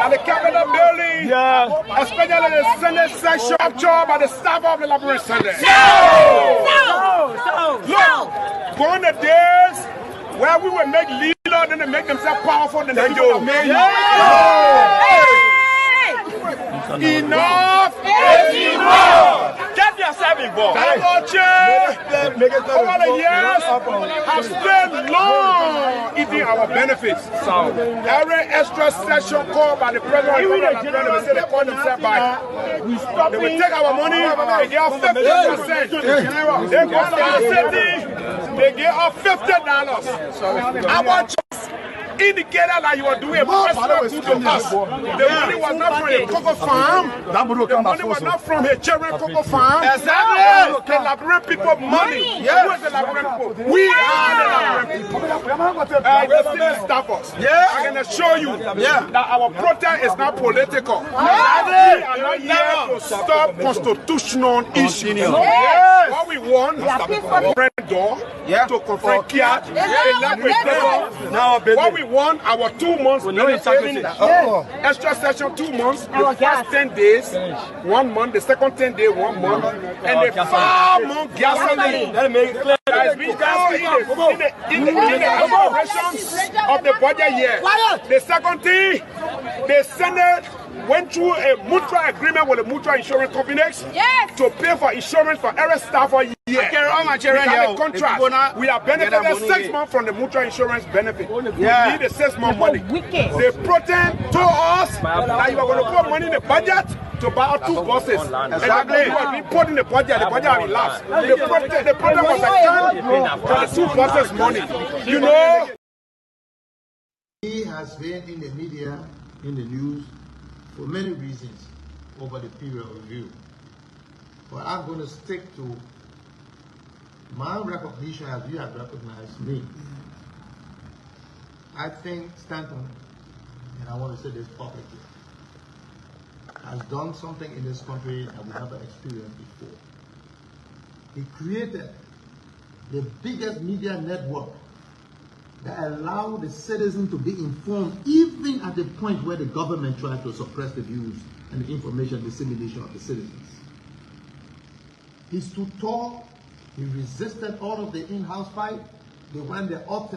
And the cabinet building, especially the Senate section, captured by the staff of the Liberation Center. Look, going the days where we would make leaders, then they make themselves powerful, then they do. Enough is enough. Get yourself involved. Over the years, have stayed long eating our benefits. So every extra session called by the president, they say they call themselves back. They will take our money, they give us 50%. They go to the city, they give us $50. Our indicated that you were doing a personal good to us. The money was not from a cocoa farm. The money was not from a children cocoa farm. Exactly. The Liberian people money. Who is the Liberian people? We are the Liberian people. The staff us. I can assure you that our protest is not political. We are not here to stop constitutional issues. What we want is to confront door, to confront Kiat, what we want our 2 months extra session 2 months, the first 10 days 1 month, the second 10 days 1 month, and the 5-month gasoline that has been in the operations of the budget year. The second thing, the Senate went through a mutual agreement with the mutual insurance companies to pay for insurance for every staff for a year. We got a contract. We are benefited 6 months from the mutual insurance benefit. We need the 6 month money. The protest told us that you are going to put money in the budget to buy out 2 buses. Exactly. You have been put in the budget have elapsed. The protest was accounted for the 2 buses money. You know? He has been in the media, in the news, for many reasons over the period of review. But I'm going to stick to my recognition as you have recognized me. I think Stanton, and I want to say this publicly, has done something in this country that we haven't experienced before. He created the biggest media network that allow the citizen to be informed even at the point where the government tries to suppress the views and the information dissemination of the citizens. He stood tall, he resisted all of the in-house fight, they went there up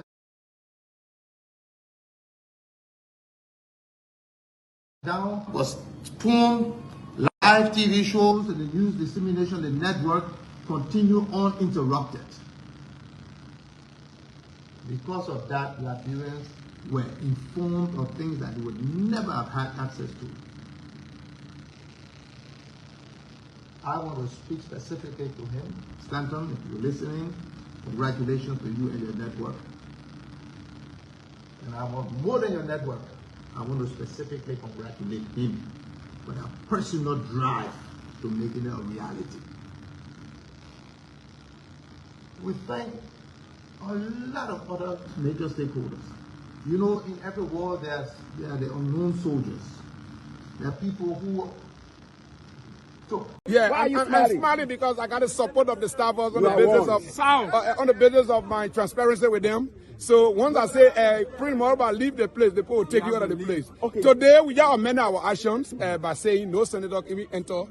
down, was spoon, live TV shows and the news dissemination, the network continue uninterrupted. Because of that, Liberians were informed of things that they would never have had access to. I want to speak specifically to him. Stanton, if you're listening, congratulations to you and your network. And I want more than your network. I want to specifically congratulate him for a personal drive to making it a reality. We thank a lot of other major stakeholders. You know, in every war, there are the unknown soldiers. There are people who took. I'm smiling because I got the support of the staffers on the basis of my transparency with them. So once I say, Prince Moraba, leave the place, the people will take you out of the place. Okay. Today, we just amend our actions by saying no senator can enter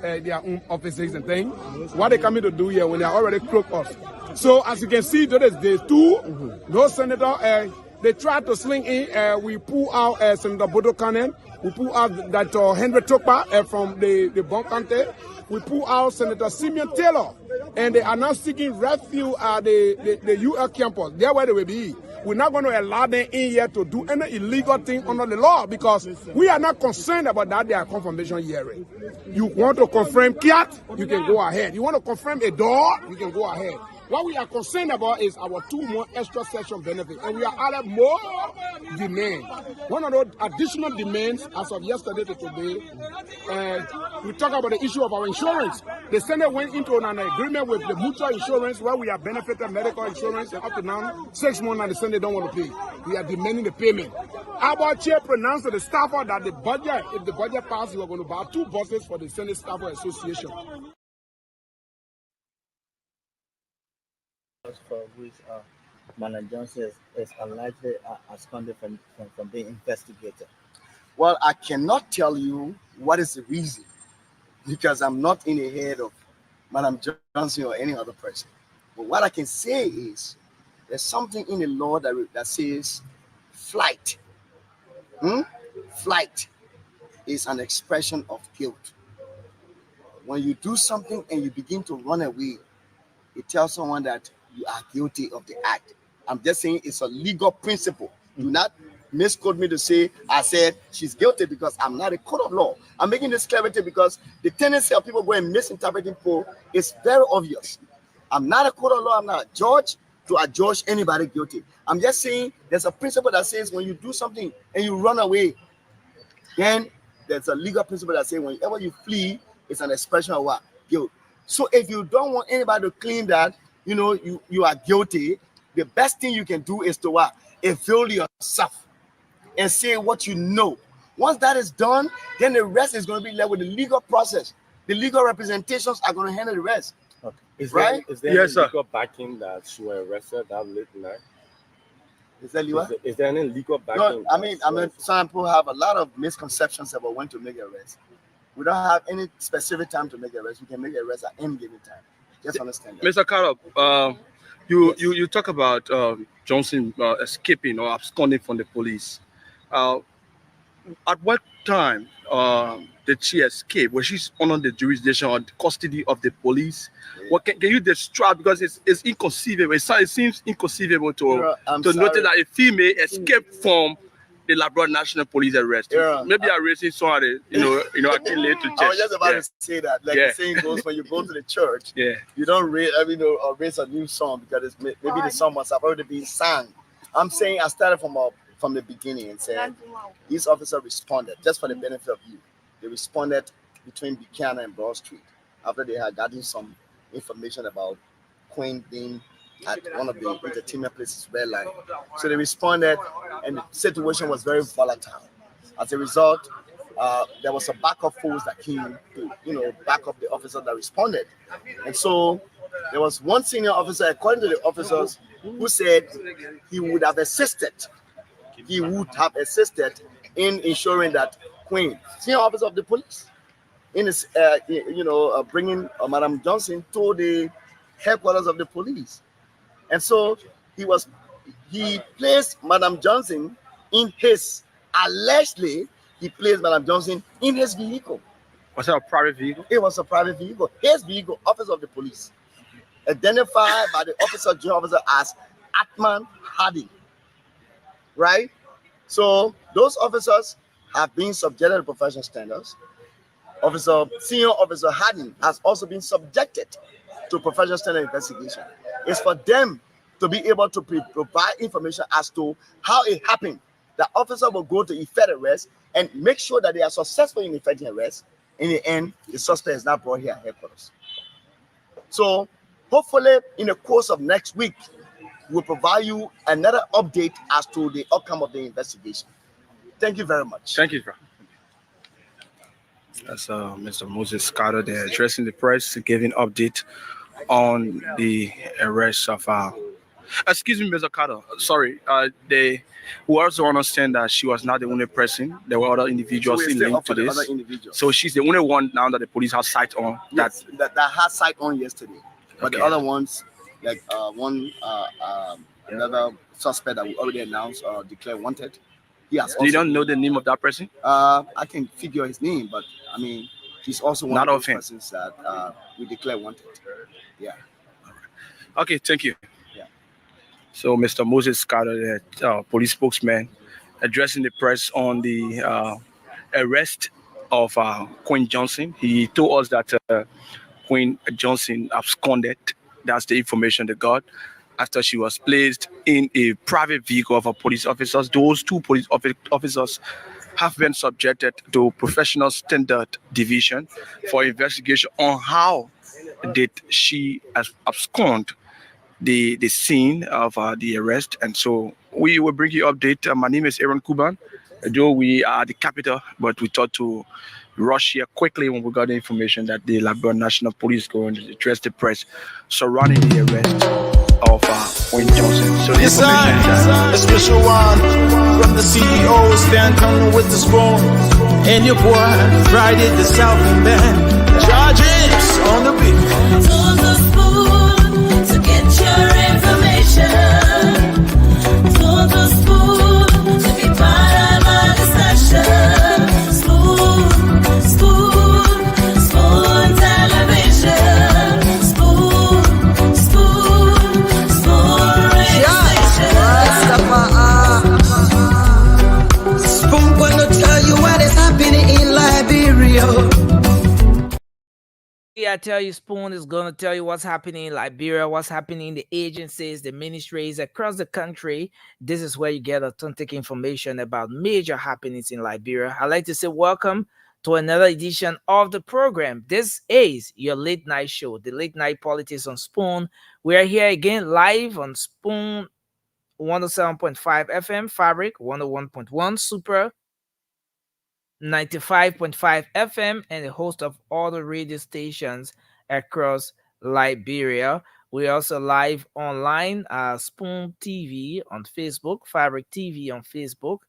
their own offices and things. What they coming to do here when they are already cloaked us. So as you can see, today is day 2. No senator. They tried to sling in. We pull out Senator Bodo Cannon. We pull out that Henry Tokpa from the Bon County. We pull out Senator Simeon Taylor. And they are now seeking refuge at the UL campus. There where they will be. We're not going to allow them in here to do any illegal thing under the law because we are not concerned about that. They are confirmation hearing. You want to confirm Kiat, you can go ahead. You want to confirm a door, you can go ahead. What we are concerned about is our 2 more extra session benefit, and we are adding more demand. One of those additional demands as of yesterday to today, we talk about the issue of our insurance. The Senate went into an agreement with the mutual insurance where we are benefited medical insurance, and up to now, 6 months, and the Senate don't want to pay. We are demanding the payment. Our chair pronounced to the staffer that the budget, if the budget passes, we are going to buy 2 buses for the Senate Staffer Association. For which Madam Johnson is unlikely absconded from being investigated. Well, I cannot tell you what is the reason, because I'm not in the head of Madam Johnson or any other person. But what I can say is there's something in the law that says flight. Flight is an expression of guilt. When you do something and you begin to run away, it tells someone that you are guilty of the act. I'm just saying it's a legal principle. Do not misquote me to say I said she's guilty, because I'm not a court of law. I'm making this clarity because the tendency of people going misinterpreting Poe is very obvious. I'm not a court of law. I'm not a judge to adjudge anybody guilty. I'm just saying there's a principle that says when you do something and you run away, then there's a legal principle that says whenever you flee, it's an expression of what? Guilt. So if you don't want anybody to claim that you are guilty, the best thing you can do is to what? Avail yourself and say what you know. Once that is done, then the rest is going to be left with the legal process. The legal representations are going to handle the rest. Okay. Is right? There any legal backing that she was arrested that late night? Is there any legal backing? No, I mean, some people have a lot of misconceptions about when to make an arrest. We don't have any specific time to make an arrest. We can make an arrest at any given time. Just understand that. Mr. Carter, you talk about Johnson escaping or absconding from the police. At what time did she escape? Was she under the jurisdiction or the custody of the police? Yeah. What can you describe? Because it's inconceivable. It seems inconceivable to notice that a female escaped from the Labrador National Police arrest. Maybe I'm raising some of the, I can late to check. I was just about to say that. Like the saying goes, when you go to the church, you don't raise a new song because maybe the song must have already been sung. I'm saying I started from the beginning and said these officers responded, just for the benefit of you. They responded between Buchanan and Broad Street after they had gotten some information about Queen being at one of the entertainment places, Red Line. So they responded, and the situation was very volatile. As a result, there was a backup force that came to, back up the officer that responded. And so there was one senior officer, according to the officers, who said he would have assisted. He would have assisted in ensuring that Queen, senior officer of the police, in his, bringing Madam Johnson to the headquarters of the police. And so he placed Madam Johnson allegedly placed Madam Johnson in his vehicle. Was it a private vehicle? It was a private vehicle. His vehicle, officer of the police, identified by the joint officer as Atman Harding. Right? So those officers have been subjected to professional standards. Senior Officer Harding has also been subjected to professional standard investigation. It's for them to be able to provide information as to how it happened. The officer will go to effect arrest and make sure that they are successful in effecting arrest. In the end, the suspect is not brought here at headquarters. So hopefully in the course of next week, we'll provide you another update as to the outcome of the investigation. Thank you very much. Thank you, bro. That's Mr. Moses Carter there addressing the press, giving update on the arrest of excuse me, Mr. Carter. Sorry, we also understand that she was not the only person. There were other individuals linked to this. So she's the only one now that the police have sight on. Yes, that had sight on yesterday. But the other ones, like another suspect that we already announced or declared wanted. You don't know the name of that person? I can figure his name, but I mean, he's also one of those persons that we declare wanted. Yeah. Okay, thank you. Yeah. So, Mr. Moses Carter, police spokesman, addressing the press on the arrest of Queen Johnson. He told us that Queen Johnson absconded. That's the information they got after she was placed in a private vehicle of police officers. Those 2 police officers have been subjected to professional standard division for investigation on how did she abscond the scene of the arrest? And so we will bring you update. My name is Aaron Kuban. Though we are the capital, but we thought to rush here quickly when we got the information that the Liberia National Police going to address the press surrounding the arrest of Wayne Johnson. So the information is a special one from the CEO, Stanton with the spoon, and your boy Friday the Southern Band. Charges on the beat. To the spoon to get your information. To the spoon to be part of our discussion. Spoon, spoon, spoon television. Spoon, spoon, spoon regulation. Spoon gonna tell you what is happening in Liberia. I tell you, Spoon is going to tell you what's happening in Liberia, what's happening in the agencies, the ministries across the country. This is where you get authentic information about major happenings in Liberia. I'd like to say welcome to another edition of the program. This is your late night show, the late night politics on Spoon. We are here again live on Spoon 107.5 FM, Fabric 101.1, Super 95.5 FM, and a host of other radio stations across Liberia. We're also live online, Spoon TV on Facebook, Fabric TV on Facebook,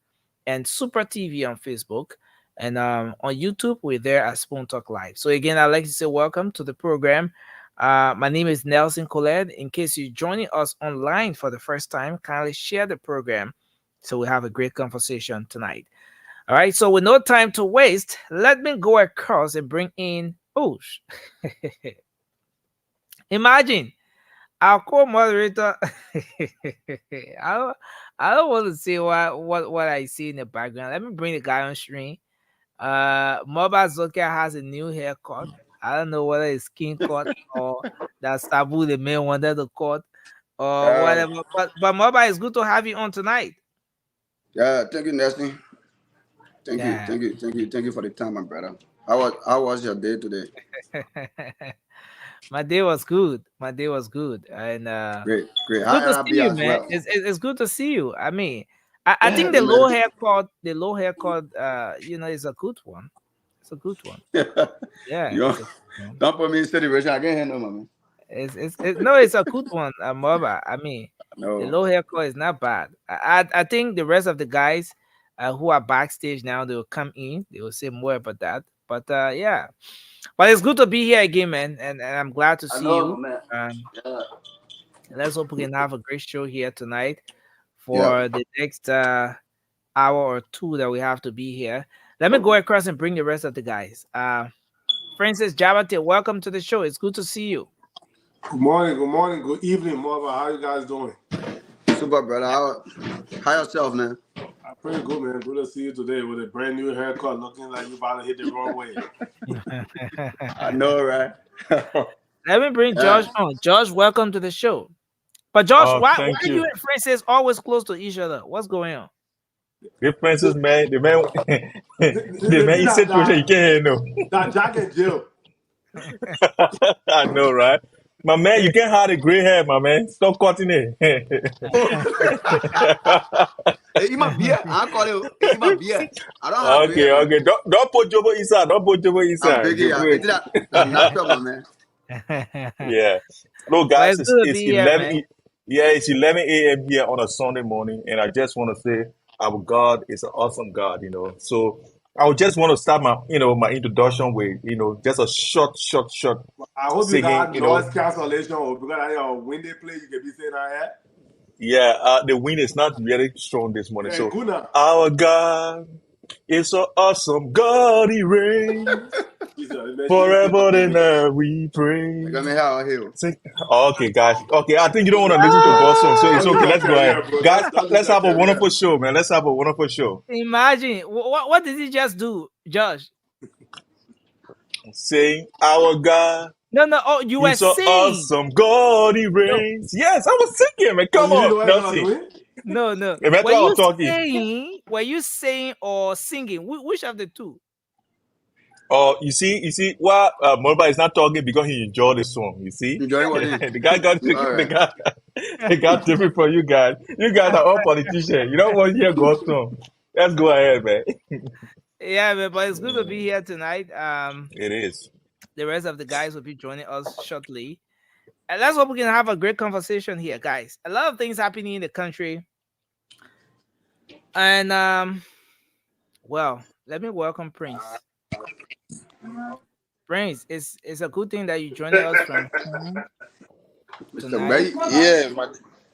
and Super TV on Facebook. And on YouTube, we're there at Spoon Talk Live. So again, I'd like to say welcome to the program. My name is Nelson Colette. In case you're joining us online for the first time, kindly share the program so we have a great conversation tonight. All right, so with no time to waste, let me go across and bring in imagine our co-moderator. I don't want to say what I see in the background. Let me bring the guy on screen. Moba Zokia has a new haircut. I don't know whether it's skin cut or that Sabu the man wanted to cut or whatever. But Moba, it's good to have you on tonight. Yeah, thank you, Nesty. Thank you for the time, my brother. How was your day today? My day was good. And great. Good to see you, man. Well. It's good to see you. I mean, I think the low haircut, is a good one. It's a good one. Yeah. Don't put me in situation. I can't handle, man. It's a good one, Moba. I mean, the low haircut is not bad. I think the rest of the guys who are backstage now, they will come in. They will say more about that. But yeah. But it's good to be here again, man. And I'm glad to see you. Man. Let's hope we can have a great show here tonight for the next hour or two that we have to be here. Let me go across and bring the rest of the guys. Francis Jabate, welcome to the show. It's good to see you. Good morning, good evening, Marva. How you guys doing? Super, brother. How yourself, man? I'm pretty good, man. Good to see you today with a brand new haircut, looking like you about to hit the wrong way. I know, right? Let me bring Josh on. Josh, welcome to the show. But Josh, why you and Francis always close to each other? What's going on? The Francis, man, the man, he said you can't hear no. That Jack and Jill. I know, right? My man, you can't hide the gray hair, my man. Stop cutting it. Hey, my beer. I call it my beer. I don't have beer. Okay. Don't put Jobo inside. I'm natural, my man. Yeah. Look, guys, it's 11. It's 11 a.m. here on a Sunday morning, and I just want to say our God is an awesome God, So I would just want to start my introduction with, just a short. I hope singing, you got noise cancellation or because I have a windy play, you can be saying that. Yeah, the wind is not very strong this morning. So our God is an awesome God, He reigns. Forever and ever we pray. Okay, guys. Okay, I think you don't want to listen to God's song, so it's okay. Let's go ahead. Guys, let's have a wonderful show, man. Let's have a wonderful show. Imagine. What did he just do, Josh? Saying, our God. No. Oh, you were saying. Awesome God, He reigns. No. Yes, I was singing, man. Come on. No. Were you saying or singing? Which of the two? Oh, you see, well, Moriba is not talking because he enjoyed the song. You see, Enjoy what is? the guy got All the right. guy, the guy different from you guys. You guys are all politicians. You don't want to hear God's song. Let's go ahead, man. Yeah, man, but it's good to be here tonight. It is. The rest of the guys will be joining us shortly. And let's hope we can have a great conversation here, guys. A lot of things happening in the country. And well, let me welcome Prince. Prince, it's a good thing that you joined us from home Mr. tonight. Bay. Yeah,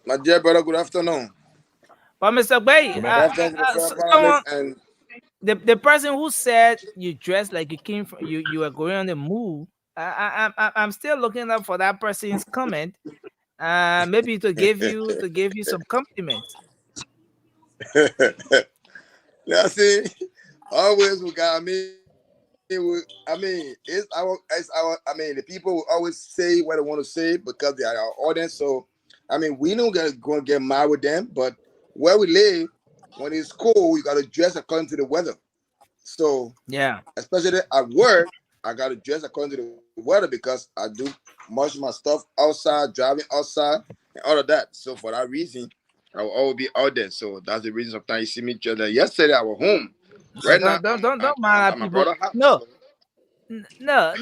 my dear brother, good afternoon. But Mr. Bay, Good afternoon to the someone, forefathers and the person who said you dressed like you came from you were going on the move. I'm still looking up for that person's comment. Maybe to give you some compliments. yeah, see, always we got I mean, the people will always say what they want to say because they are our audience. So, I mean, we don't going to get mad with them, but where we live, when it's cold, you got to dress according to the weather. So, yeah, especially at work, I got to dress according to the weather because I do much of my stuff outside, driving outside, and all of that. So, for that reason, I will always be out there. So, that's the reason sometimes you see me just like yesterday, I was home. no, Right now, don't I'm mind at my people. brother's house. No, So. no,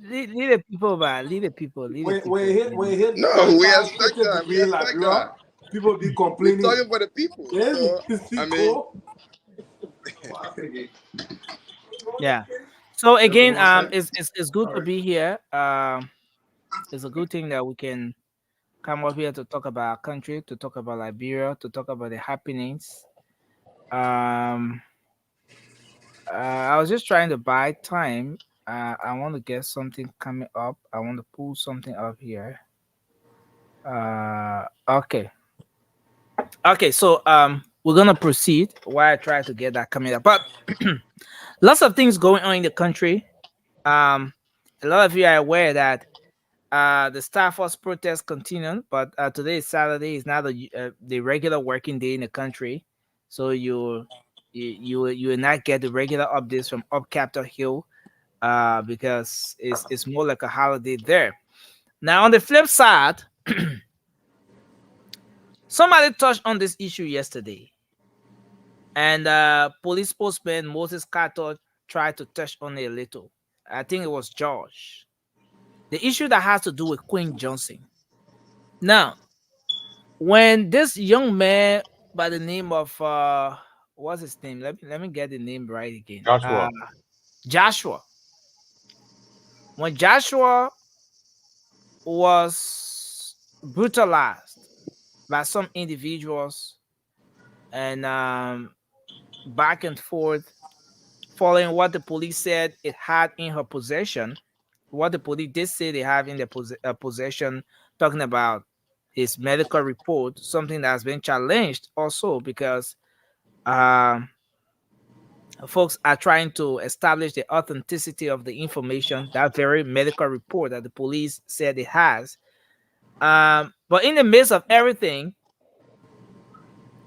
leave the people, man. Leave the people. Leave the people. When hit No, we 45, expect 50 that. We degrees like expect that. that, people be We're complaining. talking for the people. Yeah, So, it's I too mean, cold. Yeah. So again, it's good to be here. It's a good thing that we can come up here to talk about our country, to talk about Liberia, to talk about the happenings. Um, I was just trying to buy time. I want to get something coming up. I want to pull something up here. Okay. Okay, so we're gonna proceed while I try to get that coming up. But lots of things going on in the country. A lot of you are aware that the Star Force protest continued, but today is Saturday. It's not the regular working day in the country, so you will not get the regular updates from up Capitol Hill, because it's more like a holiday there. Now, on the flip side, somebody touched on this issue yesterday, and police spokesman Moses Carter tried to touch on it a little. I think it was George. The issue that has to do with Queen Johnson. Now, when this young man by the name of what's his name? Let me get the name right again. Joshua. Joshua. When Joshua was brutalized by some individuals and back and forth, following what the police said it had in her possession, what the police did say they have in their possession, talking about his medical report, something that has been challenged also because folks are trying to establish the authenticity of the information, that very medical report that the police said it has. But in the midst of everything,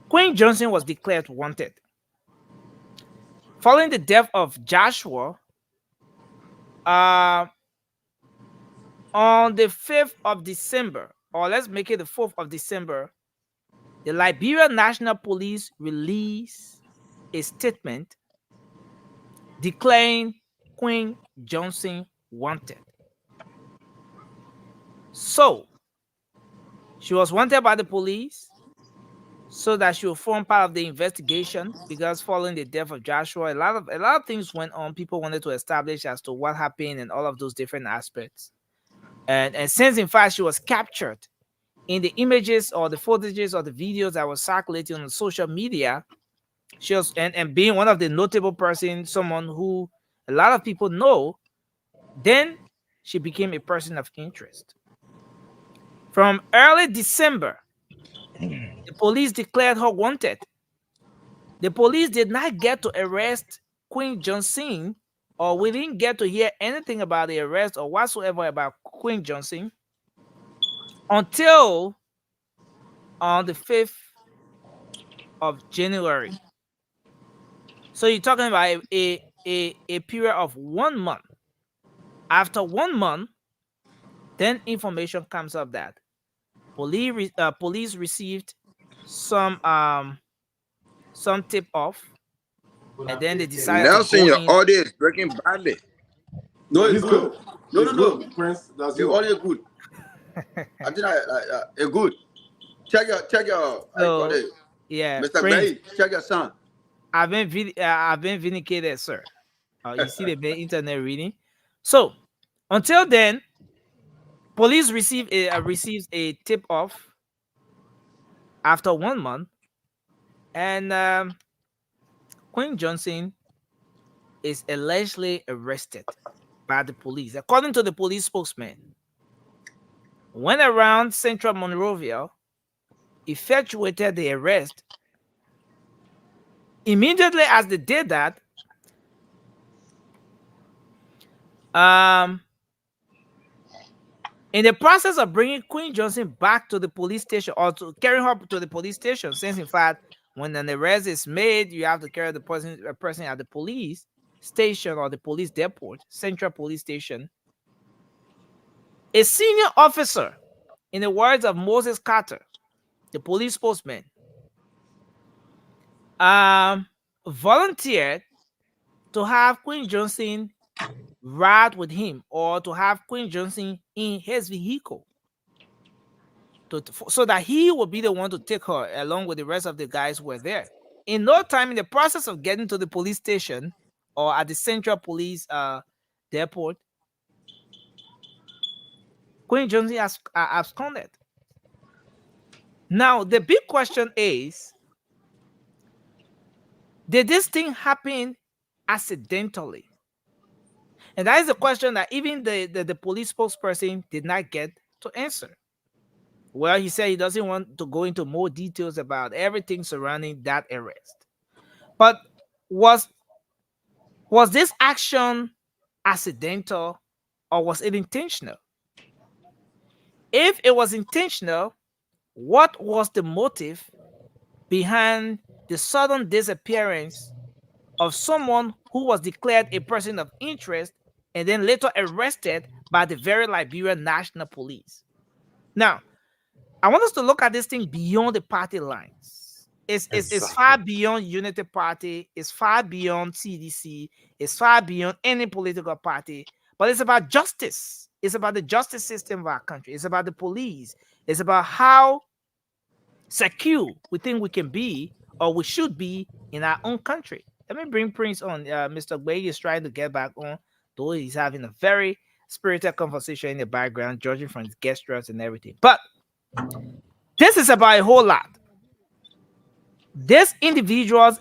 Queen Johnson was declared wanted. Following the death of Joshua, on the 5th of December, or let's make it the 4th of December, the Liberia National Police released a statement declaring Queen Johnson wanted. So, she was wanted by the police so that she will form part of the investigation, because following the death of Joshua, a lot of things went on. People wanted to establish as to what happened and all of those different aspects. And since in fact she was captured in the images or the footages or the videos that were circulating on social media, she was and being one of the notable persons, someone who a lot of people know, then she became a person of interest. From early December, the police declared her wanted. The police did not get to arrest Queen Johnson, or we didn't get to hear anything about the arrest or whatsoever about Queen Johnson until on the 5th of January. So you're talking about a period of 1 month. After 1 month, then information comes up that police received some tip off, and then they decided to Nelson, go your in. audio is breaking badly. No, He's it's good. good. No, He's no, no. good. Prince, that's The you. audio good. I think it's good. Check your how you call So it, yeah, Mr. Prince, Gray. Check your son. I've been vindicated, sir. You see the internet reading. So until then, police receives a tip off after 1 month, and Queen Johnson is allegedly arrested by the police. According to the police spokesman, went around central Monrovia, effectuated the arrest. Immediately as they did that, in the process of bringing Queen Johnson back to the police station, or to carry her to the police station, since in fact, when an arrest is made, you have to carry the person at the police station or the police depot, central police station. A senior officer, in the words of Moses Carter, the police spokesman, volunteered to have Queen Johnson ride with him, or to have Queen Johnson in his vehicle, so that he would be the one to take her along with the rest of the guys who were there. In no time, in the process of getting to the police station or at the central police depot, Queen Johnson has absconded. Now, the big question is, did this thing happen accidentally? And that is a question that even the police spokesperson did not get to answer. Well, he said he doesn't want to go into more details about everything surrounding that arrest. But was this action accidental, or was it intentional? If it was intentional, what was the motive behind the sudden disappearance of someone who was declared a person of interest and then later arrested by the very Liberian National Police? Now, I want us to look at this thing beyond the party lines. It's far beyond Unity Party. It's far beyond CDC. It's far beyond any political party. But it's about justice. It's about the justice system of our country. It's about the police. It's about how secure we think we can be, or we should be, in our own country. Let me bring Prince on. Mr. Gway is trying to get back on, though he's having a very spirited conversation in the background, judging from his gestures and everything. But this is about a whole lot. This individual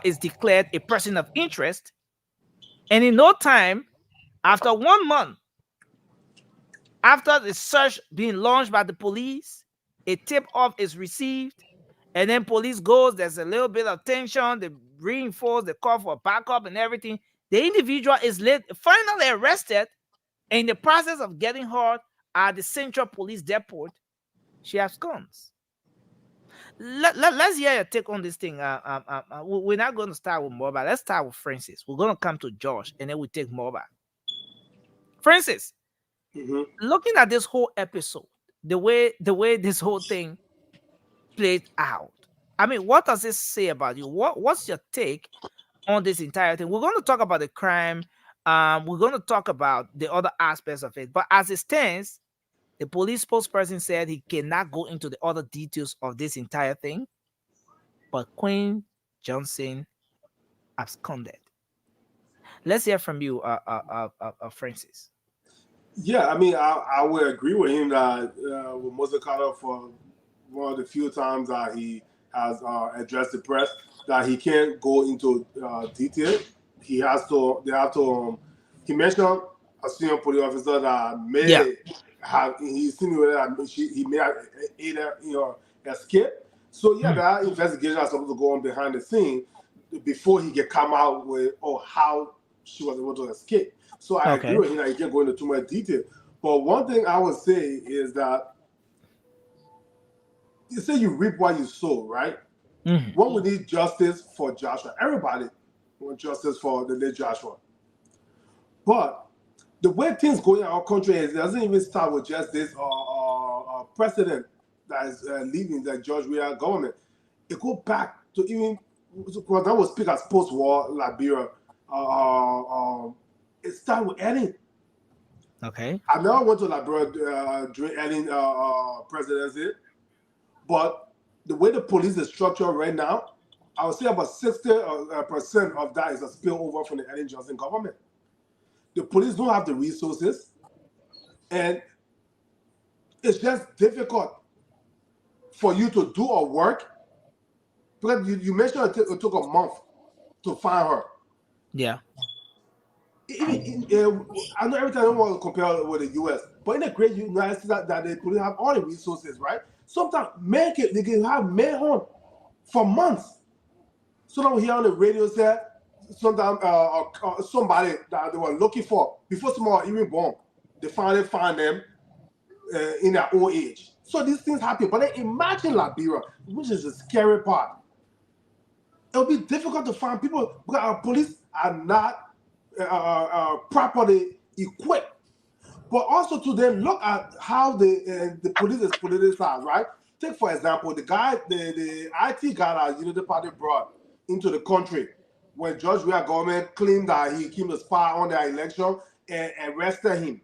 is declared a person of interest, and in no time, after 1 month, after the search being launched by the police, a tip-off is received, and then police goes. There's a little bit of tension. They reinforce, they call for backup and everything. The individual is finally arrested, and in the process of getting her at the central police depot, she absconds. Let's hear your take on this thing. We're not going to start with mobile. Let's start with Francis. We're going to come to Josh, and then we take mobile. Francis, looking at this whole episode, the way this whole thing played out, I mean, what does this say about you? What's your take on this entire thing? We're going to talk about the crime. We're going to talk about the other aspects of it. But as it stands, the police spokesperson said he cannot go into the other details of this entire thing. But Queen Johnson absconded. Let's hear from you, Francis. Yeah, I mean, I would agree with him that with Moses Carter, for one of the few times that he has addressed the press, that he can't go into detail. He has to. They have to. He mentioned a senior police officer that may have. He insinuated that he may have either escape. So that investigation is supposed to go on behind the scene before he can come out with how she was able to escape. So I agree with him that he can't go into too much detail. But one thing I would say is that you say you reap what you sow, right? When we need justice for Joshua, everybody want justice for the late Joshua. But the way things go in our country is, it doesn't even start with just this president that is leaving the George Weah government. It goes back to even, because that was speak as post-war Liberia. It started with Edding. Okay. I never went to Liberia during Edding presidency, but the way the police is structured right now, I would say about 60% of that is a spillover from the Edding Johnson government. The police don't have the resources, and it's just difficult for you to do a work, because you mentioned it took a month to find her. Yeah. I know every time I don't want to compare with the U.S., but in the great United States that they couldn't have all the resources, right? Sometimes they can have men home for months. Sometimes we hear on the radio say sometimes somebody that they were looking for before someone even born, they finally find them in their old age. So these things happen. But then imagine Liberia, which is the scary part. It'll be difficult to find people because our police are not properly equipped. But also to then look at how the police is politicized, right? Take for example the IT guy that Unity Party brought into the country when George Weah government claimed that he came to spy on their election and arrested him.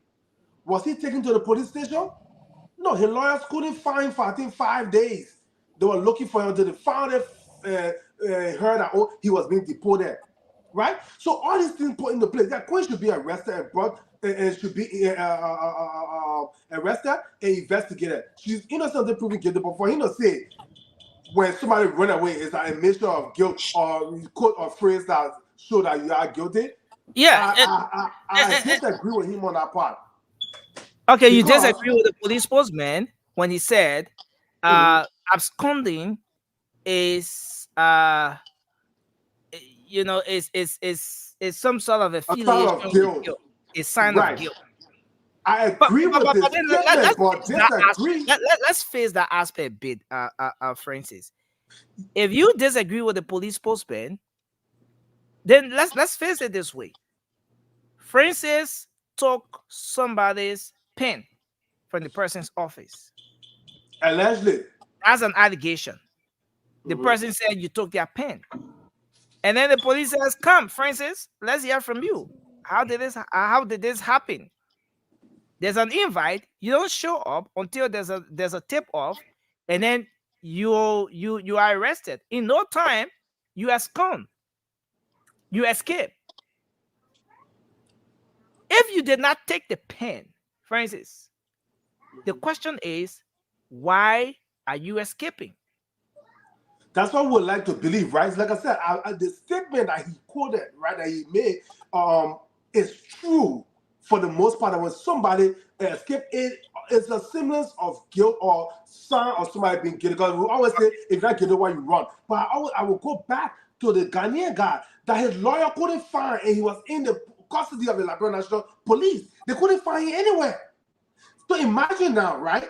Was he taken to the police station? No, his lawyers couldn't find him for I think 5 days. They were looking for him until they found it, heard that he was being deported, right? So all these things put into place. That Queen should be arrested and brought and should be arrested and investigated. She's innocent until proven guilty, but for him to say when somebody run away is a mixture of guilt or quote or phrase that show that you are guilty. Yeah, I disagree with him on that part. Okay, you disagree with the police spokesman when he said absconding is is some sort of affiliation with guilt. A sign of guilt. I agree with this statement, but disagree. Let's face that aspect a bit, Francis. If you disagree with the police spokesman, then let's face it this way. Francis took somebody's pen from the person's office. Allegedly. That's an allegation. The person said you took their pen. And then the police says, "Come, Francis, let's hear from you. How did this happen?" There's an invite. You don't show up until there's a tip off, and then you are arrested. In no time, you abscond. You escape. If you did not take the pen, Francis, the question is, why are you escaping? That's what we would like to believe, right? Like I said, the statement that he quoted, right, that he made, is true for the most part. That when somebody escapes, it's a semblance of guilt or sign of somebody being guilty. Because we always say, if you're not guilty, why you run? But I will go back to the Ghanaian guy that his lawyer couldn't find, and he was in the custody of the Liberian National Police. They couldn't find him anywhere. So imagine now, right?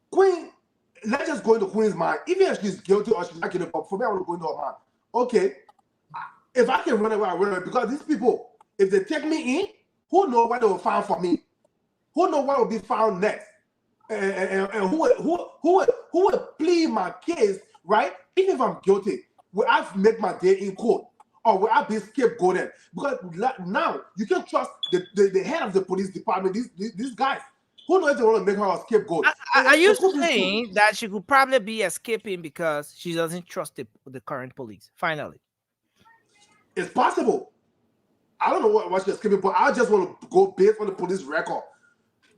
Queen, let's just go into Queen's mind. Even if she's guilty or she's not guilty, but for me, I want to go into her mind. Okay, if I can run away, I run away. Because these people, if they take me in, who knows what they will find for me? Who knows what will be found next? And who will plead my case, right? Even if I'm guilty, will I make my day in court? Or will I be scapegoated? Because now you can trust the head of the police department, these guys. Who knows if they want to make her a scapegoat? Are you saying that she could probably be escaping because she doesn't trust the current police? Finally, it's possible. I don't know what she's escaping, but I just want to go based on the police record.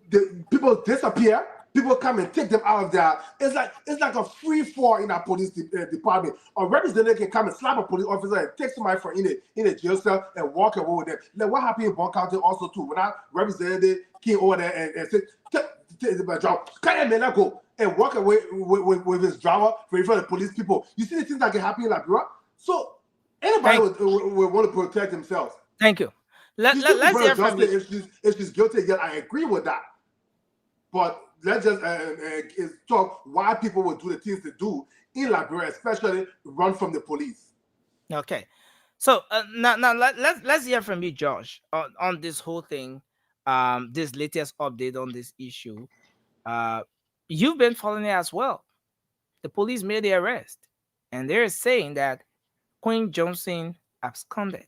The people disappear. People come and take them out of there. It's like a free fall in our police department. A representative can come and slap a police officer and take somebody from in a jail cell and walk away with them. Like what happened in Bon County also too. When our representative came over there and said, "Take my job, can man go?" and walk away with his driver in front of the police people. You see the things that can happen in Liberia. So anybody would want to protect themselves. Thank you. Let's hear from you. If she's guilty, yet I agree with that. But let's just talk why people would do the things they do in Liberia, especially run from the police. Okay. So now let's hear from you, Josh, on this whole thing, this latest update on this issue. You've been following it as well. The police made the arrest, and they're saying that Queen Johnson absconded.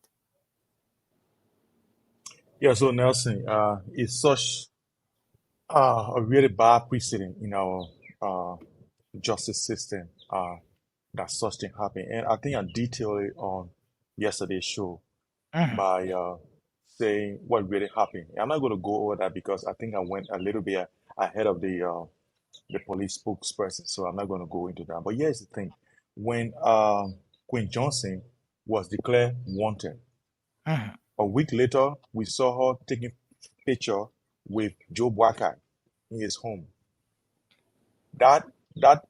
Yeah, so Nelson, it's such a really bad precedent in our justice system that such thing happen. And I think I detailed it on yesterday's show by saying what really happened. I'm not going to go over that because I think I went a little bit ahead of the police spokesperson, so I'm not going to go into that. But here's the thing: when Queen Johnson was declared wanted, a week later we saw her taking picture with Joe Boakai in his home. That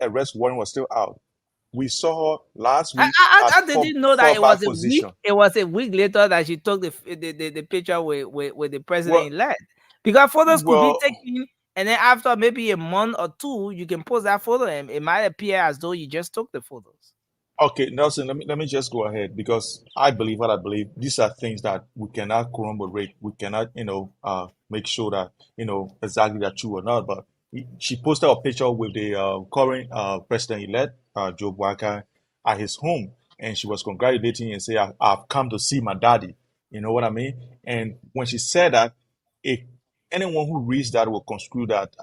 arrest warrant was still out. We saw her last week I at didn't know that fallback position. It was a week later that she took the picture with the president Well, elect, because photos could be well, taken, and then after maybe a month or two, you can post that photo, and it might appear as though you just took the photos. okay, Nelson, let me just go ahead because I believe what I believe. These are things that we cannot corroborate. We cannot, make sure that, exactly that true or not. But she posted a picture with the current president-elect, Joe Boakai, at his home. And she was congratulating and say, I've come to see my daddy. You know what I mean? And when she said that, if anyone who reads that will construe that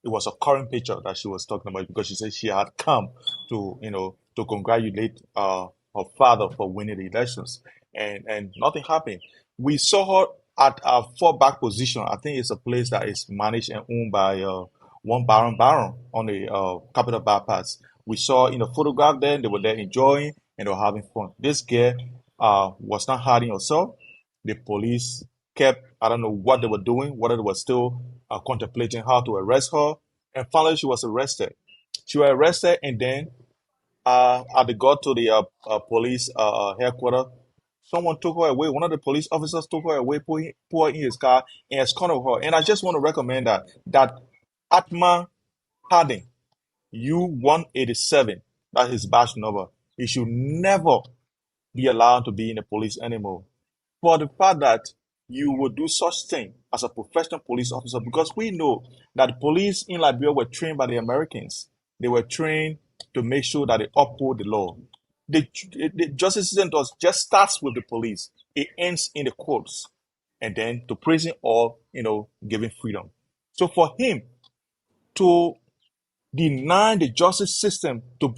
it was a current picture that she was talking about because she said she had come to congratulate her father for winning the elections, and nothing happened. We saw her at a fallback position. I think it's a place that is managed and owned by one Baron on the Capital Bypass. We saw in a photograph there, they were there enjoying and they were having fun. This girl was not hiding herself. The police kept, I don't know what they were doing, whether they were still contemplating how to arrest her. And finally, she was arrested. She was arrested, and then as they got to the police headquarters, someone took her away. One of the police officers took her away, put her in his car, and escorted her. And I just want to recommend that Atma Harding, U-187, that's his badge number. He should never be allowed to be in the police anymore. For the fact that you would do such thing as a professional police officer, because we know that the police in Liberia were trained by the Americans. They were trained to make sure that they uphold the law. The justice system just starts with the police. It ends in the courts, and then to prison or giving freedom. So for him to deny the justice system to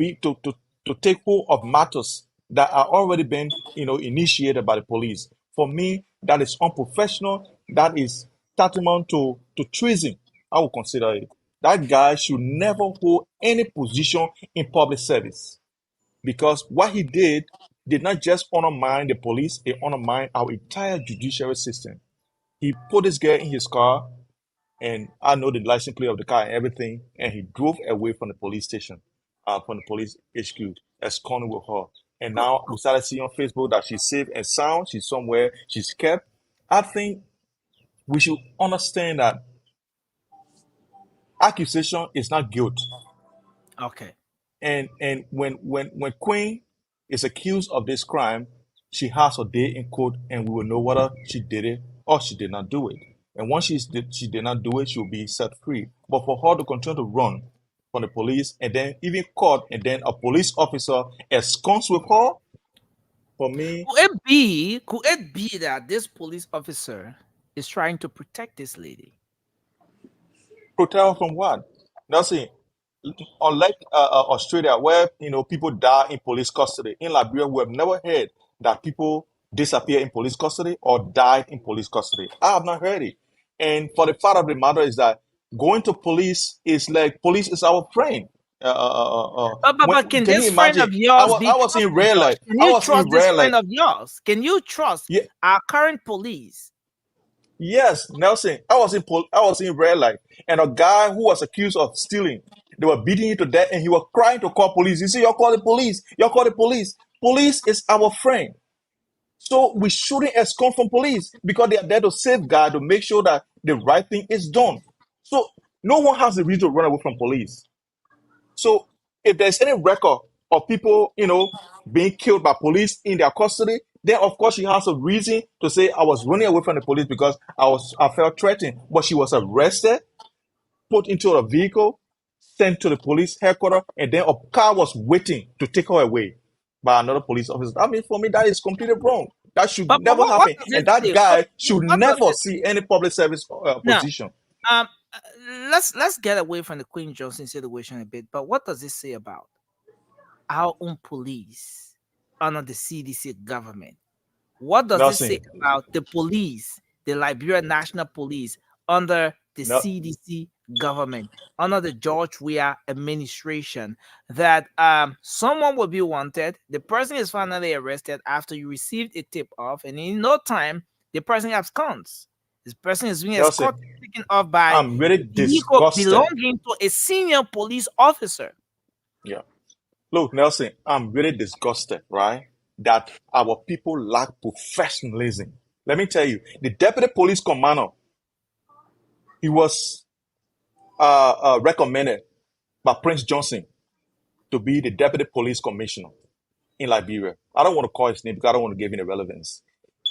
take hold of matters that are already been initiated by the police, for me that is unprofessional. That is tantamount to treason. I would consider it. That guy should never hold any position in public service, because what he did not just undermine the police, it undermined our entire judiciary system. He put this guy in his car, and I know the license plate of the car and everything, and he drove away from the police station, from the police HQ, escorting with her. And now we started seeing on Facebook that she's safe and sound, she's somewhere, she's kept. I think we should understand that accusation is not guilt. Okay. And when Queen is accused of this crime, she has her day in court, and we will know whether she did it or she did not do it. And once she did not do it, she'll be set free. But for her to continue to run from the police and then even caught, and then a police officer escorts with her, for me, could it be that this police officer is trying to protect this lady? protect her from what? Now see, unlike Australia, where people die in police custody, in Liberia we have never heard that people disappear in police custody or died in police custody. I have not heard it. And for the fact of the matter is that going to police is like police is our friend. But can Can you this friend imagine? of yours be I was in trusted, red Josh? light. Can I you was in trust this red friend light. of yours? Can you trust Yeah. our current police? Yes, Nelson. I was in red light, and a guy who was accused of stealing, they were beating him to death, and he was crying to call police. You see, you're calling police. You're calling police. Police is our friend. So we shouldn't escort from police because they are there to safeguard, to make sure that the right thing is done. So no one has the reason to run away from police. So if there's any record of people, being killed by police in their custody, then of course she has a reason to say I was running away from the police because I felt threatened. But she was arrested, put into a vehicle, sent to the police headquarters, and then a car was waiting to take her away by another police officer. I mean, for me, that is completely wrong. That should But never what happen. does And it that say? guy should What does never it see say? any public service Now, position. um, let's get away from the Queen Johnson situation a bit. But what does this say about our own police under the CDC government? What does this say Nothing. about the police, the Liberia National Police under the No, CDC government, under the George Weah administration? That someone will be wanted, the person is finally arrested after you received a tip off, and in no time the person absconds. This person is being Nelson, escorted, taken off by I'm really a vehicle disgusted. belonging to a senior police officer. Yeah. Look, Nelson, I'm really disgusted, right? That our people lack professionalism. Let me tell you, the deputy police commander, he was recommended by Prince Johnson to be the deputy police commissioner in Liberia. I don't want to call his name because I don't want to give him the relevance.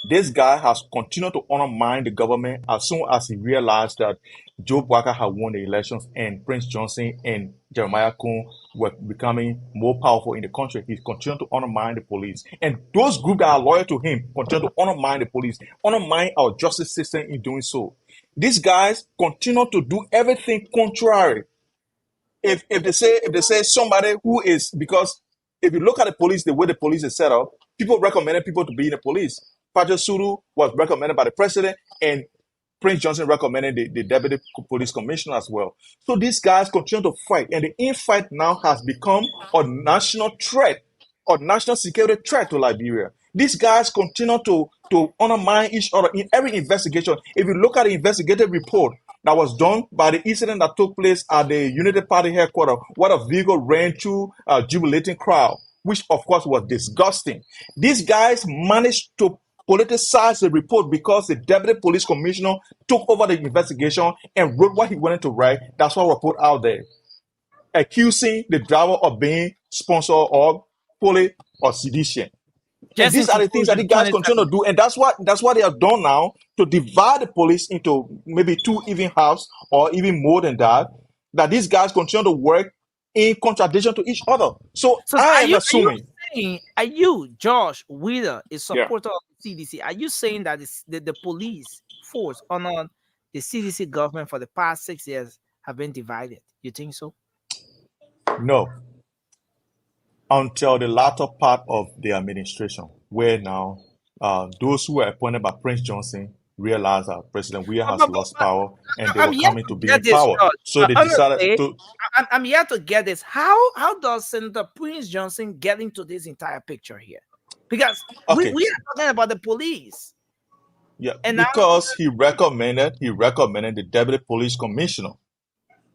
This guy has continued to undermine the government as soon as he realized that Joe Walker had won the elections and Prince Johnson and Jeremiah Kuhn were becoming more powerful in the country. He's continued to undermine the police. And those groups that are loyal to him continue to undermine the police, undermine our justice system in doing so. These guys continue to do everything contrary. If they say somebody who is, because if you look at the police, the way the police is set up, people recommended people to be in the police. Patrick Suru was recommended by the president, and Prince Johnson recommended the deputy police commissioner as well. So these guys continue to fight, and the infight now has become a national threat, or national security threat to Liberia. These guys continue to undermine each other in every investigation. If you look at the investigative report that was done by the incident that took place at the Unity Party headquarters, where a vehicle ran through a jubilating crowd, which of course was disgusting. These guys managed to politicize the report because the deputy police commissioner took over the investigation and wrote what he wanted to write. That's what we put out there, accusing the driver of being sponsor of police or sedition. And these are the things that the guys continue to do, and that's what they have done now, to divide the police into maybe two even halves or even more than that. That these guys continue to work in contradiction to each other. So I am assuming. Are you, Josh Wheeler, a supporter of the CDC? Are you saying that the police force under the CDC government for the past 6 years have been divided? You think so? No. Until the latter part of the administration, where now those who were appointed by Prince Johnson realized that President Weah has lost power and they were coming to be in power. So they decided to... I'm here to get this. How does Senator Prince Johnson get into this entire picture here? Because we are talking about the police. Yeah, and because he recommended the deputy police commissioner.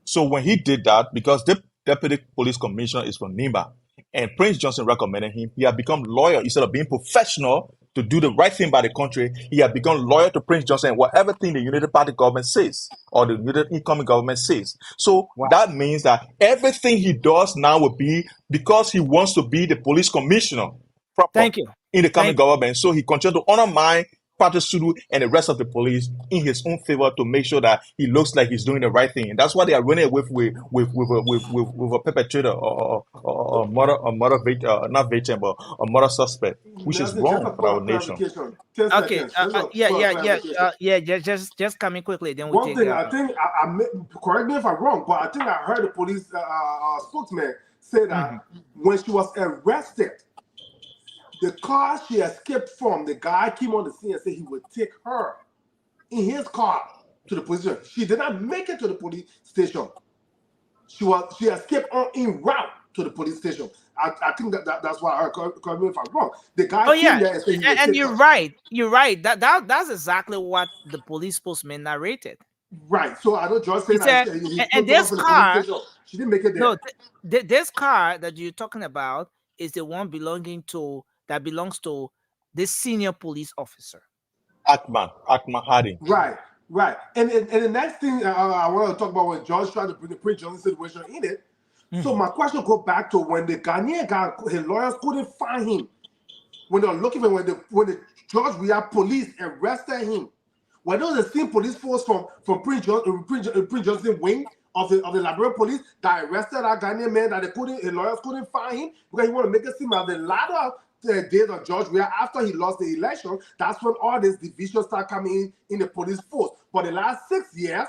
So when he did that, because the deputy police commissioner is from Nimba, and Prince Johnson recommended him, he had become loyal. Instead of being professional to do the right thing by the country, he had become loyal to Prince Johnson and whatever thing the Unity Party government says or the Unity incoming government says. So that means that everything he does now will be because he wants to be the police commissioner proper in the coming government. So he continues to undermine Patrick Sulu and the rest of the police in his own favor to make sure that he looks like he's doing the right thing. And that's why they are running with a perpetrator or a murder victim, not victim, but a murder suspect, which is wrong for our nation. Okay, just coming quickly. Then we take. One thing I think, correct me if I'm wrong, but I think I heard the police spokesman say that when she was arrested, the car she escaped from, the guy came on the scene and said he would take her in his car to the police station. She did not make it to the police station. She escaped en route to the police station. I think that's why I heard. Correct me if I'm wrong. The guy came there and said he would and take you're her. right. You're right. That's exactly what the police spokesman narrated. Right. So I know George saying that and this car, she didn't make it there. No, this car that you're talking about is the one that belongs to this senior police officer. Atman Harding. Right. And the next thing I want to talk about when George tried to bring the Prince Johnson situation in it. So my question goes back to when the Ghanaian guy, his lawyers couldn't find him when they were looking for when the George Weah police arrested him. When there was the same police force from Prince Johnson wing of the Liberia police that arrested that Ghanaian man that the lawyers couldn't find him because he wanted to make it seem as the latter days of George Weah after he lost the election. That's when all this division started coming in the police force. But the last 6 years,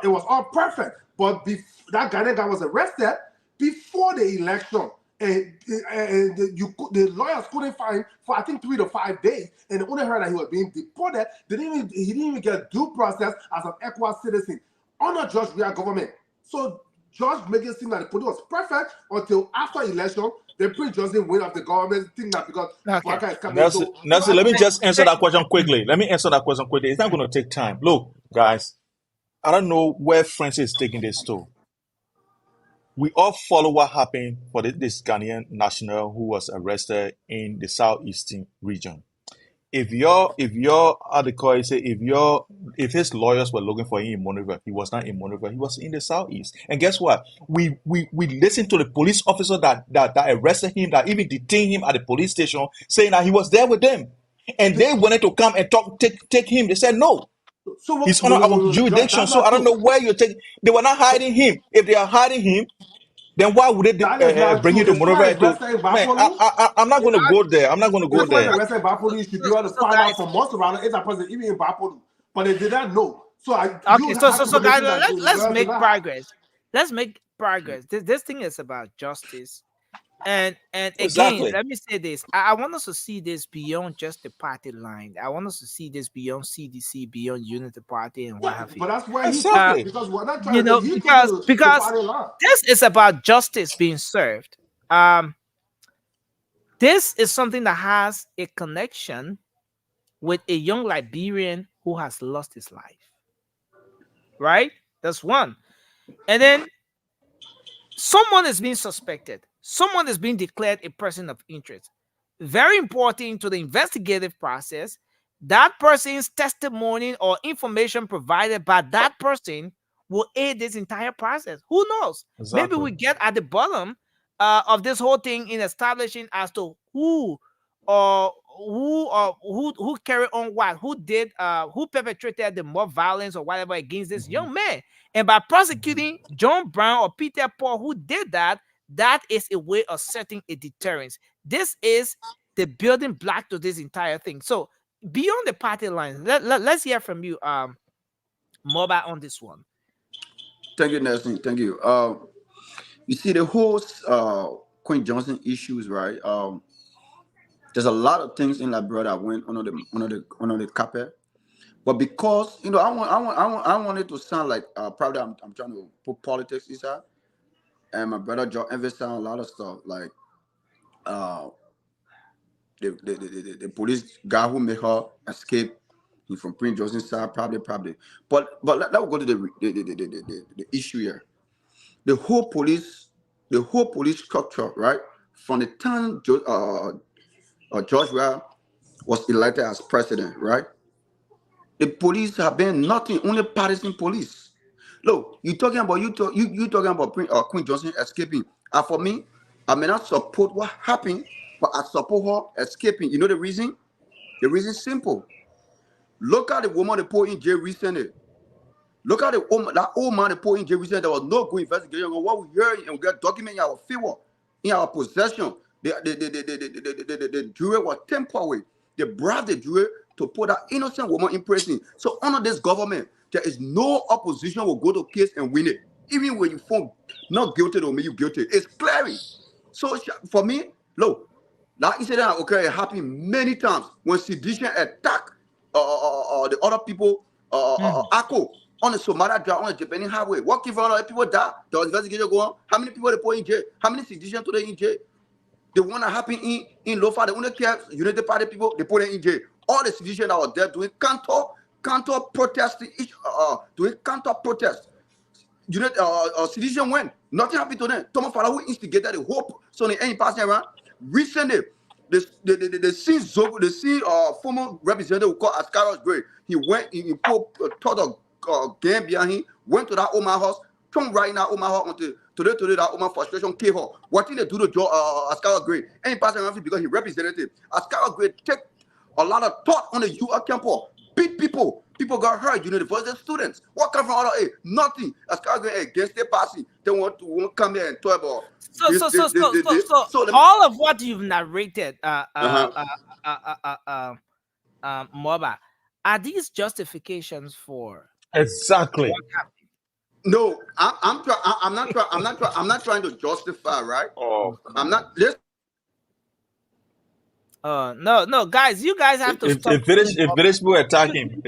it was all perfect. But that Ghanaian guy was arrested before the election. And the lawyers couldn't find him for I think 3 to 5 days, and they only heard that he was being deported. He didn't even get due process as an ECOWAS citizen under George Weah government. So George made it seem that the police was perfect until after election. They Prince Johnson win of the government thing that because Waka is coming. Nancy, let me just answer that question quickly. It's not going to take time. Look, guys, I don't know where Francis is taking this to. We all follow what happened for this Ghanaian national who was arrested in the southeastern region. If his lawyers were looking for him in Monrovia, he was not in Monrovia, he was in the southeast. And guess what? We listened to the police officer that arrested him, that even detained him at the police station, saying that he was there with them. And they wanted to come and take him. They said no. He's under our jurisdiction. So I don't know where you're taking. They were not hiding him. If they are hiding him, then why would they bring you to Monrovia? I'm not going to go there. I'm not going to go there. Arrested by police should be able to find out from most around if that person even in Bapolu, but they did not know. So guys, let's make progress. Let's make progress. This thing is about justice. And again, exactly. Let me say this. I want us to see this beyond just the party line. I want us to see this beyond CDC, beyond Unity Party, and what have you. But that's where exactly. because we're not trying to because this is about justice being served. This is something that has a connection with a young Liberian who has lost his life. Right? That's one. And then someone is being suspected. Someone is being declared a person of interest. Very important to the investigative process. That person's testimony or information provided by that person will aid this entire process. Who knows? Exactly. Maybe we get at the bottom of this whole thing in establishing as to who carried on what, who perpetrated the more violence or whatever against this young man. And by prosecuting John Brown or Peter Paul who did that, that is a way of setting a deterrence. This is the building block to this entire thing. So beyond the party lines, let's hear from you, Moba, on this one. Thank you, Nelson. Thank you. You see the whole Queen Johnson issues, right? There's a lot of things in Liberia that went under the carpet, but because I want it to sound like probably I'm trying to put politics inside. And my brother John emphasized a lot of stuff like the police guy who made her escape from Prince Johnson's side, probably. But let's go to the issue here. The whole police structure, right? From the time George Weah was elected as president, right? The police have been nothing, only partisan police. Look, you talking about Queen Johnson escaping. And for me, I may not support what happened, but I support her escaping. You know the reason? The reason is simple. Look at the woman they put in jail recently. Look at that old man they put in jail recently. There was no good investigation. What we heard and we got document in our favor, in our possession. The jury was temporary. They brought the jury to put that innocent woman in prison. So under this government, there is no opposition will go to case and win it. Even when you found not guilty, they'll make you guilty. It's clear. So for me, look, that incident occurred happened many times when sedition attacked the other people, Akko, on the Somalia Drive, on the Japanese highway. What if other people die? The investigation go on. How many people they put in jail? How many sedition today in jail? The one that happened in Lofa, the only care United Party people, they put it in jail. All the sedition that was there doing counter protest, doing counter protest. Sedition went. Nothing happened to them. Thomas Fala, who instigated the hope, so they ain't passing around. Recently, the former representative who called Ascaros Gray, he went, he put a total game behind him, went to that Omar house, come right now Omar house Today, that woman frustration came her. What did they do to Joe Ascara Gray? And he passed around because he represented Ascara Gray take a lot of thought on the UR campus, beat people. People got hurt, university students. What come from other nothing. Ascara Gray against the party. They won't come here and talk about So all of what you've narrated, Moba, are these justifications for exactly? No, I'm not trying to justify, right? Oh, I'm not. Listen. No, guys, you guys have to stop. If it is people attacking,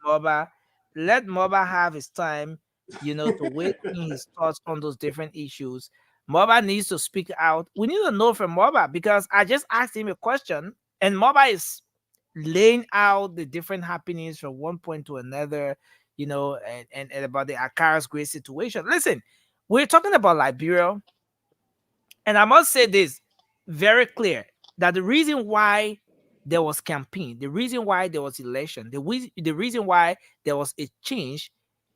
Moba, let Moba have his time, to weigh in his thoughts on those different issues. Moba needs to speak out. We need to know from Moba because I just asked him a question, and Moba is laying out the different happenings from one point to another, and about the Akara's Gray situation. Listen, we're talking about Liberia, and I must say this very clear, that the reason why there was campaign, the reason why there was election, the reason why there was a change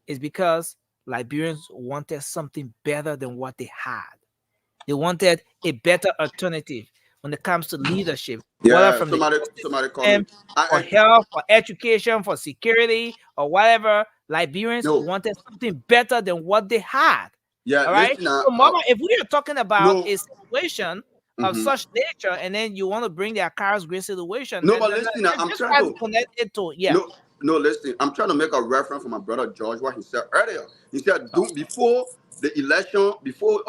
is because Liberians wanted something better than what they had. They wanted a better alternative when it comes to leadership, whether from somebody call me. For health, for education, for security, or whatever. Liberians wanted something better than what they had. Yeah, all right. So, Mama, if we are talking about a situation of such nature, and then you want to bring the Akara's Gray situation, but listen, I'm trying to connect it to listen, I'm trying to make a reference from my brother George what he said earlier. He said before the election, before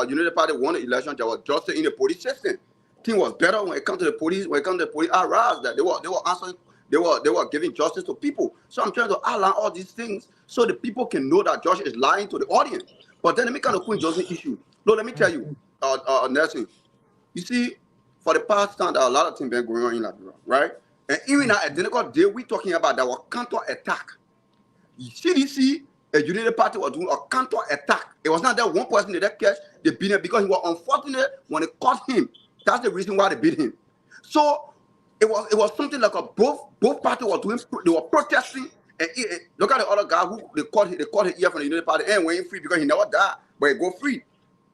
United Party won the election, there was justice in the police system. Thing was better when it comes to the police. When it comes to the police, I realized that they were answering, they were giving justice to people. So I'm trying to outline all these things so the people can know that Josh is lying to the audience. But then let me kind of Queen Johnson issue. No, let me tell you, Nelson. You see, for the past time, there are a lot of things been going on in Liberia, right? And even at identical day, we're talking about that was counter attack. The CDC, a United Party was doing a counter attack. It was not that one person that catch they beat him because he was unfortunate when they caught him. That's the reason why they beat him. So it was something like both parties were doing. They were protesting. And look at the other guy who they caught his ear from the United Party and went free because he never died, but he go free.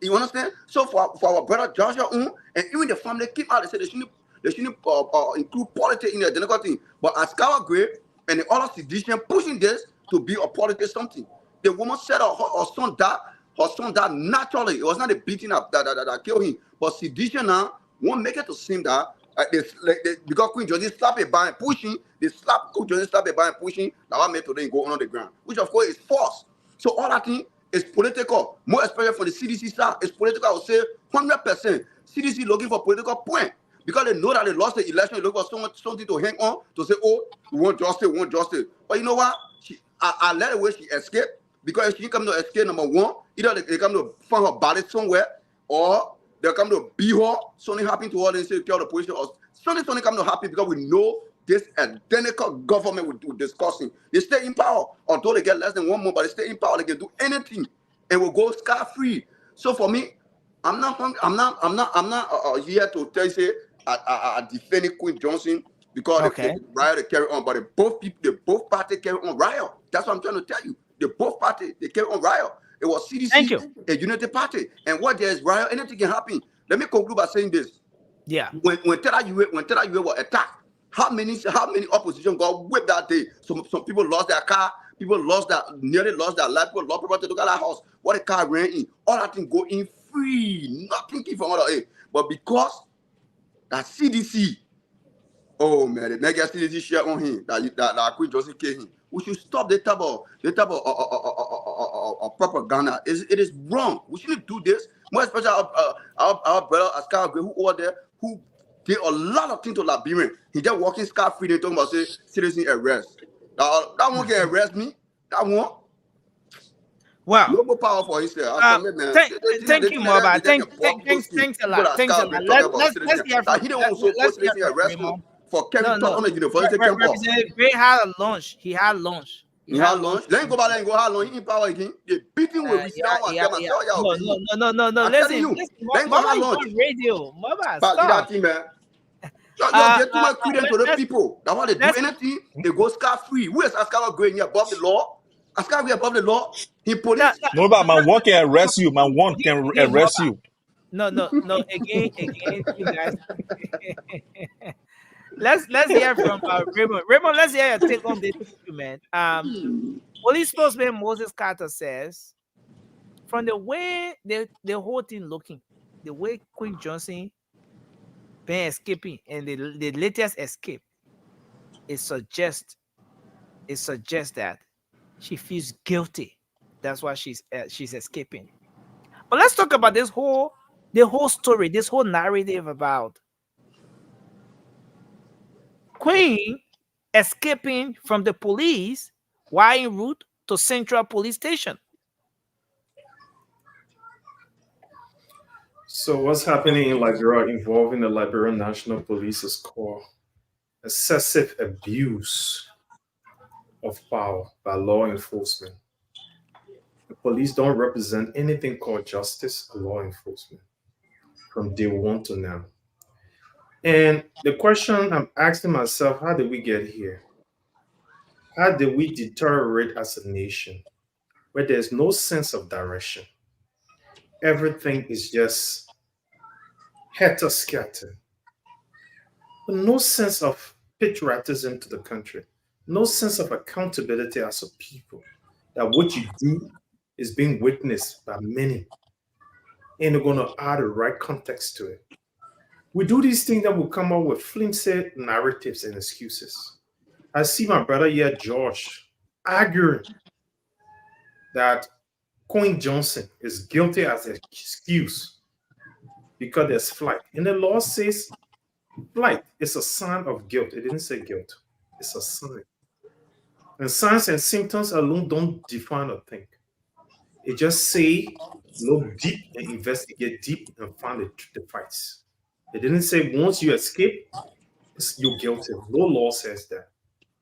You understand? So for our brother Joshua, and even the family came out, they said they shouldn't include politics in the identical thing. But Ascara Gray and the other sedition pushing this to be a politics something. The woman said her son died naturally. It was not a beating up that killed him. But sedition now won't make it to seem that because Queen Josie slapped a by and pushing, Queen Josie slapped a by and pushing, now I made today go on the ground, which of course is false. So all that thing is political, more especially for the CDC side. It's political, I would say 100%. CDC looking for political point because they know that they lost the election. They look for something to hang on to say, oh, we want justice. But you know what? I let her way she escaped because if she come to escape, number one, either they come to find her body somewhere or they come to beat her. Something happened to her and say, kill the police. Or something come to happen because we know this identical government we're discussing. They stay in power. Although they get less than 1 month, but they stay in power. They can do anything and will go scot-free. So for me, I'm not here to tell you say I defending Queen Johnson because they riot carry on, but they both parties carry on riot. That's what I'm trying to tell you. They both parties they carry on riot. It was CDC, a United Party, and what there is riot, anything can happen. Let me conclude by saying this. Yeah. When Tera UA was attacked, how many opposition got whipped that day? Some people lost their car. People nearly lost their life. People lost property. Look at that house. What the car ran in. All that thing go in free. Nothing came from other. But because that CDC, oh man, the mega CDC share on him that Queen Johnson came him. We should stop the type of propaganda. It is wrong. We shouldn't do this. More especially our brother Ascara Gray, who over there, who did a lot of things to Liberian. He just walking scot-free. They talking about say citizen arrest. That one can arrest me. That one. Wow. No more power for himself. Thank you, Moba. Thanks a lot. Let's hear from Raymond. For carrying talk on the university campus. Representative Gray had a lunch. He had lunch. He had lunch. Let him go back and go have lunch. He in power again. They beating with No. Listen. Let him go have lunch. Radio. Moba, stop. That thing, man. You get too much credence to the people. That's why they do anything. They go scot-free. Who is Ascara Gray here above the law? As far as we above the law, he police. No, but my one can arrest you. My one can arrest you. No. Again, you guys. let's hear from Raymond. Raymond, let's hear your take on this issue, man. Police spokesman Moses Carter says, from the way the whole thing looking, the way Queen Johnson been escaping and the latest escape, it suggests that she feels guilty. That's why she's escaping. But let's talk about the whole story, this whole narrative about Queen escaping from the police while en route to Central Police Station. So what's happening in Liberia involving the Liberian National Police is called excessive abuse of power by law enforcement. The police don't represent anything called justice or law enforcement from day one to now. And the question I'm asking myself, how did we get here? How did we deteriorate as a nation where there's no sense of direction? Everything is just helter-skelter. No sense of patriotism to the country. No sense of accountability as a people. That what you do is being witnessed by many. And they're going to add the right context to it. We do these things that will come up with flimsy narratives and excuses. I see my brother here, George, arguing that Queen Johnson is guilty as an excuse because there's flight. And the law says flight is a sign of guilt. It didn't say guilt. It's a sign. And signs and symptoms alone don't define a thing. It just say look deep and investigate deep and find the facts. It didn't say once you escape, you're guilty. No law says that.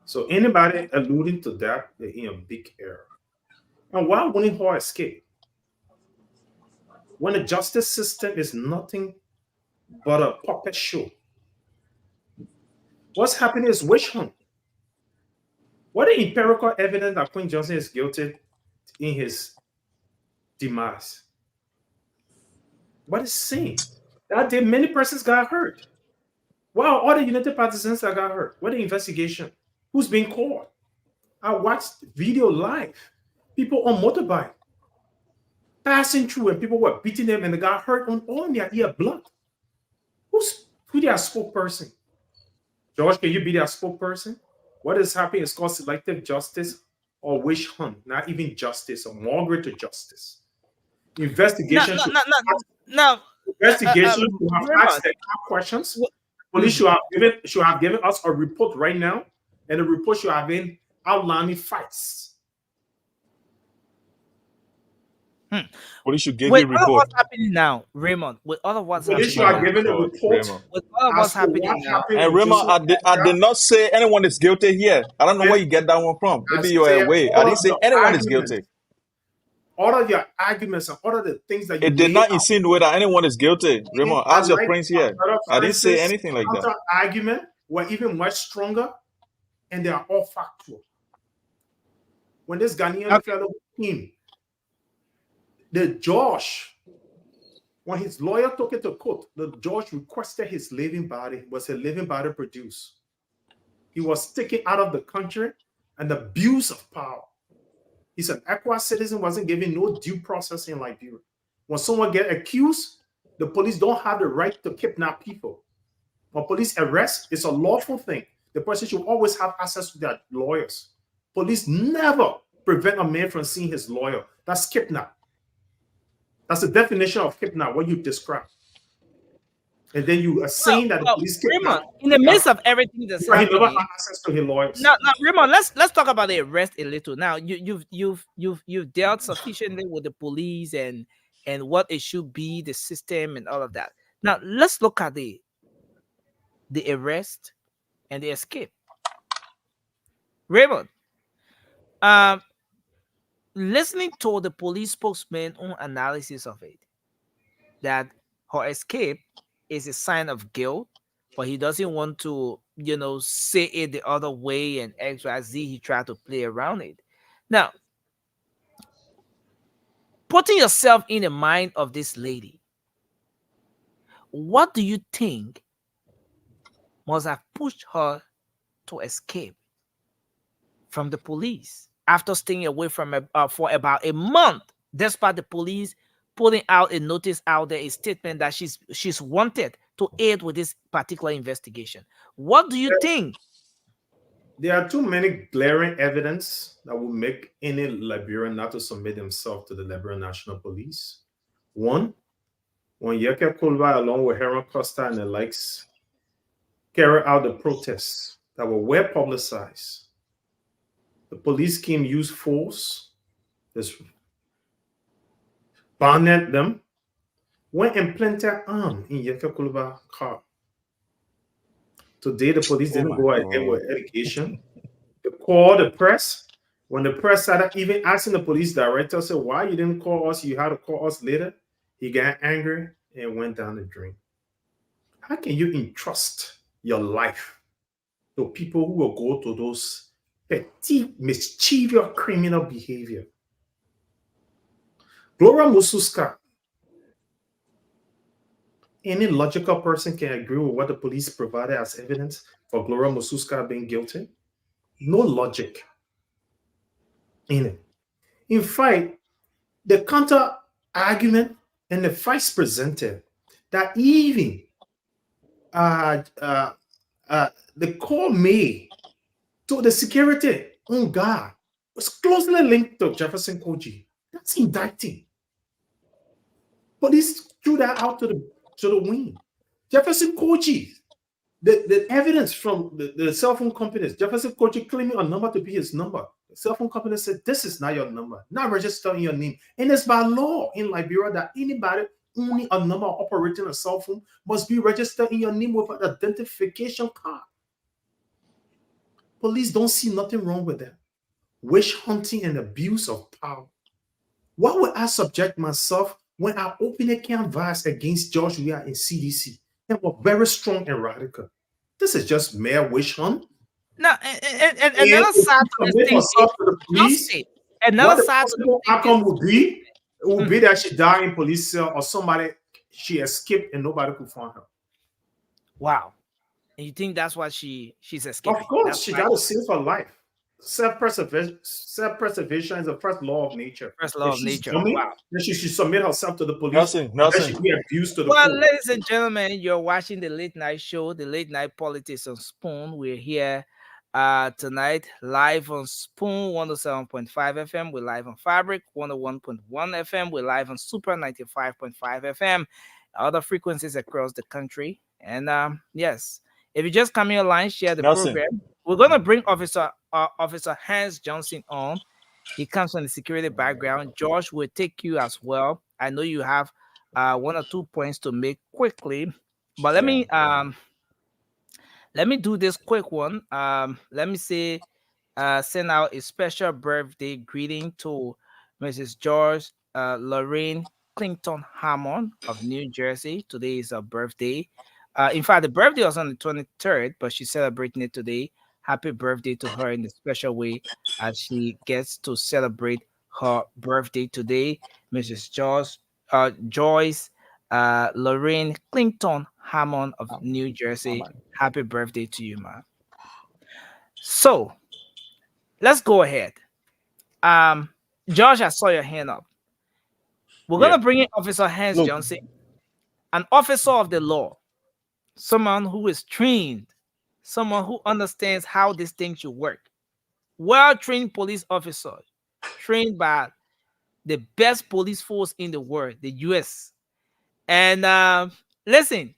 So anybody alluding to that, they're in a big error. And why wouldn't her escape? When the justice system is nothing but a puppet show. What's happening is witch hunt. What is empirical evidence that Queen Johnson is guilty in his demise? What is saying? That day many persons got hurt. Wow, all the United Partisans that got hurt. What the investigation? Who's being caught? I watched video live. People on motorbike passing through and people were beating them and they got hurt on all their ear blood. Who their spokesperson? George, can you be their spokesperson? What is happening is called selective justice or witch hunt, not even justice or more greater justice. Investigation. No. Investigation should have asked the questions. Police should have given us a report right now, and the report should have been outlining facts. Police should give you a report. What's happening now, Raymond? With all of what's Police happening, should have given a report. With all of what's happening now. And Raymond, I did not say anyone is guilty here. I don't know where you get that one from. Maybe you're away. I didn't say anyone is guilty. All of your arguments and all of the things that you it did not insinuate that anyone is guilty. Raymond, ask your prince here. I didn't say anything like that. Argument were even much stronger, and they are all factual. When this Ghanaian fellow came, the judge, when his lawyer took it to court, the judge requested his living body. Was a living body produced? He was taken out of the country and the abuse of power. He's an ECOWAS citizen, wasn't given no due process in Liberia. When someone get accused, the police don't have the right to kidnap people. When police arrest, it's a lawful thing. The person should always have access to their lawyers. Police never prevent a man from seeing his lawyer. That's kidnap. That's the definition of kidnap, what you describe. And then you are saying that the police kidnap. In the midst of everything that's happening, he never had access to his lawyers. Now, Raymond, let's talk about the arrest a little. Now, you've dealt sufficiently with the police and what it should be, the system and all of that. Now, let's look at the arrest and the escape. Raymond, listening to the police spokesman on analysis of it, that her escape is a sign of guilt, but he doesn't want to, say it the other way and XYZ. He tried to play around it. Now, putting yourself in the mind of this lady, what do you think must have pushed her to escape from the police after staying away from for about a month, despite the police putting out a notice out there, a statement that she's wanted to aid with this particular investigation? What do you think? There are too many glaring evidence that will make any Liberian not to submit himself to the Liberian National Police. One, when Yeke Kulwa, along with Heron Costa and the likes, carried out the protests that were well publicized, the police came use force, just bonded them, went and planted arm in Yeke Kulwa's car. Today, the police didn't go ahead with education. They called the press. When the press started even asking the police director, said, why you didn't call us? You had to call us later. He got angry and went down the drain. How can you entrust your life to people who will go to those petty, mischievous criminal behavior? Gloria Mususka, any logical person can agree with what the police provided as evidence for Gloria Mususka being guilty? No logic in it. In fact, the counter argument and the facts presented that even the call made to the security on guard was closely linked to Jefferson Koji. That's indicting. Police threw that out to the wind. Jefferson Koji, the evidence from the cell phone companies, Jefferson Koji claiming a number to be his number. The cell phone company said, this is not your number, not registered in your name. And it's by law in Liberia that anybody owning a number operating a cell phone must be registered in your name with an identification card. Police don't see nothing wrong with that. Witch hunting and abuse of power. Why would I subject myself when I open a canvas against George Weah and CDC and were very strong and radical? This is just mere witch hunt. Now, and another side to this thing is another side to the outcome would be that she died in police cell or somebody she escaped and nobody could find her. Wow. And you think that's why she's escaping? Of course, she got to save her life. Self-preservation is the first law of nature. First law of nature. Wow. Then she should submit herself to the police. Nelson. She be abused to the well, court. ladies and gentlemen, you're watching the late night show, the late night politics on Spoon. We're here tonight live on Spoon 107.5 FM. We're live on Fabric 101.1 FM. We're live on Super 95.5 FM. Other frequencies across the country. And yes, if you just come in online, share the program. We're going to bring Officer Hans Johnson on. He comes from the security background. George will take you as well. I know you have 1 or 2 points to make quickly, but let me do this quick one. Let me say, send out a special birthday greeting to Mrs. George Lorraine Clinton Hammond of New Jersey. Today is her birthday. In fact, the birthday was on the 23rd, but she's celebrating it today. Happy birthday to her in a special way as she gets to celebrate her birthday today. Mrs. Joyce Lorraine Clinton Hammond of New Jersey. Happy birthday to you, man. So let's go ahead. Josh, I saw your hand up. We're going to bring in Officer Hans Johnson, an officer of the law, someone who is trained, someone who understands how this thing should work. Well-trained police officer, trained by the best police force in the world, the U.S. And listen,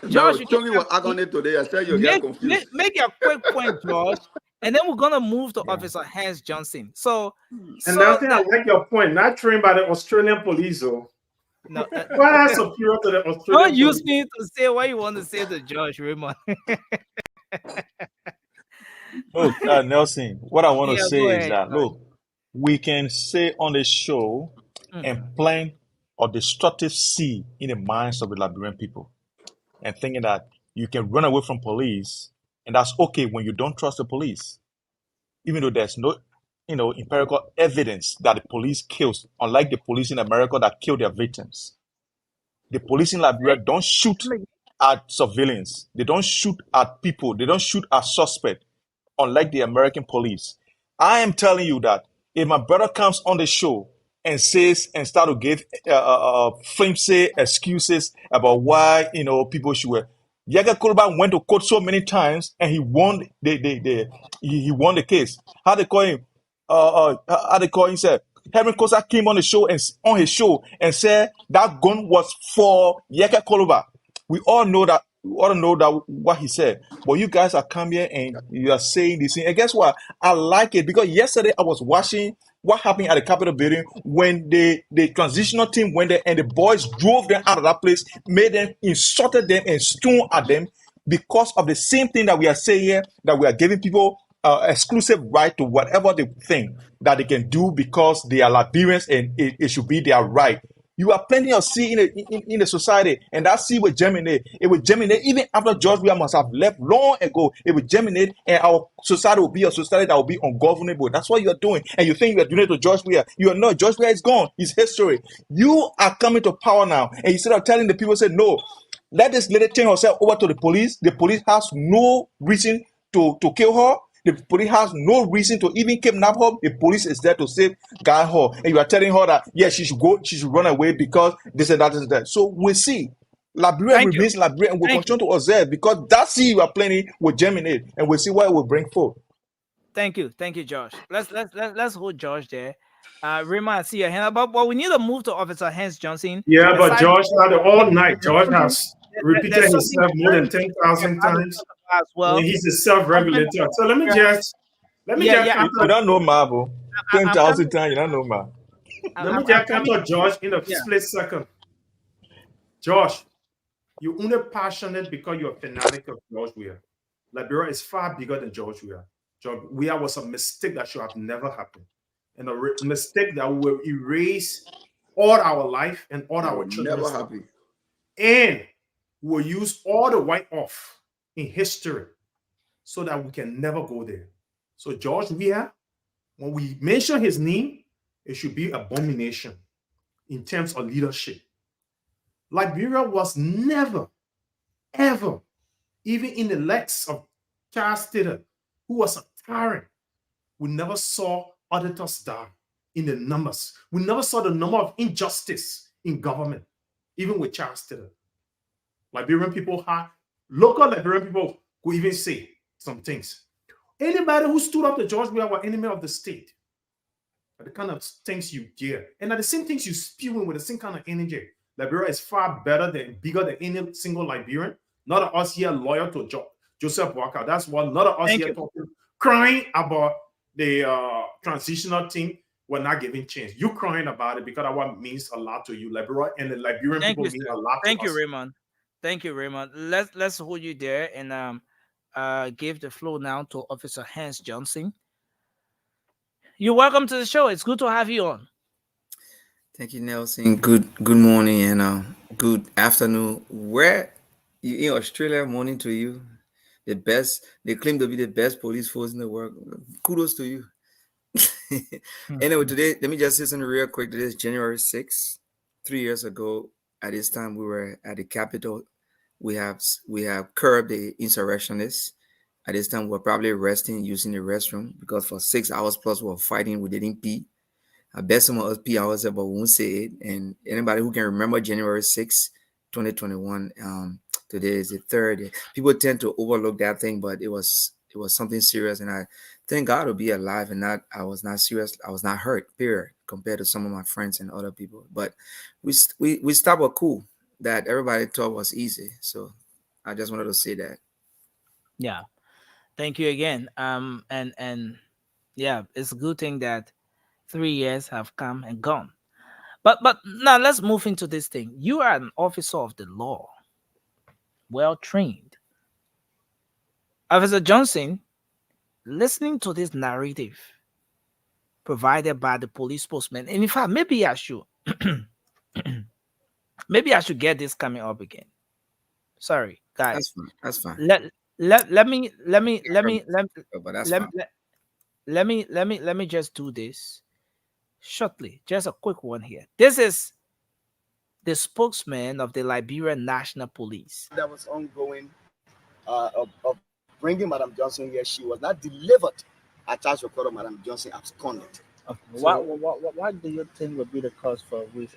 George, today. I tell you, make a quick point, George, and then we're gonna move to Officer Hans Johnson. So I like your point. Not trained by the Australian police, though. No, why superior to the Australian? Don't use me to say what you want to say to George Raymond. Look, Nelson, what I want to say is that look, we can say on the show and plant a destructive seed in the minds of the Liberian people, and thinking that you can run away from police, and that's okay when you don't trust the police, even though there's no empirical evidence that the police kills, unlike the police in America that kill their victims. The police in Liberia don't shoot at civilians. They don't shoot at people. They don't shoot at suspects, unlike the American police. I am telling you that if my brother comes on the show and says and start to give flimsy excuses about why people should wear. Yaga Kuluba went to court so many times and he won he won the case. How they call him? How they call him? Said Henry Kosa came on the show and on his show and said that gun was for Yaka Kuluba. We all know that. We all know that what he said. But you guys are coming here and you are saying this thing. And guess what? I like it because yesterday I was watching what happened at the Capitol building when the transitional team went there and the boys drove them out of that place, made them, insulted them, and stoned at them because of the same thing that we are saying here, that we are giving people exclusive right to whatever they think that they can do because they are Liberians and it should be their right. You have plenty of seed in the society, and that seed will germinate. It will germinate even after George Weah must have left long ago. It will germinate, and our society will be a society that will be ungovernable. That's what you are doing, and you think you are doing it to George Weah. You are not. George Weah is gone. He's history. You are coming to power now, and instead of telling the people, say no, let this lady turn herself over to the police. The police has no reason to kill her. The police has no reason to even kidnap her. The police is there to safeguard her. And you are telling her that, yes, she should go, she should run away because this and that is that. So we'll see. Liberia remains Liberia and we'll continue to observe because that seed you are planting will germinate and we'll see what it will bring forth. Thank you, Josh. Let's hold Josh there. Raymond, I see your hand up, but we need to move to Officer Hans Johnson. Yeah, but Josh had all night. Josh has repeated himself more than 10,000 times. As well, and he's a self-regulator. So let me just you don't know Marvel. 10,000 times, you don't know Marvel. Let me just counter Josh in a split second. Josh, you're only passionate because you're a fanatic of George Weah. Liberia is far bigger than George Weah. George Weah was a mistake that should have never happened, and a mistake that will erase all our life and all our children. Never happy. And will use all the write-off in history so that we can never go there. So George Weah, when we mention his name, it should be abomination in terms of leadership. Liberia was never, ever, even in the legs of Charles Taylor, who was a tyrant, we never saw auditors die in the numbers. We never saw the number of injustice in government, even with Charles Taylor. Liberian people had local Liberian people could even say some things. Anybody who stood up to George Weah were enemy of the state. The kind of things you hear. And the same things you spewing with the same kind of energy. Liberia is far better than, bigger than any single Liberian. None of us here loyal to Joseph Walker. That's why none of us here talking, crying about the transitional team. We're not giving chance. You crying about it because that one means a lot to you. Liberia and the Liberian people mean a lot to us. Thank you, Raymond. Thank you, Raymond. Let's hold you there and give the floor now to Officer Hans Johnson. You're welcome to the show. It's good to have you on. Thank you, Nelson. Good morning and good afternoon. Where you in Australia? Morning to you. The best. They claim to be the best police force in the world. Kudos to you. Anyway, today let me just say something real quick. Today is January 6th. 3 years ago, at this time, we were at the Capitol. We have curbed the insurrectionists. At this time, we're probably resting, using the restroom because for 6 hours plus we were fighting. We didn't pee. I bet some of us pee hours, but we won't say it. And anybody who can remember January 6th, 2021, today is the third. People tend to overlook that thing, but it was something serious. And I thank God to be alive and I was not serious. I was not hurt, period, compared to some of my friends and other people. But we stopped a coup that everybody thought was easy. So I just wanted to say that. Yeah. Thank you again. And yeah, it's a good thing that 3 years have come and gone. But now let's move into this thing. You are an officer of the law, well trained. Officer Johnson, listening to this narrative provided by the police spokesman, and in fact, maybe I should get this coming up again. Sorry, guys. That's fine. Let me let me just do this shortly. Just a quick one here. This is the spokesman of the Liberian National Police. That was ongoing of bringing Madam Johnson here. She was not delivered at charge record of Madam Johnson absconded. Okay. So What do you think would be the cause for which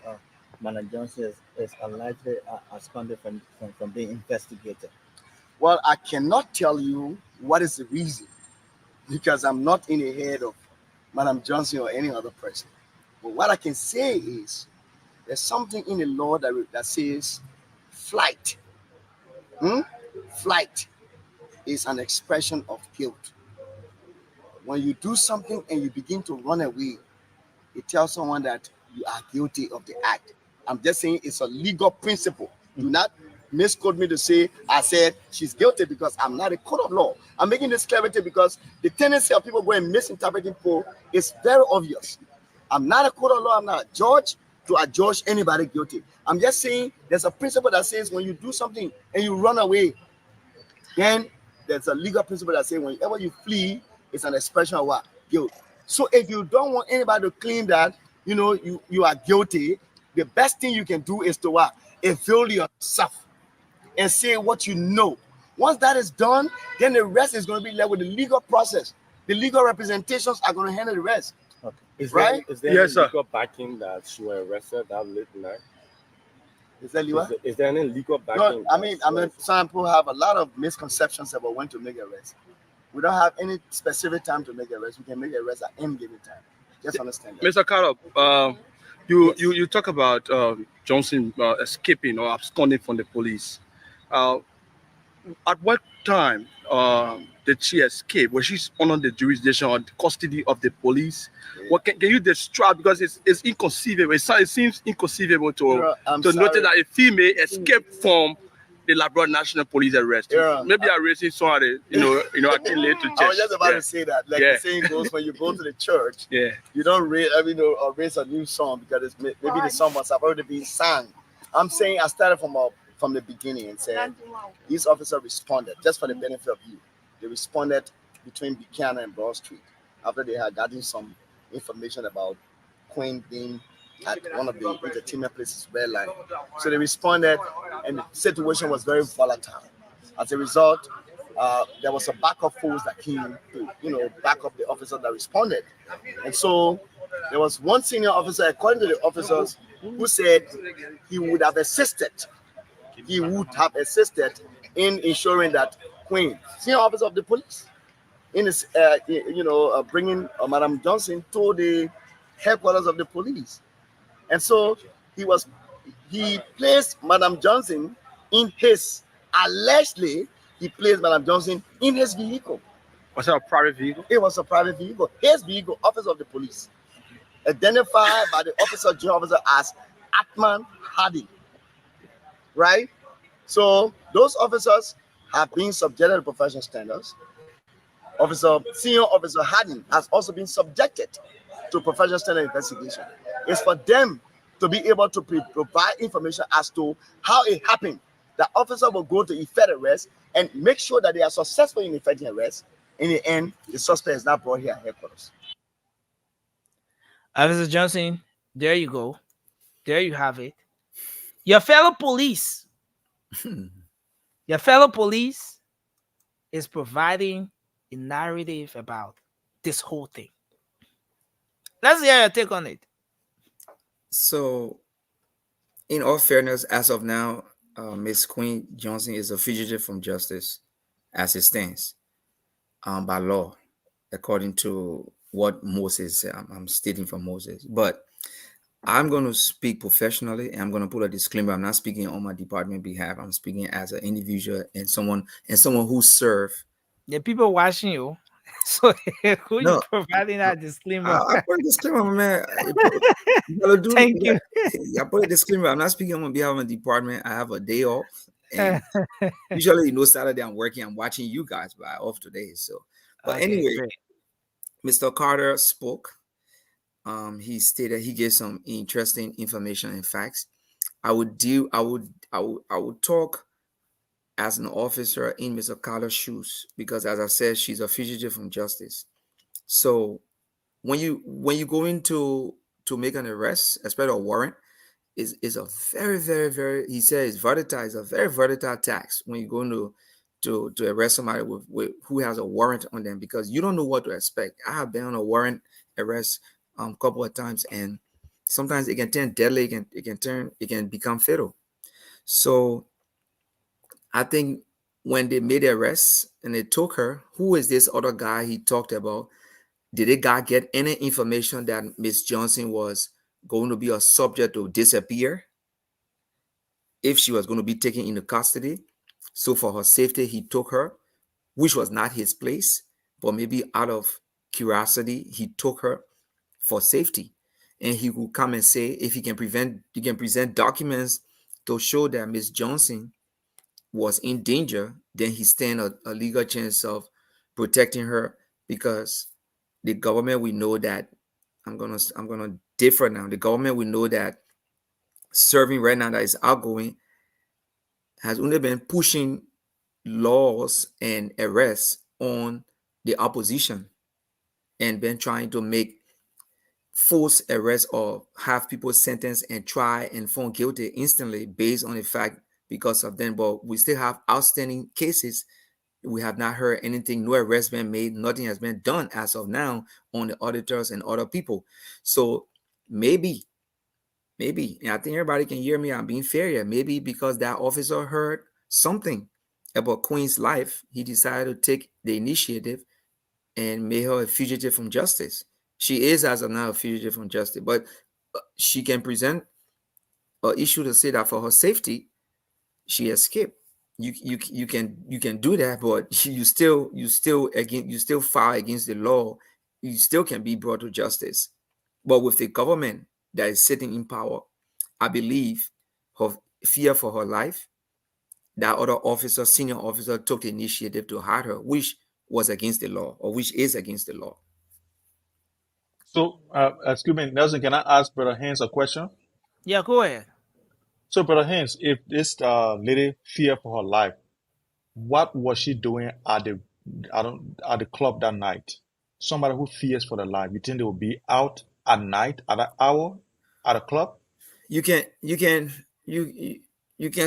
Madam Johnson is unlikely absconded from being investigated? well, I cannot tell you what is the reason because I'm not in the head of Madam Johnson or any other person. But what I can say is there's something in the law that says flight. Hmm? Flight is an expression of guilt. When you do something and you begin to run away, it tells someone that you are guilty of the act. I'm just saying it's a legal principle. Do not misquote me to say I said she's guilty because I'm not a court of law. I'm making this clarity because the tendency of people going misinterpreting people is very obvious. I'm not a court of law. I'm not a judge to adjudge anybody guilty. I'm just saying there's a principle that says when you do something and you run away, then there's a legal principle that says whenever you flee, it's an expression of what? Guilt. So if you don't want anybody to claim that you are guilty, the best thing you can do is to what? Avail yourself and say what you know. Once that is done, then the rest is going to be left with the legal process. The legal representations are going to handle the rest. Okay. Is right? Is there any legal backing that she was arrested that late night? Is there any legal backing? No, I mean, some people have a lot of misconceptions about when to make arrest. We don't have any specific time to make arrest. We can make arrest at any given time. Just understand that. Mr. Carter, you talk about Johnson escaping or absconding from the police. At what time did she escape? Was she under the jurisdiction or the custody of the police? Yeah. What can you describe? Because it's inconceivable. It seems inconceivable to notice that a female escaped from the Labrador National Police arrest. Yeah. Maybe I'm raising somebody, I can late to check. I was just about to say that. Like the saying goes, when you go to the church, you don't raise a new song because maybe the song must have already been sung. I'm saying I started from the beginning and said these officers responded just for the benefit of you. They responded between Buchanan and Broad Street after they had gotten some information about Queen being at one of the entertainment places, Red Line. So they responded, and the situation was very volatile. As a result, there was a backup force that came to, back up the officer that responded. And so there was one senior officer, according to the officers, who said he would have assisted. He would have assisted in ensuring that Queen, senior officer of the police, in his, bringing Madam Johnson to the headquarters of the police. And so he placed Madam Johnson allegedly, he placed Madam Johnson in his vehicle. Was it a private vehicle? It was a private vehicle. His vehicle, officer of the police, identified by the general officer as Atman Hadi. Right? So those officers have been subjected to professional standards. Senior officer Hadi has also been subjected to professional standard investigation. It's for them to be able to provide information as to how it happened. The officer will go to effect arrest and make sure that they are successful in effecting arrest. In the end, the suspect is not brought here at headquarters. Officer Johnson, there you go. There you have it. Your fellow police is providing a narrative about this whole thing. Let's hear your take on it. So, in all fairness, as of now, Miss Queen Johnson is a fugitive from justice as it stands by law, according to what Moses said. I'm stating from Moses. But I'm going to speak professionally, and I'm going to put a disclaimer. I'm not speaking on my department behalf. I'm speaking as an individual and someone who served. The people watching you. So who you providing that disclaimer? I put a disclaimer, man. Thank you. I put a disclaimer. I'm not speaking on behalf of my department. I have a day off. And usually, Saturday I'm working. I'm watching you guys, but I'm off today. So, but anyway, great. Mr. Carter spoke. He stated he gave some interesting information and facts. I would talk as an officer in Mr. Carter's shoes because, as I said, she's a fugitive from justice. So when you go into to make an arrest, especially a warrant, is a very, very, very, he says versatile, is a very versatile tax when you go into to arrest somebody with who has a warrant on them, because you don't know what to expect. I have been on a warrant arrest couple of times, and sometimes it can turn deadly, it can become fatal. So I think when they made the arrest and they took her, who is this other guy he talked about? Did the guy get any information that Miss Johnson was going to be a subject to disappear if she was going to be taken into custody? So for her safety, he took her, which was not his place, but maybe out of curiosity, he took her for safety. And he will come and say, if he can present documents to show that Miss Johnson was in danger, then he stand a legal chance of protecting her, because the government will know that I'm gonna differ now. The government will know that serving right now that is outgoing has only been pushing laws and arrests on the opposition, and been trying to make force arrest or have people sentenced and tried and found guilty instantly based on the fact because of them. But we still have outstanding cases. We have not heard anything, no arrest been made, nothing has been done as of now on the auditors and other people. So maybe, and I think everybody can hear me, I'm being fair here. Maybe because that officer heard something about Queen's life, he decided to take the initiative and made her a fugitive from justice. She is as of now a fugitive from justice, but she can present an issue to say that for her safety, she escaped. You can do that, but you still file against the law. You still can be brought to justice. But with the government that is sitting in power, I believe her fear for her life, that other officer, senior officer, took the initiative to hide her, which was against the law, or which is against the law. So, excuse me, Nelson, can I ask Brother Haynes a question? Yeah, go ahead. So, Brother Haynes, if this lady feared for her life, what was she doing at the club that night? Somebody who fears for their life, you think they will be out at night at that hour at a club? You can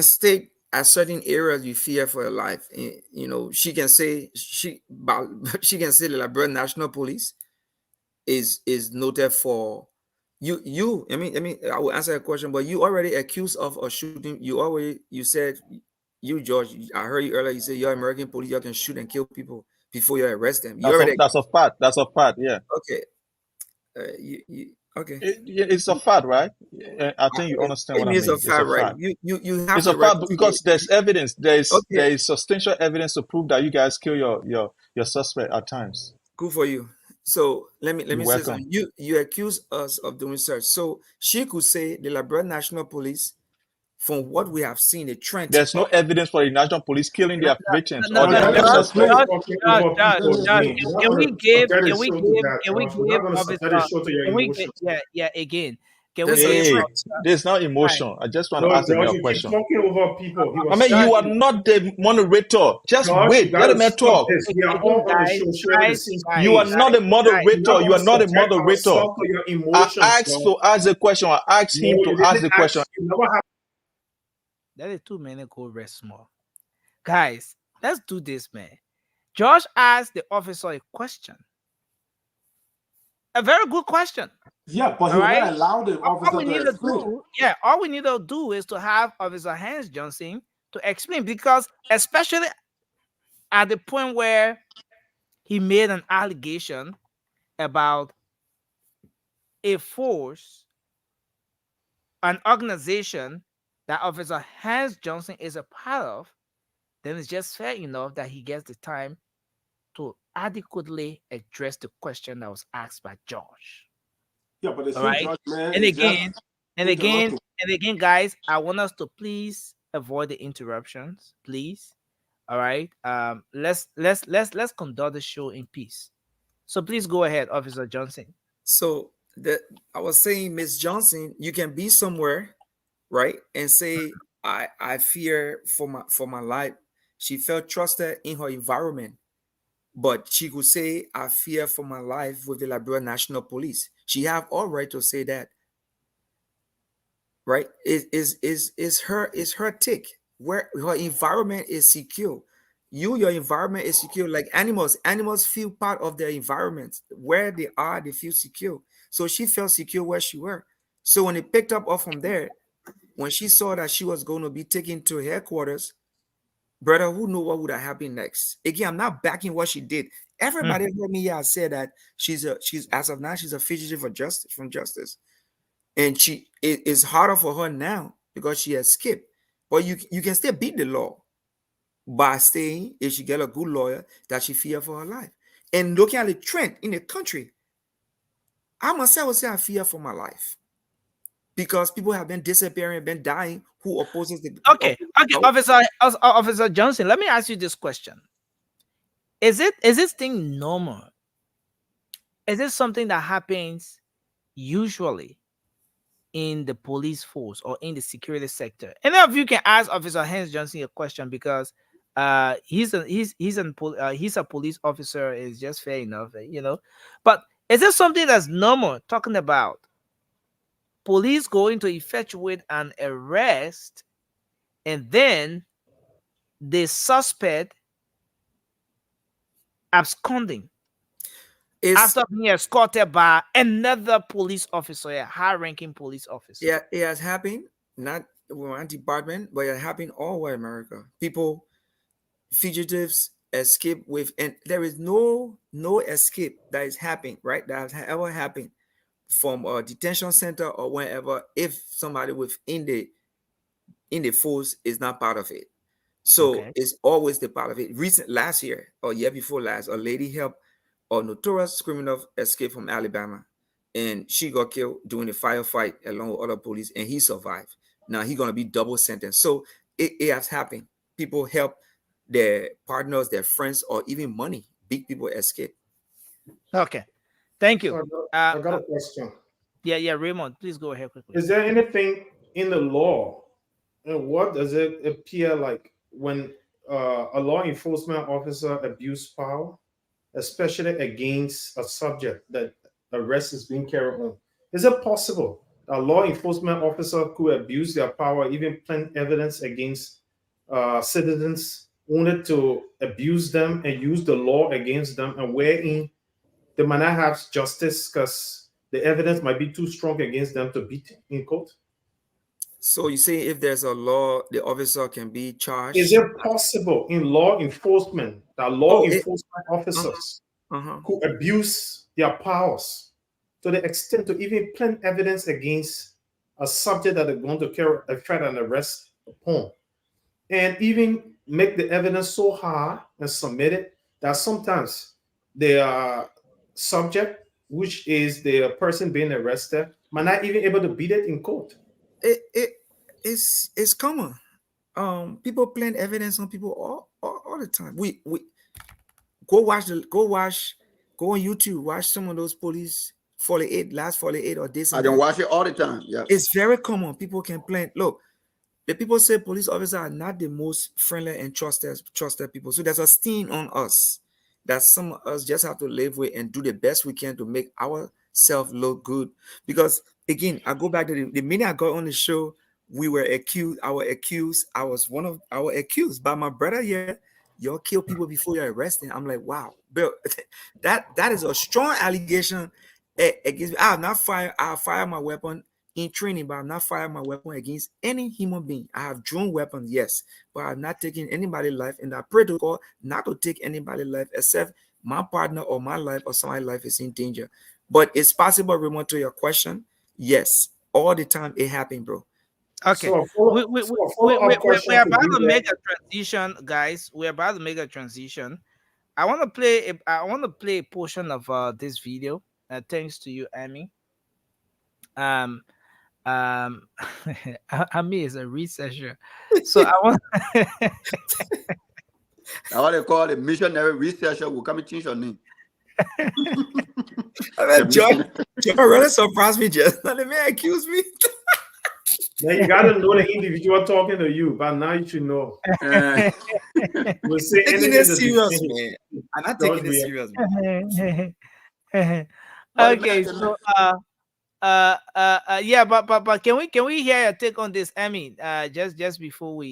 state at certain areas you fear for your life. She can say she can say the Liberia National Police is noted for I will answer a question, but you already accused of a shooting. You said, you George, I heard you earlier, you said you're American police, you can shoot and kill people before you arrest them. You already That's a fact. That's a fact. Yeah. Okay. Okay. It's a fact, right? I think you understand what I mean. It's a fact, right? You have it's a fact because there's evidence. There is substantial evidence to prove that you guys kill your suspect at times. Good for you. So let me say welcome. something. You accuse us of doing research. So she could say the Liberia National Police, from what we have seen, the trend. There's no evidence for the National Police killing their victims or Can their suspects. we give again? There's no emotion. I just want to ask him a question. Talking over people. I mean, you are not the moderator. Just wait. Let him talk. You are not a moderator. You are not a moderator. I asked to ask the question. I asked him to ask the question. That is too many go rest small. Guys, let's do this, man. Josh asked the officer a question. A very good question. Yeah, but he will allow the officer to explain. All we need to do is to have Officer Hans Johnson to explain, because especially at the point where he made an allegation about a force, an organization that Officer Hans Johnson is a part of, then it's just fair enough that he gets the time to adequately address the question that was asked by Josh. Yeah, but it's right? Man, and again, guys, I want us to please avoid the interruptions, please. All right. Let's conduct the show in peace. So please go ahead, Officer Johnson. So I was saying, Miss Johnson, you can be somewhere, right, and say, I fear for my life. She felt trusted in her environment. but she could say, I fear for my life with the Liberia National Police. She have all right to say that, right? Is her take where her environment is secure. Your environment is secure. Like animals feel part of their environment. Where they are, they feel secure. So she felt secure where she were. So when they picked up off from there, when she saw that she was going to be taken to headquarters, brother, who knew what would have happened next? Again, I'm not backing what she did. Everybody heard me here say that she's as of now she's a fugitive from justice, and it is harder for her now because she escaped. But you can still beat the law by staying if she get a good lawyer that she fear for her life. And looking at the trend in the country, I would say I fear for my life because people have been disappearing, been dying. Who opposes the? Okay, Officer Johnson. Let me ask you this question: Is this thing normal? Is it something that happens usually in the police force or in the security sector? Any of you can ask Officer Hans Johnson a question because he's a police officer. Is just fair enough, you know. But is it something that's normal? Talking about police going to effectuate an arrest and then the suspect absconding after being escorted by another police officer, a high-ranking police officer. Yeah, it has happened, not with my department, but it happened all over America. Fugitives escape with, and there is no escape that is happening, right? That has ever happened from a detention center or wherever if somebody within the force is not part of it. So it's always the part of it. Last year or year before last, a lady helped a notorious criminal escape from Alabama, and she got killed during a firefight along with other police, and he survived. Now he's gonna be double sentenced. So it has happened. People help their partners, their friends, or even money. Big people escape. Okay, thank you. I got a question. Yeah, Raymond, please go ahead quickly. Is there anything in the law, and what does it appear like when a law enforcement officer abuse power, especially against a subject that arrest is being carried on? Is it possible a law enforcement officer could abuse their power, even plant evidence against citizens, wanted to abuse them and use the law against them, and wherein they might not have justice because the evidence might be too strong against them to beat in court? So you say if there's a law, the officer can be charged? Is it possible in law enforcement that law enforcement officers could abuse their powers to the extent to even plant evidence against a subject that they're going to carry a threat and arrest upon, and even make the evidence so hard and submit it that sometimes the subject, which is the person being arrested, might not even able to beat it in court? It's common. People plant evidence on people all the time. We go on YouTube, watch some of those police 48 or this. I can watch it all the time. Yeah, it's very common. People can plant. Look, the people say police officers are not the most friendly and trusted people. So there's a stain on us that some of us just have to live with and do the best we can to make ourselves look good. Because again, I go back to the minute I got on the show, we were accused. I was one of our accused by my brother here. Y'all kill people before you're arrested. I'm like, wow, Bill, that is a strong allegation against me. I have not fired. I fire my weapon in training, but I'm not firing my weapon against any human being. I have drawn weapons, yes, but I'm not taking anybody's life, and I pray to God not to take anybody's life except my partner or my life or somebody's life is in danger. But it's possible, Raymond, to your question, yes, all the time it happened, bro. Okay, we're about to make a transition, guys. We're about to make a transition. I want to play a portion of this video. Thanks to you, Amy. Amy is a researcher, so I want. That's what they call a missionary researcher. Will come and change your name. John really surprised me just. Now the man accused me. Now you gotta know the individual talking to you, but now you should know. We'll say anything serious, man. I'm not taking this serious. Okay, so yeah, but can we hear your take on this? I mean, just before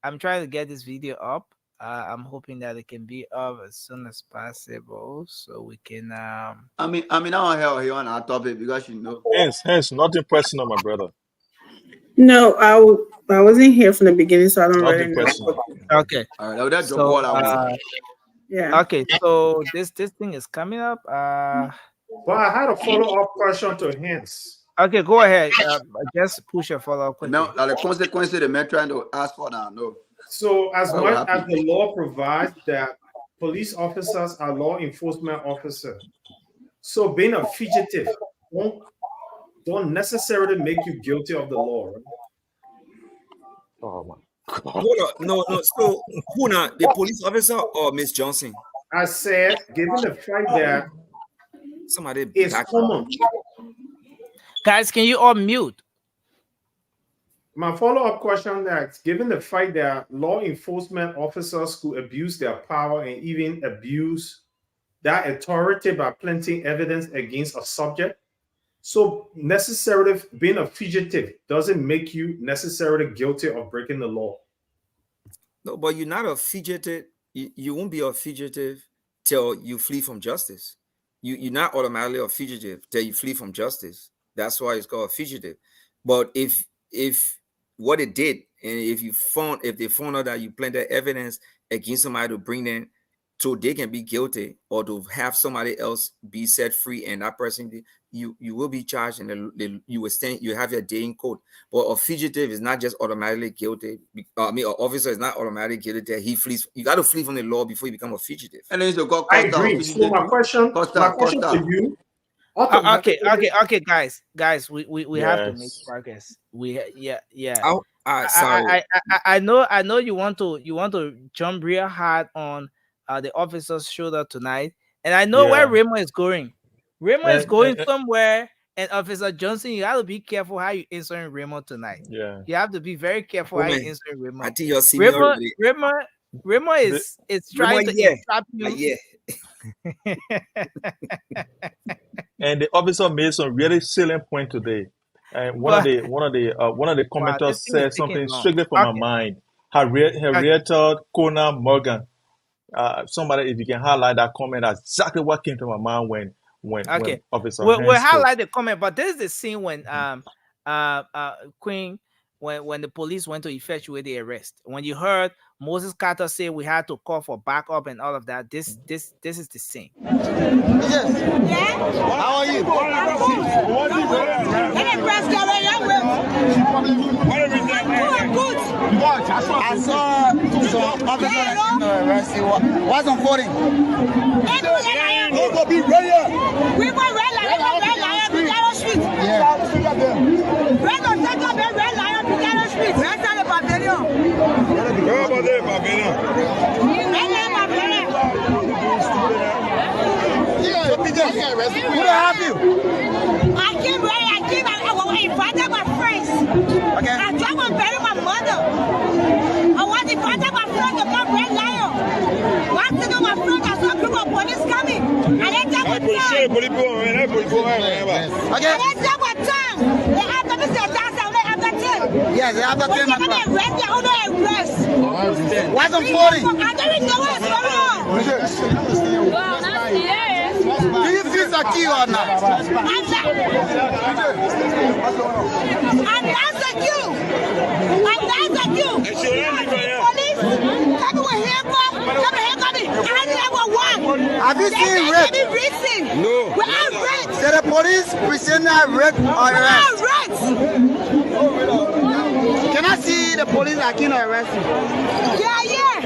I'm trying to get this video up. I'm hoping that it can be up as soon as possible, so we can. I mean, I want to hear on our topic because you know. Hence, nothing personal, my brother. No, I wasn't here from the beginning, so I don't really know. Okay. All right, that's so, yeah. Okay, so this thing is coming up. Well, I had a follow-up question to Hens. Okay, go ahead. Just push a follow-up question. No, the consequences the man trying to ask for now. No. So, as much as the law provides that police officers are law enforcement officers, so being a fugitive don't necessarily make you guilty of the law, right? Oh my God. Hold on. No. So, who now? The police officer or Miss Johnson? I said, given the fact that somebody is common. Guys, can you all mute? My follow-up question that given the fact that law enforcement officers could abuse their power and even abuse that authority by planting evidence against a subject, so necessarily being a fugitive doesn't make you necessarily guilty of breaking the law. No, but you're not a fugitive. You won't be a fugitive till you flee from justice. You're not automatically a fugitive till you flee from justice. That's why it's called a fugitive. But if what it did, and if they found out that you planted evidence against somebody to bring them so they can be guilty, or to have somebody else be set free, and that person, you will be charged, and you have your day in court. But a fugitive is not just automatically guilty. I mean, an officer is not automatically guilty that he flees. You got to flee from the law before you become a fugitive. And then I agree. So my question to you. Okay, guys, we have to make progress. Sorry. I know you want to jump real hard on the officer's shoulder tonight, and I know where Raymond is going. Raymond is going somewhere, and Officer Johnson, you have to be careful how you answering Raymond tonight. Yeah, you have to be very careful how you answering Raymond. I think you're senior. Raymond is trying to entrap you. And the officer made some really salient point today. And one of the commenters said something strictly from my mind. Harrietta Kona Morgan. Somebody, if you can highlight that comment, that's exactly what came to my mind when Officer we'll highlight the comment, but this is the scene when Queen, when the police went to effectuate the arrest. When you heard Moses Carter say we had to call for backup and all of that, this is the scene. Yes. Yeah? How are you? I saw some officers arrest you. What's on voting? Go be ready. We go red lion, Picaro Street. Yeah. Red on Central Bay, red lion, Picaro Street. Red lion, Barbarian. Red lion, Barbarian. Who do I have you? I came ready. I invited my friends. Okay. I tried to bury my mother. I was invited my friends to come Red Lion. One thing my friends, I saw a group of police coming. And they took my time. Okay. And they took my time. They have to be said that's how they have to take. Yes, they have to take my time. They arrest, they only arrest. What's on 40? I don't even know what's going on. Well, not serious. Do you feel secure or not? I'm not secure. I'm not secure. Police, come with handcuff. Come and handcuff me. I never won. Have you seen rape? No. We are raped. Did the police present that rape or arrest? We are raped. Can I see the police that can arrest you? Yeah.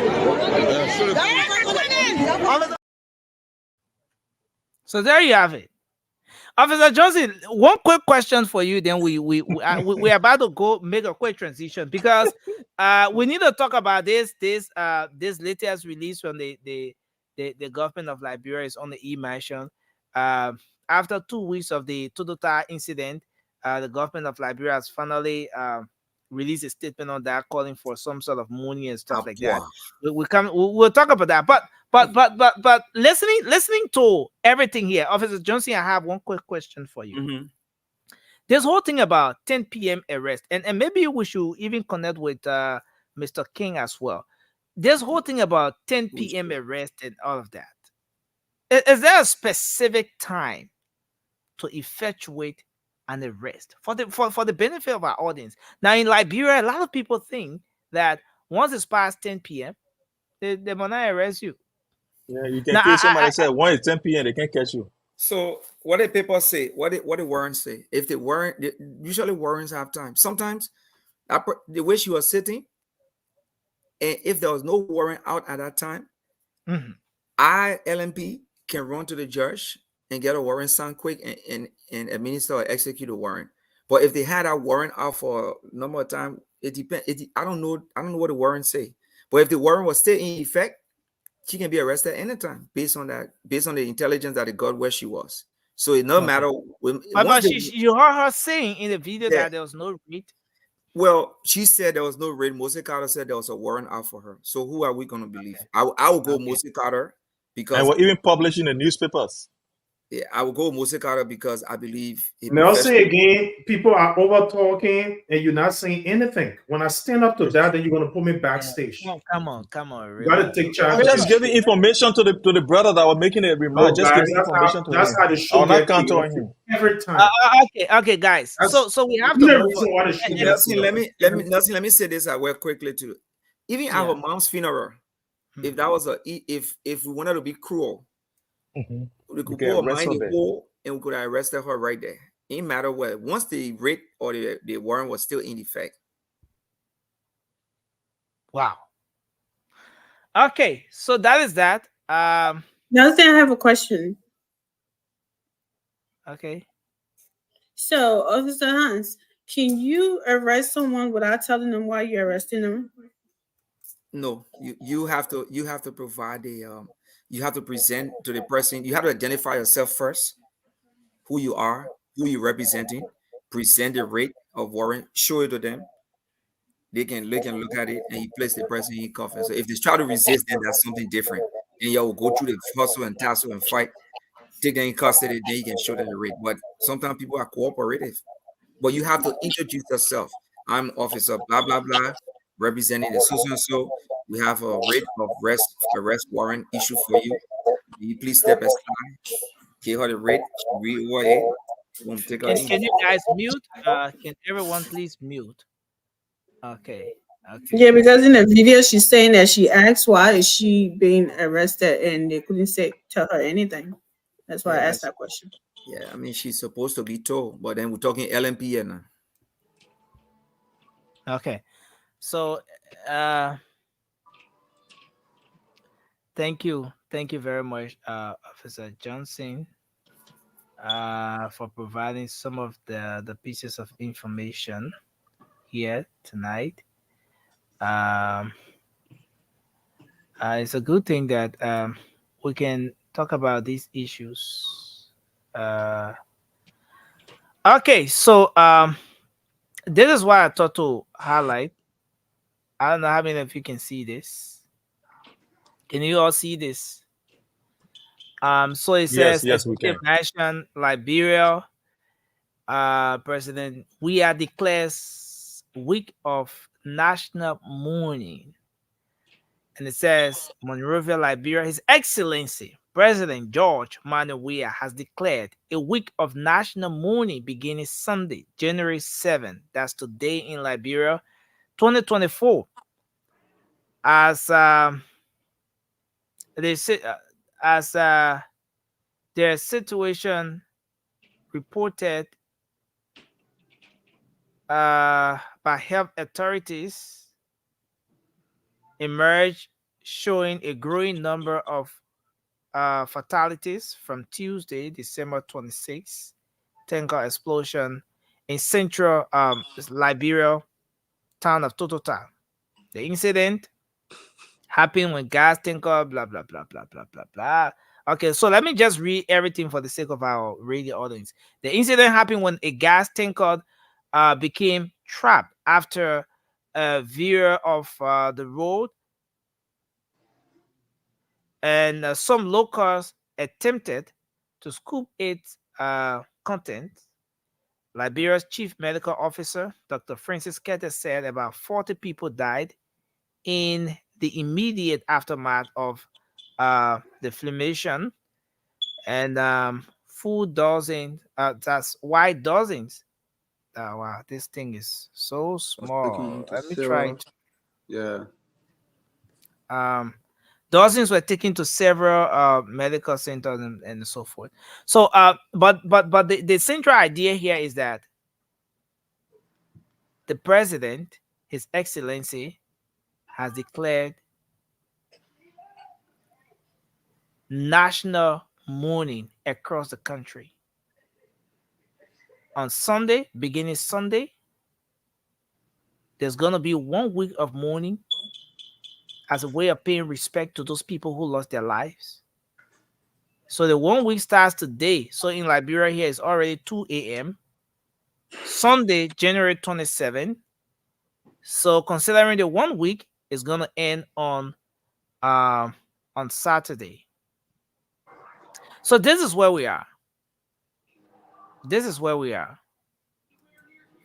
So there you have it. Officer Johnson, one quick question for you, then we're about to go make a quick transition, because we need to talk about this latest release from the government of Liberia. Is on the e-mission. After 2 weeks of the Tudota incident, the government of Liberia has finally released a statement on that, calling for some sort of money and stuff like that. We'll talk about that. But But listening to everything here, Officer Johnson, I have one quick question for you. Mm-hmm. This whole thing about 10 p.m. arrest, and maybe we should even connect with Mr. King as well. This whole thing about 10 p.m. arrest and all of that. Is there a specific time to effectuate an arrest for the benefit of our audience? Now in Liberia, a lot of people think that once it's past 10 p.m., they might not arrest you. Yeah, you can Now, kill somebody. Said when it's 10 p.m. they can't catch you. So what did people say? What the warrants say? If the warrant, usually warrants have time. Sometimes the way she was sitting, and if there was no warrant out at that time, LMP can run to the judge and get a warrant signed quick and administer or execute a warrant. But if they had a warrant out for a number of time, it depends. I don't know what the warrant say. But if the warrant was still in effect, she can be arrested anytime based on the intelligence that it got where she was. So it no matter when. But you heard her saying in the video that there was no raid. Well, she said there was no raid. Mose Carter said there was a warrant out for her. So who are we going to believe? I will go Mose Carter because. And we're even publishing the newspapers. Yeah, I will go Mose Carter because I believe. Nelson, again, people are over talking and you're not saying anything. When I stand up to that, then you're going to put me backstage. Come on. Really. You got to take charge. I'm just giving information to the brother that was making a remark. Just giving information to him. That's how the show I'm not counting on him. Every time. Okay, guys. So we have to move on. Nelson, let me say this very quickly too. Even our mom's funeral, if that was if we wanted to be cruel, we could go behind the wall and we could have arrested her right there. It didn't matter what. Once the writ or the warrant was still in effect. Wow. Okay, so that is that. Nelson, I have a question. Okay. So, Officer Hans, can you arrest someone without telling them why you're arresting them? No, you have to provide you have to present to the person. You have to identify yourself first, who you are, who you're representing, present the rate of warrant, show it to them. They can look at it and you place the person in coffin. So if they try to resist, then that's something different. And you will go through the hustle and tussle and fight, take them in custody, then you can show them the rate. But sometimes people are cooperative. But you have to introduce yourself. I'm officer blah blah blah, representing the so. We have a rate of arrest warrant issued for you. Will you please step aside? Give her the rate. Read over it. Can you guys mute? Can everyone please mute? Okay. Yeah, because in the video she's saying that she asked why is she being arrested and they couldn't tell her anything. That's why I asked that question. Yeah, I mean she's supposed to be told, but then we're talking LMP now. Okay. So thank you very much, Officer Johnson, for providing some of the pieces of information here tonight. It's a good thing that we can talk about these issues. Okay, so this is what I thought to highlight. I don't know how many of you can see this. Can you all see this? So it says, yes, we can. Nation, Liberia, President, we are declares week of national mourning. And it says, Monrovia, Liberia, His Excellency, President George Manuel Weah has declared a week of national mourning beginning Sunday, January 7th. That's today in Liberia, 2024. As their situation reported by health authorities emerged, showing a growing number of fatalities from Tuesday, December 26th, tanker explosion in central Liberia town of Totota. The incident happened when gas tanker, blah, blah, blah, blah, blah, blah, blah. Okay, so let me just read everything for the sake of our radio audience. The incident happened when a gas tanker became trapped after a veer of the road and some locals attempted to scoop its content. Liberia's chief medical officer, Dr. Francis Kete, said about 40 people died in the immediate aftermath of the inflammation, and full dozens, that's why dozens. Wow, this thing is so small. Let me try to. Yeah. Dozens were taken to several medical centers and so forth. So, but the central idea here is that the president, His Excellency, has declared national mourning across the country. On Sunday, beginning Sunday, there's gonna be 1 week of mourning as a way of paying respect to those people who lost their lives. So the 1 week starts today. So in Liberia here it's already 2 a.m. Sunday, January 27th. So considering the 1 week is gonna end on Saturday. So this is where we are. This is where we are.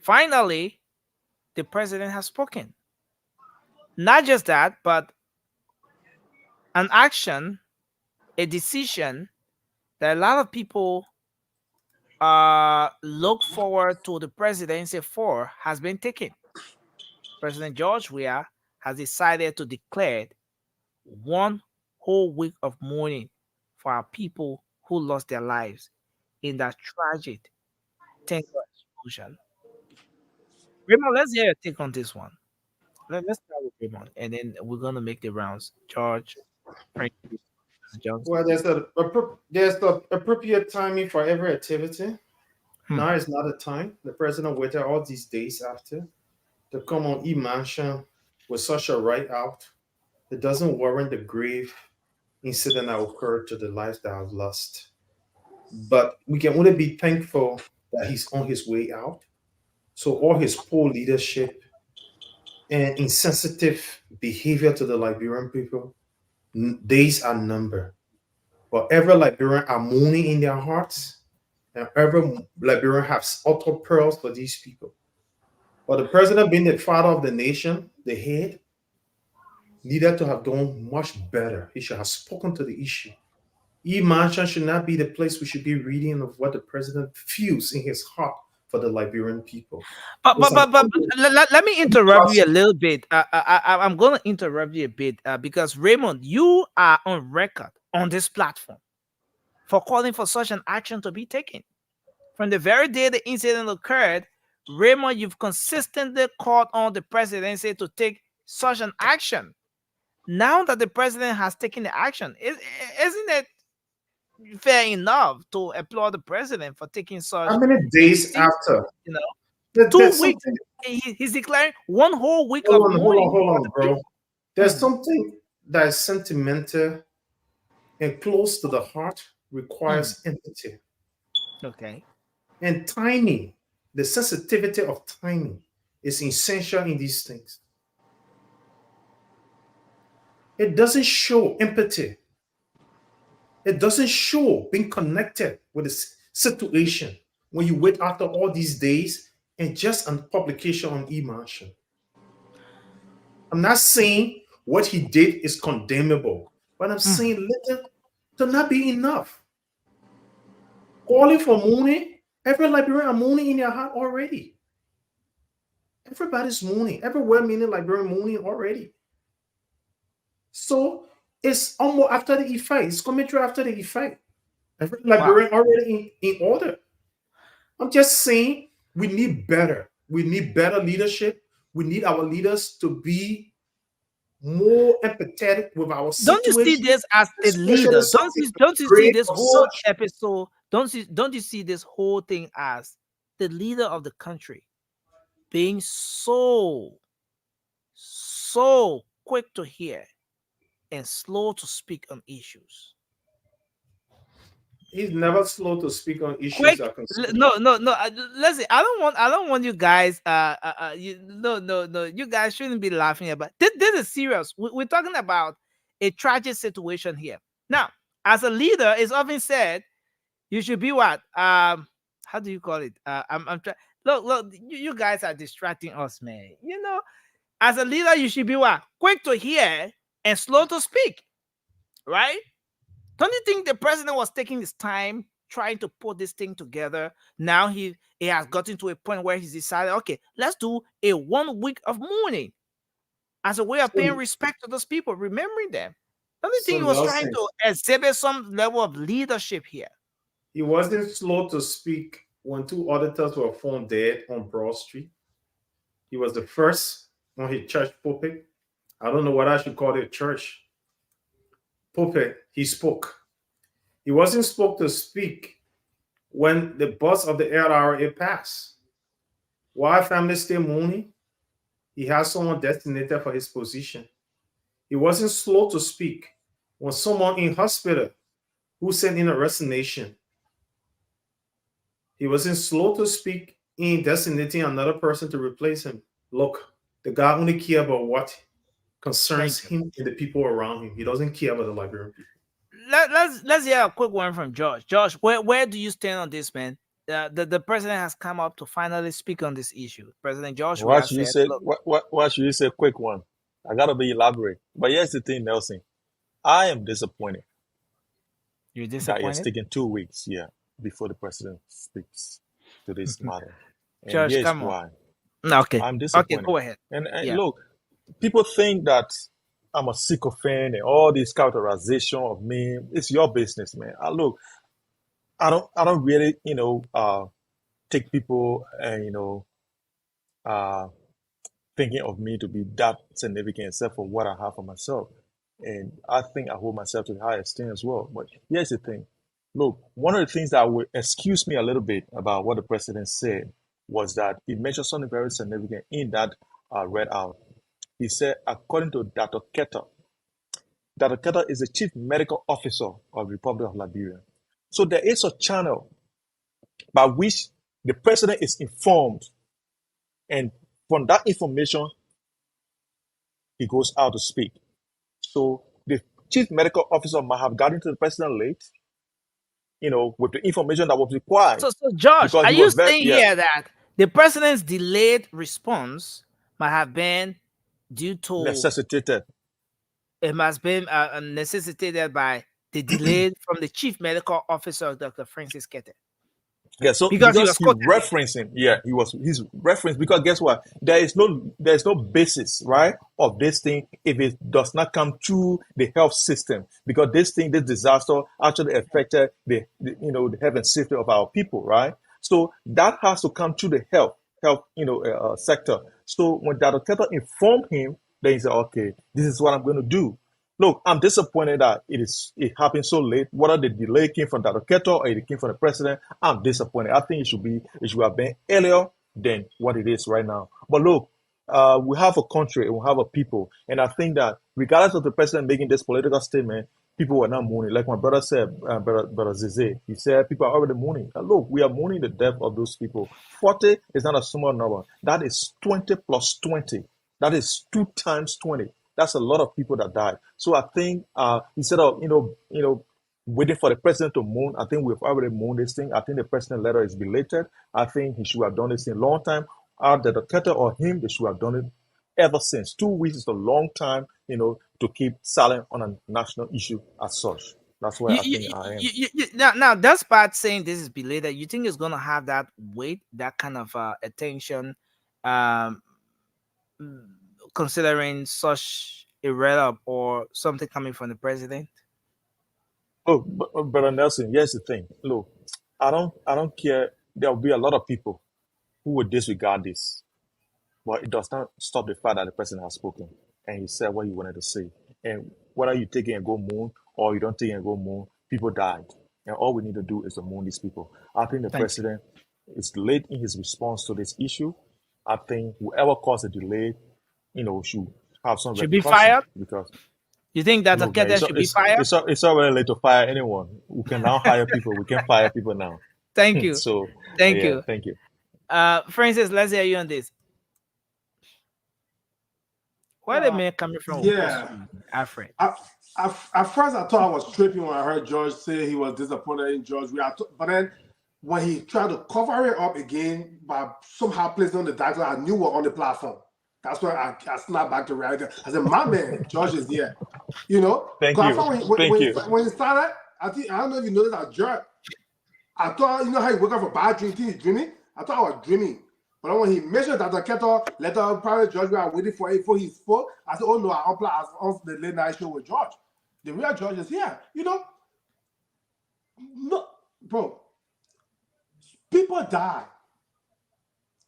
Finally, the president has spoken. Not just that, but an action, a decision that a lot of people look forward to the presidency for has been taken. President George Weah has decided to declare 1 whole week of mourning for our people who lost their lives in that tragic tanker explosion. Raymond, let's hear your take on this one. Let's start with Raymond, and then we're gonna make the rounds. George, Frank, Johnson. Well, there's the appropriate timing for every activity. Now is not the time. The president waited all these days after to come on e-mansion with such a write out. It doesn't warrant the grave incident that occurred to the lives that I've lost. But we can only be thankful that he's on his way out. So all his poor leadership and insensitive behavior to the Liberian people, days are numbered. But every Liberian are mourning in their hearts, and every Liberian has utter pearls for these people. But the president, being the father of the nation, the head, needed to have done much better. He should have spoken to the issue. E-Mansion should not be the place we should be reading of what the president feels in his heart for the Liberian people. But let me interrupt you a little bit. I'm going to interrupt you a bit because Raymond, you are on record on this platform for calling for such an action to be taken. From the very day the incident occurred, Raymond, you've consistently called on the presidency to take such an action. Now that the president has taken the action, isn't it fair enough to applaud the president for taking such? How many days after? 2 weeks. He's declaring 1 whole week of mourning. Hold on, bro. There's something that is sentimental and close to the heart requires empathy. Okay. And timing, the sensitivity of timing is essential in these things. It doesn't show empathy. It doesn't show being connected with the situation when you wait after all these days and just on publication on e-mansion. I'm not saying what he did is condemnable, but I'm saying little to not be enough. Calling for mourning, every Liberian are mourning in their heart already. Everybody's mourning. Every well-meaning Liberian mourning already. So it's almost after the effect. It's coming through after the effect. Every Liberian already in order. I'm just saying we need better. We need better leadership. We need our leaders to be more empathetic with our situation. Don't you see this as a leader? Don't you see this whole episode? Don't you see this whole thing as the leader of the country being so quick to hear and slow to speak on issues? He's never slow to speak on issues. Quick, no. Listen, I don't want you guys. You guys shouldn't be laughing about this. This is serious. We're talking about a tragic situation here. Now, as a leader, it's often said you should be what? How do you call it? I'm trying. Look, you guys are distracting us, man. You know, as a leader, you should be what? Quick to hear and slow to speak, right? Don't you think the president was taking his time trying to put this thing together? Now he has gotten to a point where he's decided, okay, let's do a 1 week of mourning as a way of paying respect to those people, remembering them. Don't you think he was trying to exhibit some level of leadership here? He wasn't slow to speak when 2 auditors were found dead on Broad Street. He was the first on his church pulpit. I don't know what I should call it, church pulpit. He spoke. He wasn't spoke to speak when the bus of the LRA passed. While families still mourning, he has someone designated for his position. He wasn't slow to speak when someone in hospital who sent in a resignation. He wasn't slow to speak in designating another person to replace him. Look, the guy only cares about what concerns him and the people around him. He doesn't care about the Liberian people. Let's hear a quick one from Josh. Josh, where do you stand on this, man? The president has come up to finally speak on this issue. President Josh, What should you say? What should you say? Quick one. I gotta be elaborate. But here's the thing, Nelson. I am disappointed. You're disappointed? That it's taken 2 weeks, before the president speaks to this matter. And Josh, here's come why. on. Okay. I'm disappointed. Okay, go ahead. And look, people think that I'm a sycophant and all this characterization of me. It's your business, man. Look, I don't really, take people and thinking of me to be that significant, except for what I have for myself. And I think I hold myself to the highest esteem as well. But here's the thing. Look, one of the things that would excuse me a little bit about what the president said was that he mentioned something very significant in that read out. He said, according to Dr. Keter is the chief medical officer of the Republic of Liberia. So there is a channel by which the president is informed, and from that information, he goes out to speak. So the chief medical officer might have gotten to the president late, with the information that was required. So Josh, are you saying here that the president's delayed response might have been due to necessitated? It must be necessitated by the delay from the chief medical officer, Dr. Francis Keter. Yeah, so because he was referencing, he's referenced because guess what? There's no basis, right, of this thing if it does not come through the health system, because this disaster actually affected the health and safety of our people, right? So that has to come through the health sector. So when Dr. Keter informed him, then he said, okay, this is what I'm going to do. Look, I'm disappointed that it happened so late. Whether the delay came from Dr. Keter or it came from the president, I'm disappointed. I think it should have been earlier than what it is right now. But look, we have a country and we have a people, and I think that regardless of the president making this political statement, people were not mourning. Like my brother said, brother Zize, he said people are already mourning. Look, we are mourning the death of those people. 40 is not a small number. That is 20 plus 20. That is 2 times 20. That's a lot of people that died. So I think instead of waiting for the president to mourn, I think we've already mourned this thing. I think the president's letter is belated. I think he should have done this in a long time. Either the Keter or him, they should have done it ever since. 2 weeks is a long time, to keep silent on a national issue as such. That's where I think I am. Now, that's part saying this is belated. You think it's going to have that weight, that kind of attention, considering such a write-up or something coming from the president? Oh, Brother Nelson, here's the thing. Look, I don't care. There will be a lot of people who would disregard this, but it does not stop the fact that the president has spoken and he said what he wanted to say. And whether you take it and go mourn or you don't take it and go mourn, people died, and all we need to do is to mourn these people. I think the president is late in his response to this issue. I think whoever caused the delay, should have some. Should be fired? Because you think that Keter should be fired? It's already late to fire anyone. We can now hire people. We can fire people now. Thank you. Thank you. Francis, let's hear you on this. Where the man coming from? Yeah, Alfred. At first, I thought I was tripping when I heard George say he was disappointed in George. But then when he tried to cover it up again by somehow placing on the title, I knew we're on the platform. That's why I snapped back to reality. I said, my man, George is here. You know? Thank you. When he started, I don't know if you noticed that George, I thought, you know how you wake up for bad dream, he's dreaming? I thought I was dreaming. But then when he mentioned that the kettle letter private George, we are waiting for it before he spoke, I said, oh no, I applied off the late night show with George. The real George is here. You know? No, bro. People die.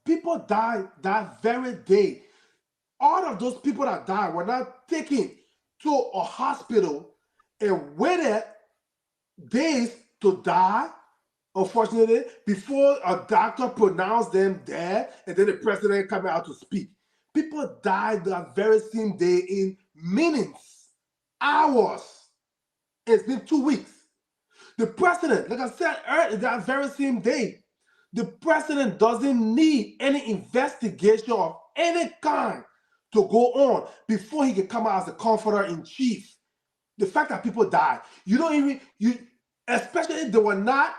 People die that very day. All of those people that died were not taken to a hospital and waited days to die, unfortunately, before a doctor pronounced them dead and then the president came out to speak. People died that very same day in minutes, hours. It's been 2 weeks. The president, like I said earlier, that very same day, the president doesn't need any investigation of any kind to go on before he can come out as the comforter in chief. The fact that people died, especially if they were not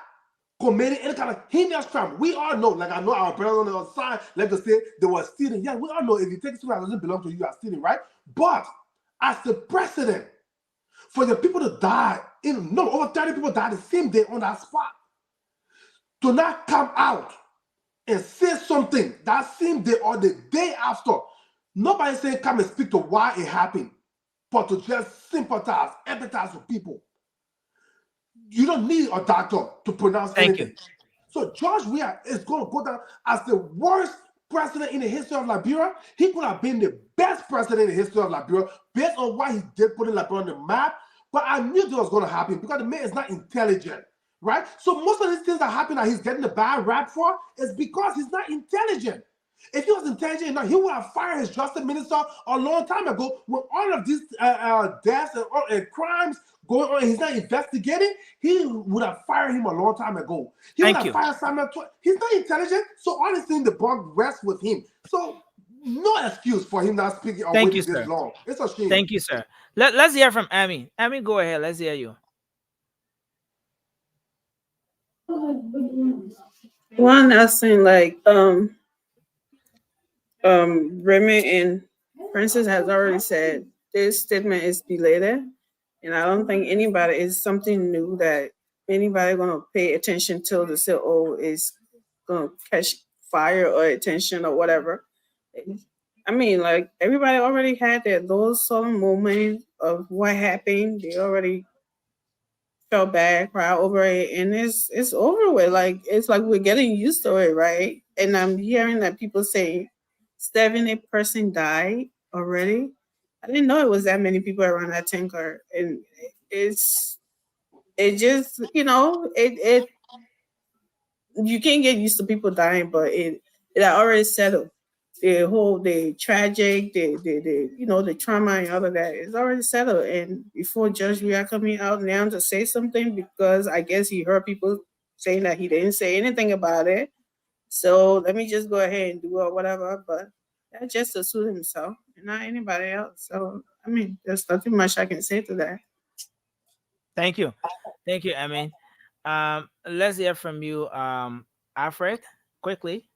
committing any kind of heinous crime. We all know, like I know our brothers on the other side, like they say they were stealing. Yeah, we all know if you take something that doesn't belong to you, you are stealing, right? But as the president, for the people to die, over 30 people died the same day on that spot. To not come out and say something that same day or the day after, nobody saying come and speak to why it happened, but to just sympathize, empathize with people. You don't need a doctor to pronounce anything. So George Weah is going to go down as the worst president in the history of Liberia. He could have been the best president in the history of Liberia based on what he did putting Liberia on the map. But I knew that was going to happen because the man is not intelligent, right? So most of these things that happen that he's getting the bad rap for is because he's not intelligent. If he was intelligent enough, he would have fired his justice minister a long time ago. When all of these deaths and crimes going on, and he's not investigating, he would have fired him a long time ago. He would have fired Samuel. He's not intelligent, so all these things the bug rests with him. So no excuse for him not speaking or waiting this long. It's a shame. Thank you, sir. Let's hear from Amy. Amy, go ahead. Let's hear you. One last thing, like Remy and Princess has already said, this statement is belated, and I don't think anybody is something new that anybody gonna pay attention to say, oh, is gonna catch fire or attention or whatever. I mean, like everybody already had those solemn moments of what happened. They already felt bad, cried over it, and it's over with. Like it's like we're getting used to it, right? And I'm hearing that people say 70% died already. I didn't know it was that many people around that tanker, and it just it you can't get used to people dying, but it already settled. The tragic, the trauma and all of that is already settled. And before Judge Weah coming out now to say something, because I guess he heard people saying that he didn't say anything about it. So let me just go ahead and do it, whatever. But that's just to suit himself and not anybody else. So I mean, there's nothing much I can say to that. Thank you, Amy. Let's hear from you, Alfred, quickly.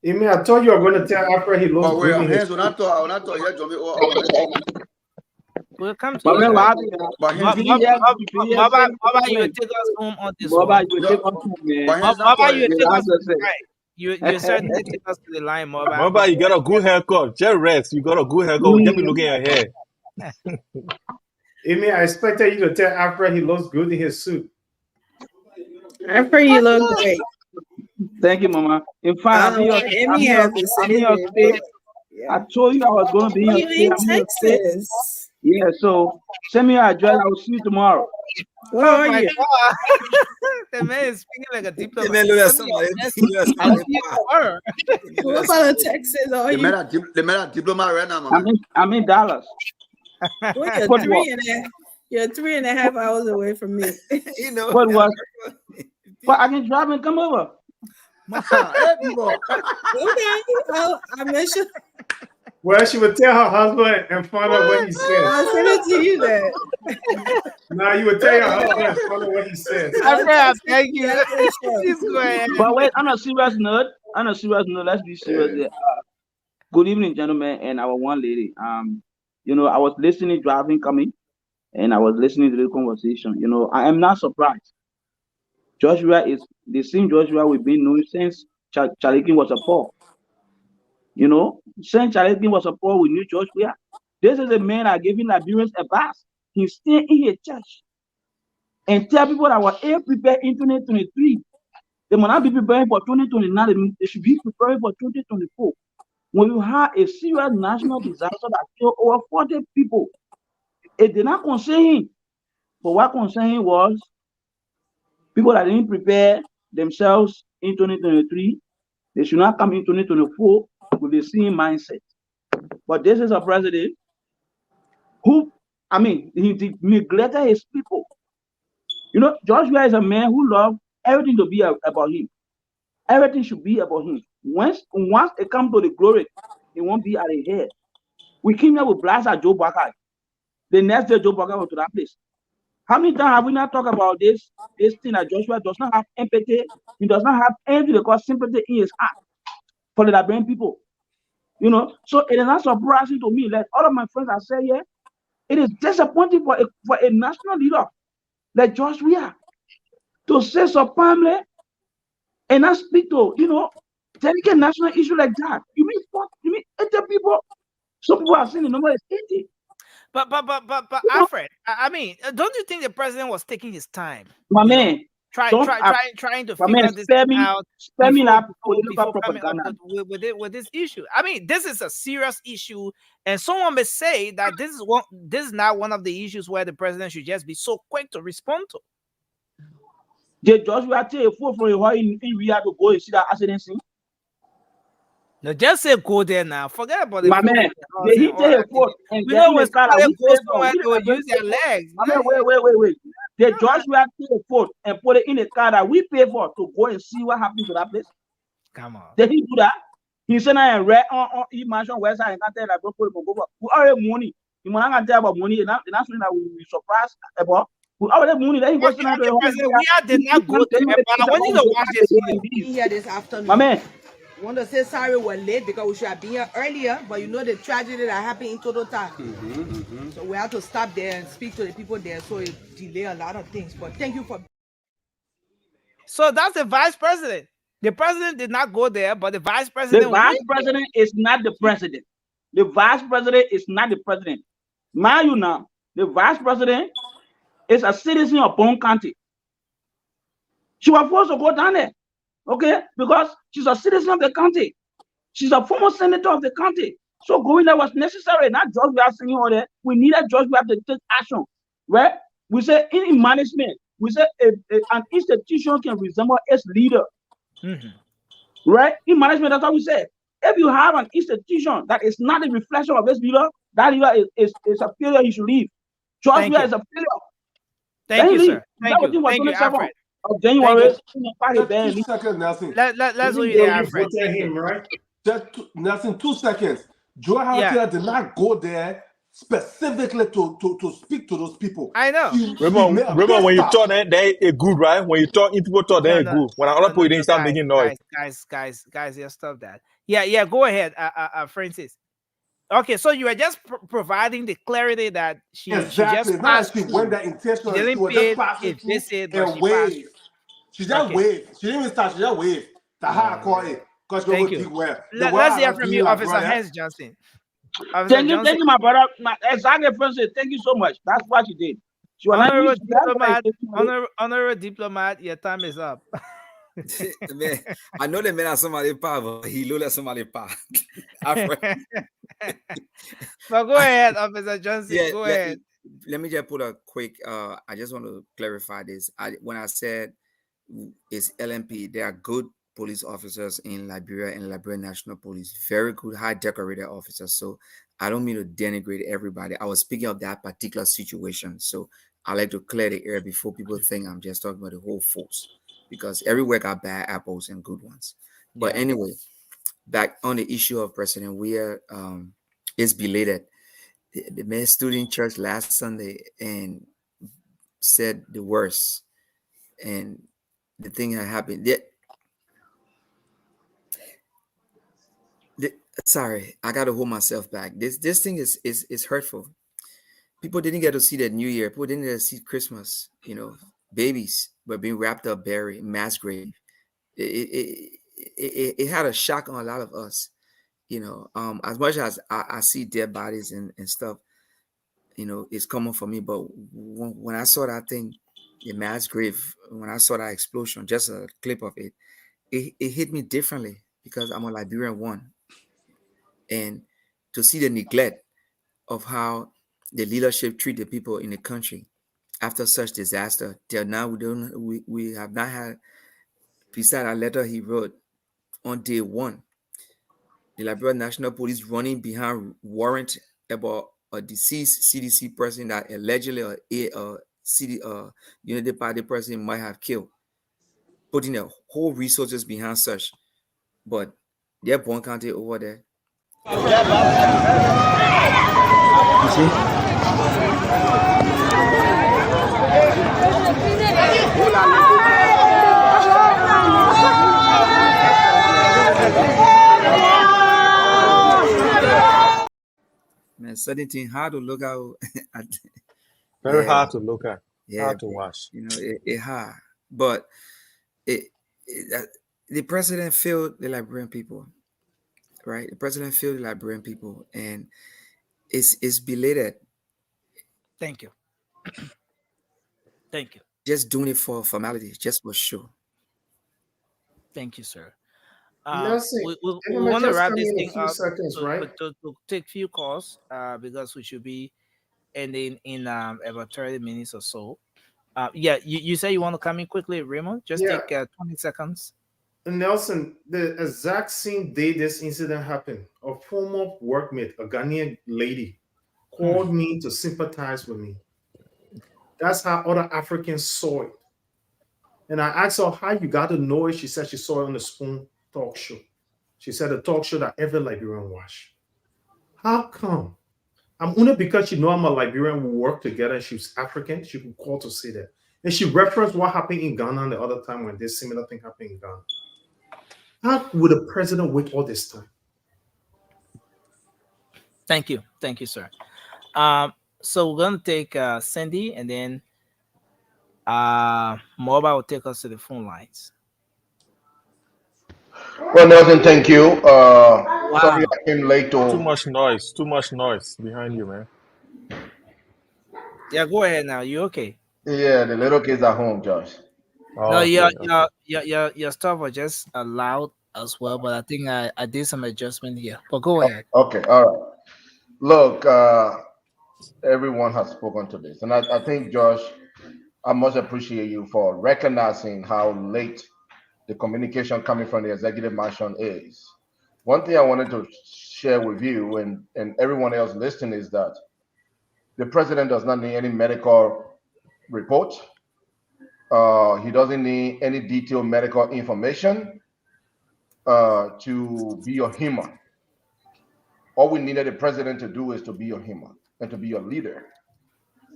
Amy, I told you I was going to tell Alfred he looks good. When I thought We'll come to you. Baba, you will take us home on this one. Baba, you take us right. You certainly take us to the line, Baba. Baba, you got a good haircut. Just rest. You got a good haircut. Just be looking at your hair. Amy, I expected you to tell Alfred he looks good in his suit. Alfred, you look great. Thank you, Mama. In fact, I told you I was going to be in Texas. Yeah, so send me your address. I will see you tomorrow. Where are you? The man is speaking like a diplomat. What part of Texas are you? The man a diplomat right now, Mama. I'm in Dallas. Well, you're 3.5 hours away from me. What was? But I can drive and come over. Okay, I'll make sure. Well, she would tell her husband and find out what he says. I'll send it to you then. Now you would tell your husband and find out what he says. Thank you. Please go ahead. But wait, on a serious note, let's be serious here. Good evening, gentlemen, and our one lady. I was listening, driving, coming, and I was listening to the conversation. I am not surprised. Joshua is the same Joshua we've been knowing since Charlie King was a Paul. Since Charlie King was a Paul, we knew Joshua. This is a man that giving Liberians a bath. He's staying in a church and tell people that were ill prepared in 2023. They might not be preparing for 2029. They should be preparing for 2024. When you have a serious national disaster that killed over 40 people, it did not concern him. But what concerned him was people that didn't prepare themselves in 2023. They should not come in 2024 with the same mindset. But this is a president who, he neglected his people. Joshua is a man who loves everything to be about him. Everything should be about him. Once it comes to the glory, it won't be at the head. We came here with blast at Joe Barker. The next day, Joe Barker went to that place. How many times have we not talked about this thing that Joshua does not have empathy? He does not have anything to call sympathy in his heart for the Liberian people. So it is not surprising to me. Like all of my friends have said here, it is disappointing for a national leader like Joshua to say so calmly and not speak to, delicate national issue like that. You mean 80 people? Some people are saying the number is 80. But Alfred, don't you think the president was taking his time? My man, trying to figure this out before coming up with this issue. This is a serious issue, and someone may say that this is not one of the issues where the president should just be so quick to respond to. Did Joshua take a fool for a while in we have to go and see that accident scene? No, just say go there now. Forget about it. My man, did he take a foot and we know when somebody goes somewhere, they will use their legs. Wait. Did Joshua take a foot and put it in the car that we pay for to go and see what happened to that place? Come on. Did he do that? He said I read on he mentioned West Side and can't tell that we already money. He might not tell about money, and that's something that we surprised about. We already money that he was not we did not go there, but I want you to watch this video. Here this afternoon. My man. Want to say sorry we're late because we should have been here earlier, but the tragedy that happened in Total. So we have to stop there and speak to the people there, so it delay a lot of things. But thank you for. So that's the vice president. The president did not go there, but the vice president. The vice president is not the president. The vice president is not the president. Mind you now, the vice president is a citizen of Bone County. She was forced to go down there. Okay, because she's a citizen of the county. She's a former senator of the county. So going there was necessary. Not just we are saying all that. We needed just we have to take action. Right? We say in management, we say an institution can resemble its leader. Right? In management, that's what we say. If you have an institution that is not a reflection of its leader, that leader is a failure, he should leave. Joshua is a failure. Thank you, sir. Thank you, Alfred. Of January. Just 2 seconds, Nelson. Let's read it, Alfred. Just Nelson, 2 seconds. Joe Hartier did not go there specifically to speak to those people. I know. Remember when you thought that they are good, right? When you thought people thought they are good. When other people didn't start making noise. Guys, yeah, stop that. Yeah, go ahead, Francis. Okay, so you are just providing the clarity that she just passed through. When the intention she didn't pay a visit, but she passed. She just waved. She didn't even start. She just waved. That's how I call it. Thank you. Let's hear from you, Officer Hans Johnson. Thank you, my brother. Exactly, Francis. Thank you so much. That's what you did. Honorable diplomat, your time is up. Man, I know the man has somebody power, but he look somebody power. But go ahead, Officer Johnson. Go ahead. Let me just put a quick. I just want to clarify this. When I said it's LMP, they are good police officers in Liberia and Liberian National Police, very good, high decorated officers. So I don't mean to denigrate everybody. I was speaking of that particular situation. So I like to clear the air before people think I'm just talking about the whole force, because everywhere got bad apples and good ones. But anyway, back on the issue of President Weir it's belated. The man stood in church last Sunday and said the worst, and the thing that happened. Sorry, I gotta hold myself back. This thing is hurtful. People didn't get to see that New Year. People didn't get to see Christmas. You know, babies were being wrapped up, buried, mass grave. It had a shock on a lot of us. You know, as much as I see dead bodies and stuff, you know, it's common for me. But when I saw that thing, the mass grave, when I saw that explosion, just a clip of it, it hit me differently because I'm a Liberian one. And to see the neglect of how the leadership treat the people in the country after such disaster, till now we have not had, beside a letter he wrote on day one, the Liberian National Police running behind warrant about a deceased CDC person that allegedly a Unity Party person might have killed, putting their whole resources behind such. But they're Bon County over there. You see? Man, certain thing hard to look out. Very hard to look at. Yeah, hard to watch. You know, it hard. But the president failed the Liberian people, right? The president failed the Liberian people, and it's belated. Thank you. Thank you. Just doing it for formality, just for sure. Thank you, sir. Nelson, we want to wrap this thing up seconds, right? to take few calls because we should be ending in about 30 minutes or so. Yeah, you say you want to come in quickly, Raymond? Just take 20 seconds. Nelson, the exact same day this incident happened, a former workmate, a Ghanaian lady, called me to sympathize with me. That's how other Africans saw it. And I asked her how you got to know it. She said she saw it on the Spoon talk show. She said a talk show that every Liberian watched. How come? I'm only because she know I'm a Liberian, we work together, and she's African, she could call to say that. And she referenced what happened in Ghana the other time when this similar thing happened in Ghana. How would the president wait all this time? Thank you, sir. So we're gonna take Cindy, and then Mobile will take us to the phone lines. Well, Nelson, thank you. Sorry I came late. Too much noise behind you, man. Yeah, go ahead now. You okay? Yeah, the little kids at home, Josh. No, your stuff was just loud as well, but I think I did some adjustment here. But go ahead. Okay, all right. Look, everyone has spoken to this, and I think, Josh, I must appreciate you for recognizing how late the communication coming from the executive mansion is. One thing I wanted to share with you and everyone else listening is that the president does not need any medical report. He doesn't need any detailed medical information to be a human. All we needed the president to do is to be a human and to be a leader.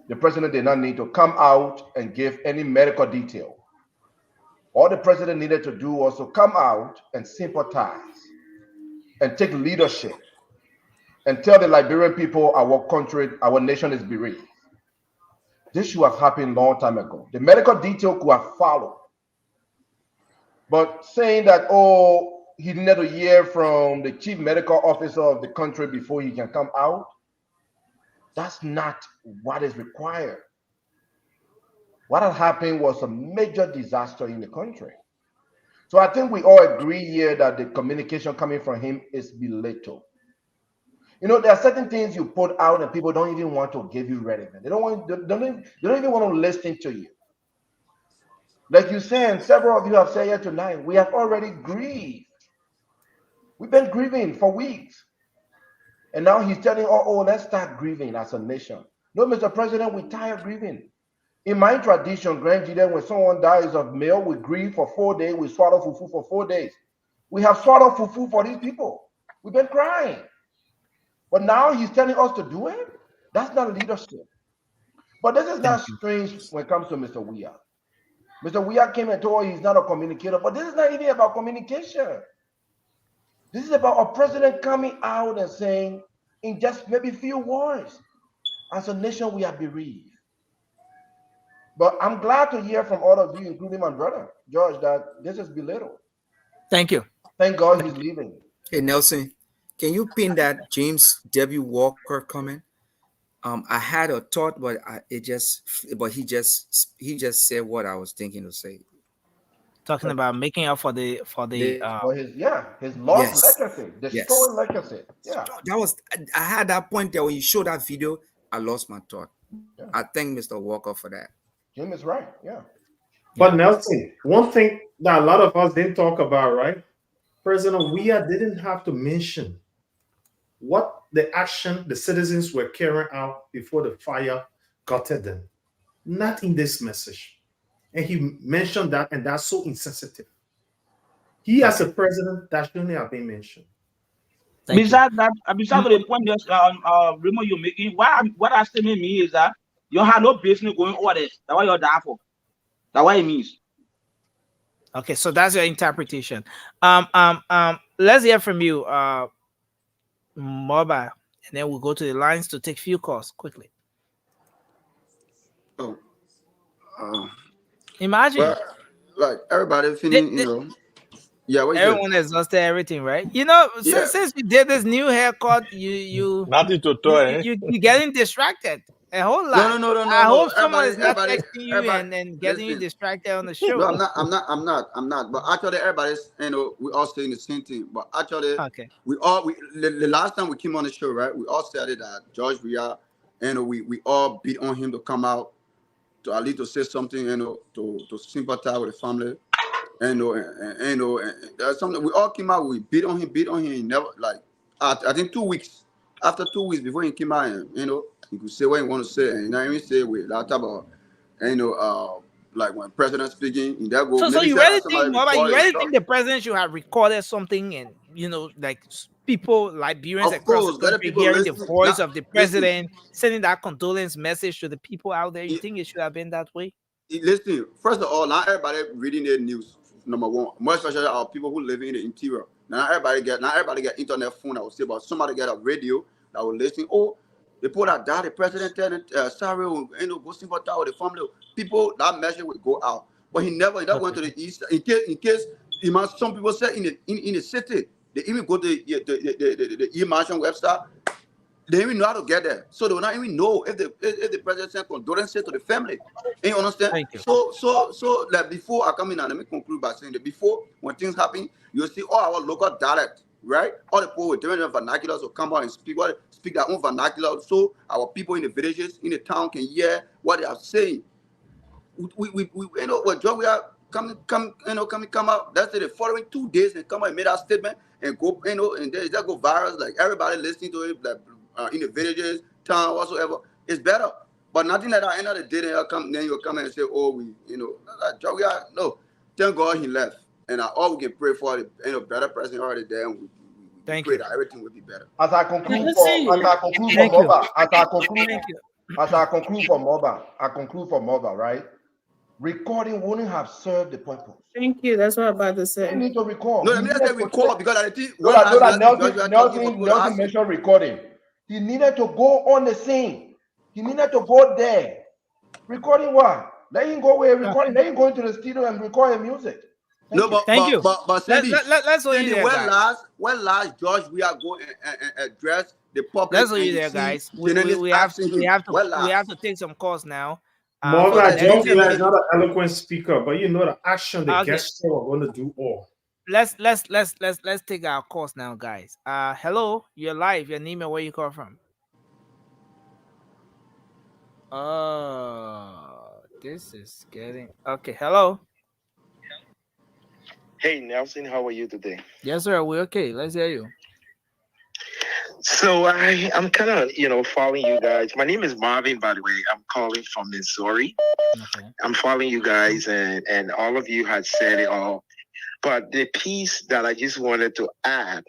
The president did not need to come out and give any medical detail. All the president needed to do was to come out and sympathize and take leadership and tell the Liberian people our country, our nation is bereaved. This should have happened a long time ago. The medical detail could have followed. But saying that, oh, he needed to hear from the chief medical officer of the country before he can come out, that's not what is required. What had happened was a major disaster in the country. So I think we all agree here that the communication coming from him is belittled. You know, there are certain things you put out and people don't even want to give you relevant. They don't even want to listen to you. Like you said, and several of you have said here tonight, we have already grieved. We've been grieving for weeks. And now he's telling, oh, let's start grieving as a nation. No, Mr. President, we're tired of grieving. In my tradition, Grand Jide, when someone dies of meal, we grieve for 4 days, we swallow fufu for 4 days. We have swallowed fufu for these people. We've been crying. But now he's telling us to do it? That's not leadership. But this is not Thank you. strange when it comes to Mr. Weah. Mr. Weah came and told he's not a communicator, but this is not even about communication. This is about a president coming out and saying, in just maybe few words, as a nation we are bereaved. But I'm glad to hear from all of you, including my brother, George, that this is belittled. Thank you. Thank God he's leaving. Hey Nelson, can you pin that James W. Walker comment? I had a thought, but he just said what I was thinking to say. Talking about making up for the his lost legacy, destroyed legacy. Yeah, that was. I had that point there when you showed that video. I lost my thought. Yeah. I thank Mr. Walker for that. Jim is right. Yeah. But Nelson, one thing that a lot of us didn't talk about, right? President Weah didn't have to mention what the action the citizens were carrying out before the fire got at them. Not in this message. And he mentioned that, and that's so insensitive. He, as a president, that shouldn't have been mentioned. Besides the point that Remo you're making, what I statement means is that you have no business going over there. That's what you're there for. That's what it means. Okay, so that's your interpretation. Let's hear from you, Mobile, and then we'll go to the lines to take few calls quickly. Oh, imagine, well, like everybody feeling, you know. Yeah, everyone exhausted everything, right? You know, since we did this new haircut, you nothing to tell. You're getting distracted a whole lot. No. I hope someone is not texting you and getting you distracted on the show. No, I'm not. But actually, everybody's, you know, we all saying the same thing. But actually, the last time we came on the show, right? We all said that George Weah, you know, we all beat on him to come out to at least to say something, you know, to sympathize with the family. And there's something we all came out. We beat on him. He never, like, I think 2 weeks. After 2 weeks before he came out, and, you know, he could say what he want to say, and not even say with that type of, you know, like when president speaking, in that go. So you really think the president should have recorded something, and you know, like people, Liberians across the country, hearing the voice of the president, sending that condolence message to the people out there? You think it should have been that way? Listen, first of all, not everybody reading the news. Number one, more especially our people who live in the interior. Not everybody get internet phone. I would say, but somebody get a radio that will listen. Oh, the people that died, the president telling sorry, you know, go sympathize with the family. People, that message would go out. But he never went to the east. In case some people say in the city, they even go to the e-marshal website. They don't even know how to get there, so they will not even know if the president sent condolences to the family. You understand? Thank you. So like before I come in, and let me conclude by saying that before when things happen, you'll see all our local dialect, right? All the people with different vernaculars will come out and speak their own vernacular, so our people in the villages, in the town can hear what they are saying. We you know, when John we are come out. That's the following 2 days they come out and made that statement and go, you know, and they just go viral, like everybody listening to it, like in the villages, town, whatsoever. It's better. But nothing that at the end of the day, then you'll come and say, oh, we, you know, John we are, no. Thank God he left. And all we can pray for, you know, better president already there, and we pray that everything will be better. As I conclude for Moba, right? Recording wouldn't have served the purpose. Thank you. That's what I'm about to say. You need to record. No, let me just say record because I think Nelson mentioned recording. He needed to go on the scene. He needed to go there. Recording what? Let him go where recording. Let him go into the studio and record the music. Thank you. But Cindy, let's hold you there, guys. When last George we are going and address the public. Let's hold you there, guys. We have to take some calls now. Morgan, George is not an eloquent speaker, but you know the action, the gesture are going to do all. Let's take our course now, guys. Hello, you're live. Your name and where you call from? This is getting okay. Hello. Hey Nelson, how are you today? Yes, sir. We're okay. Let's hear you. So I'm kind of, following you guys. My name is Marvin, by the way. I'm calling from Missouri. Okay. I'm following you guys, and all of you had said it all. But the piece that I just wanted to add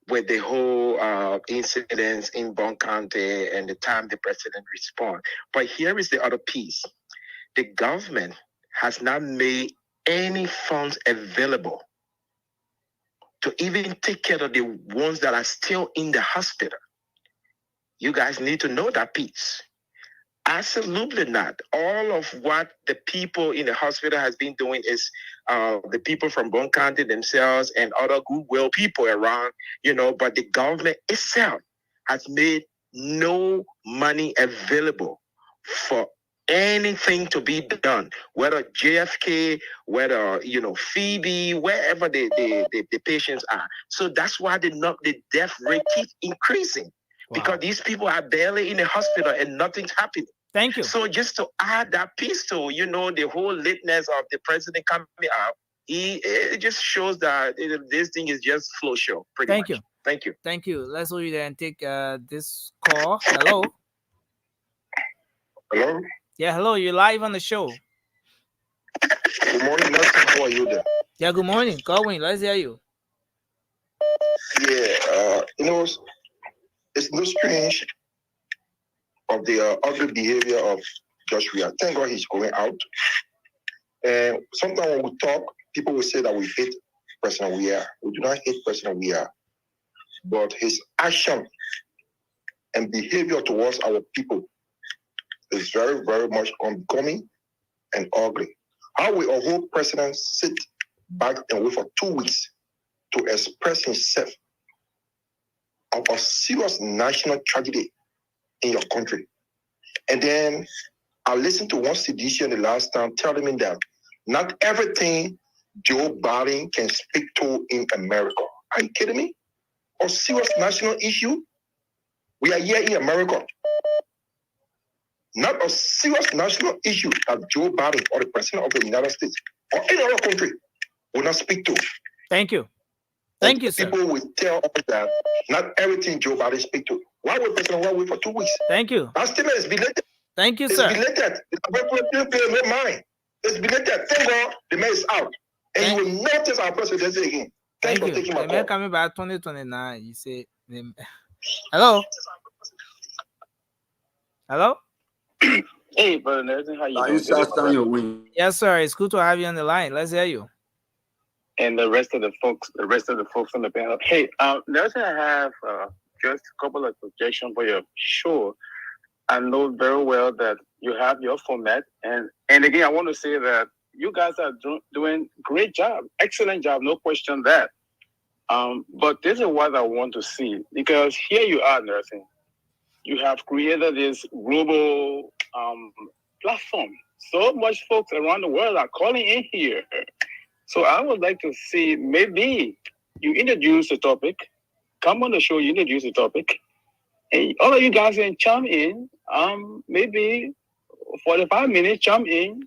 with the whole incidents in Bon County and the time the president responded. But here is the other piece. The government has not made any funds available to even take care of the ones that are still in the hospital. You guys need to know that piece. Absolutely not. All of what the people in the hospital has been doing is the people from Bon County themselves and other goodwill people around, but the government itself has made no money available for anything to be done, whether JFK, whether, Phoebe, wherever the patients are. So that's why the death rate keeps increasing. Wow. Because these people are barely in the hospital and nothing's happening. Thank you. So just to add that piece to, the whole lateness of the president coming out, it just shows that this thing is just flow show, pretty much. Thank you. Thank you. Let's go ahead and take this call. Hello. Hello? Yeah, hello. You're live on the show. Good morning, Nelson. How are you there? Yeah, good morning. Going. Let's hear you. Yeah, it's no strange of the ugly behavior of Joshua. Thank God he's going out. And sometimes when we talk, people will say that we hate President Weah. We do not hate President Weah. But his action and behavior towards our people is very, very much unbecoming and ugly. How will a whole president sit back and wait for 2 weeks to express himself of a serious national tragedy in your country? And then I listened to one CDC the last time telling me that not everything Joe Biden can speak to in America. Are you kidding me? A serious national issue? We are here in America. Not a serious national issue that Joe Biden or the president of the United States or any other country will not speak to. Thank you. Thank you, sir. People will tell us that not everything Joe Biden speak to. Why would President Weah wait for 2 weeks? Thank you. That statement is belated. Thank you, sir. It's belated. It's mind. It's belated. Thank God the man is out. And you will not test our presidency again. Thanks for taking my call. Coming back 2029. You say, hello? Hello? Hey, Brother Nelson, how you doing? Yes, sir. It's good to have you on the line. Let's hear you. And the rest of the folks on the panel. Hey, Nelson, I have just a couple of suggestions for your show. I know very well that you have your format, and again, I want to say that you guys are doing great job, excellent job, no question that. But this is what I want to see, because here you are, Nelson. You have created this global platform. So much folks around the world are calling in here. So I would like to see, maybe you introduce the topic, come on the show, you introduce the topic, and all of you guys can chime in, maybe 45 minutes, chime in.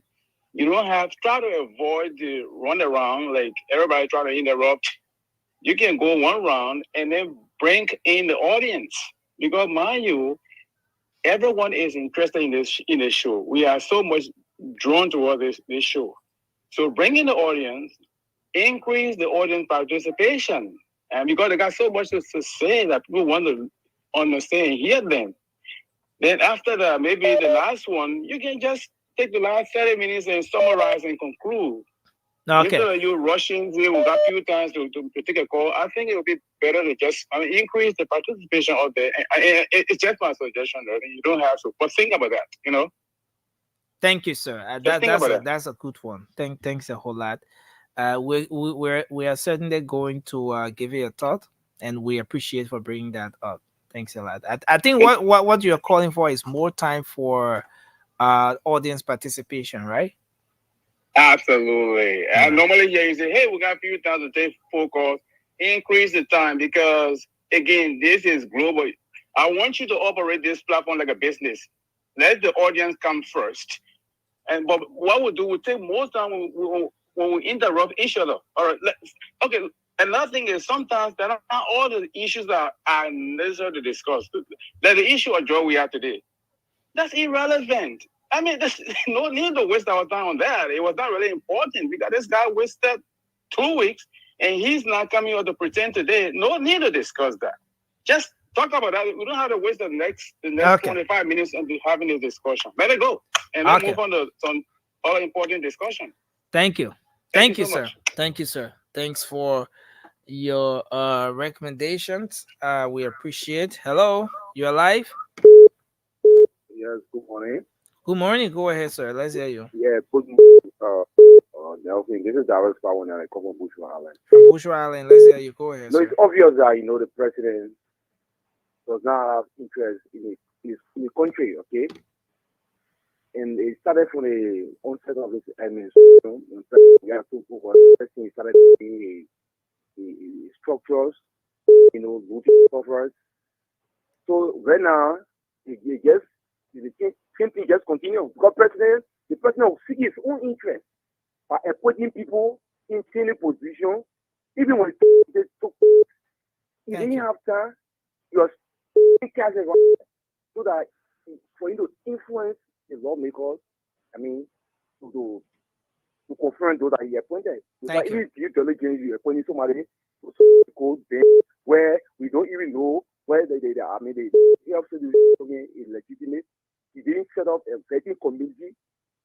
You don't have, try to avoid the run around, like everybody try to interrupt. You can go one round and then bring in the audience. Because mind you, everyone is interested in this show. We are so much drawn toward this show. So bring in the audience, increase the audience participation. And because they got so much to say that people want to understand and hear them. Then after that, maybe the last one, you can just take the last 30 minutes and summarize and conclude. Okay. Instead of you rushing, we got a few times to take a call. I think it would be better to just increase the participation of the. It's just my suggestion. You don't have to, but think about that. Thank you, sir. That's a good one. Thanks a whole lot. We are certainly going to give it a thought, and we appreciate for bringing that up. Thanks a lot. I think what you're calling for is more time for audience participation, right? Absolutely. Yeah. Normally, you say, hey, we got a few times to take phone calls. Increase the time because, again, this is global. I want you to operate this platform like a business. Let the audience come first. But what we do, we take more time when we interrupt each other. All right. Okay. Another thing is sometimes there are not all the issues that are necessary to discuss. Like the issue of joy we have today. That's irrelevant. I mean, there's no need to waste our time on that. It was not really important because this guy wasted 2 weeks and he's not coming out to pretend today. No need to discuss that. Just talk about that. We don't have to waste the next 25 minutes into having a discussion. Let it go, and then move on to some other important discussion. Thank you. Thank you, so sir. much. Thank you, sir. Thanks for your recommendations. We appreciate. Hello, you're live. Yes, good morning. Good morning. Go ahead, sir. Let's hear you. Yeah, good morning, Nelson. This is Dallas Power and I come from Bushra Island. From Bushra Island. Let's hear you. Go ahead, No, sir. it's obvious that the president does not have interest in the country, okay? And it started from the onset of his administration. When President took over, he started the structures, voting structures. So right now, the same thing just continue. Because the president will seek his own interest by appointing people in senior position, even when they took. He didn't have time. He was so that for him to influence the lawmakers, to confront those that he appointed. Because even due diligence, you appointing somebody to go there where we don't even know where they absolutely is legitimate. He didn't set up a vetting committee.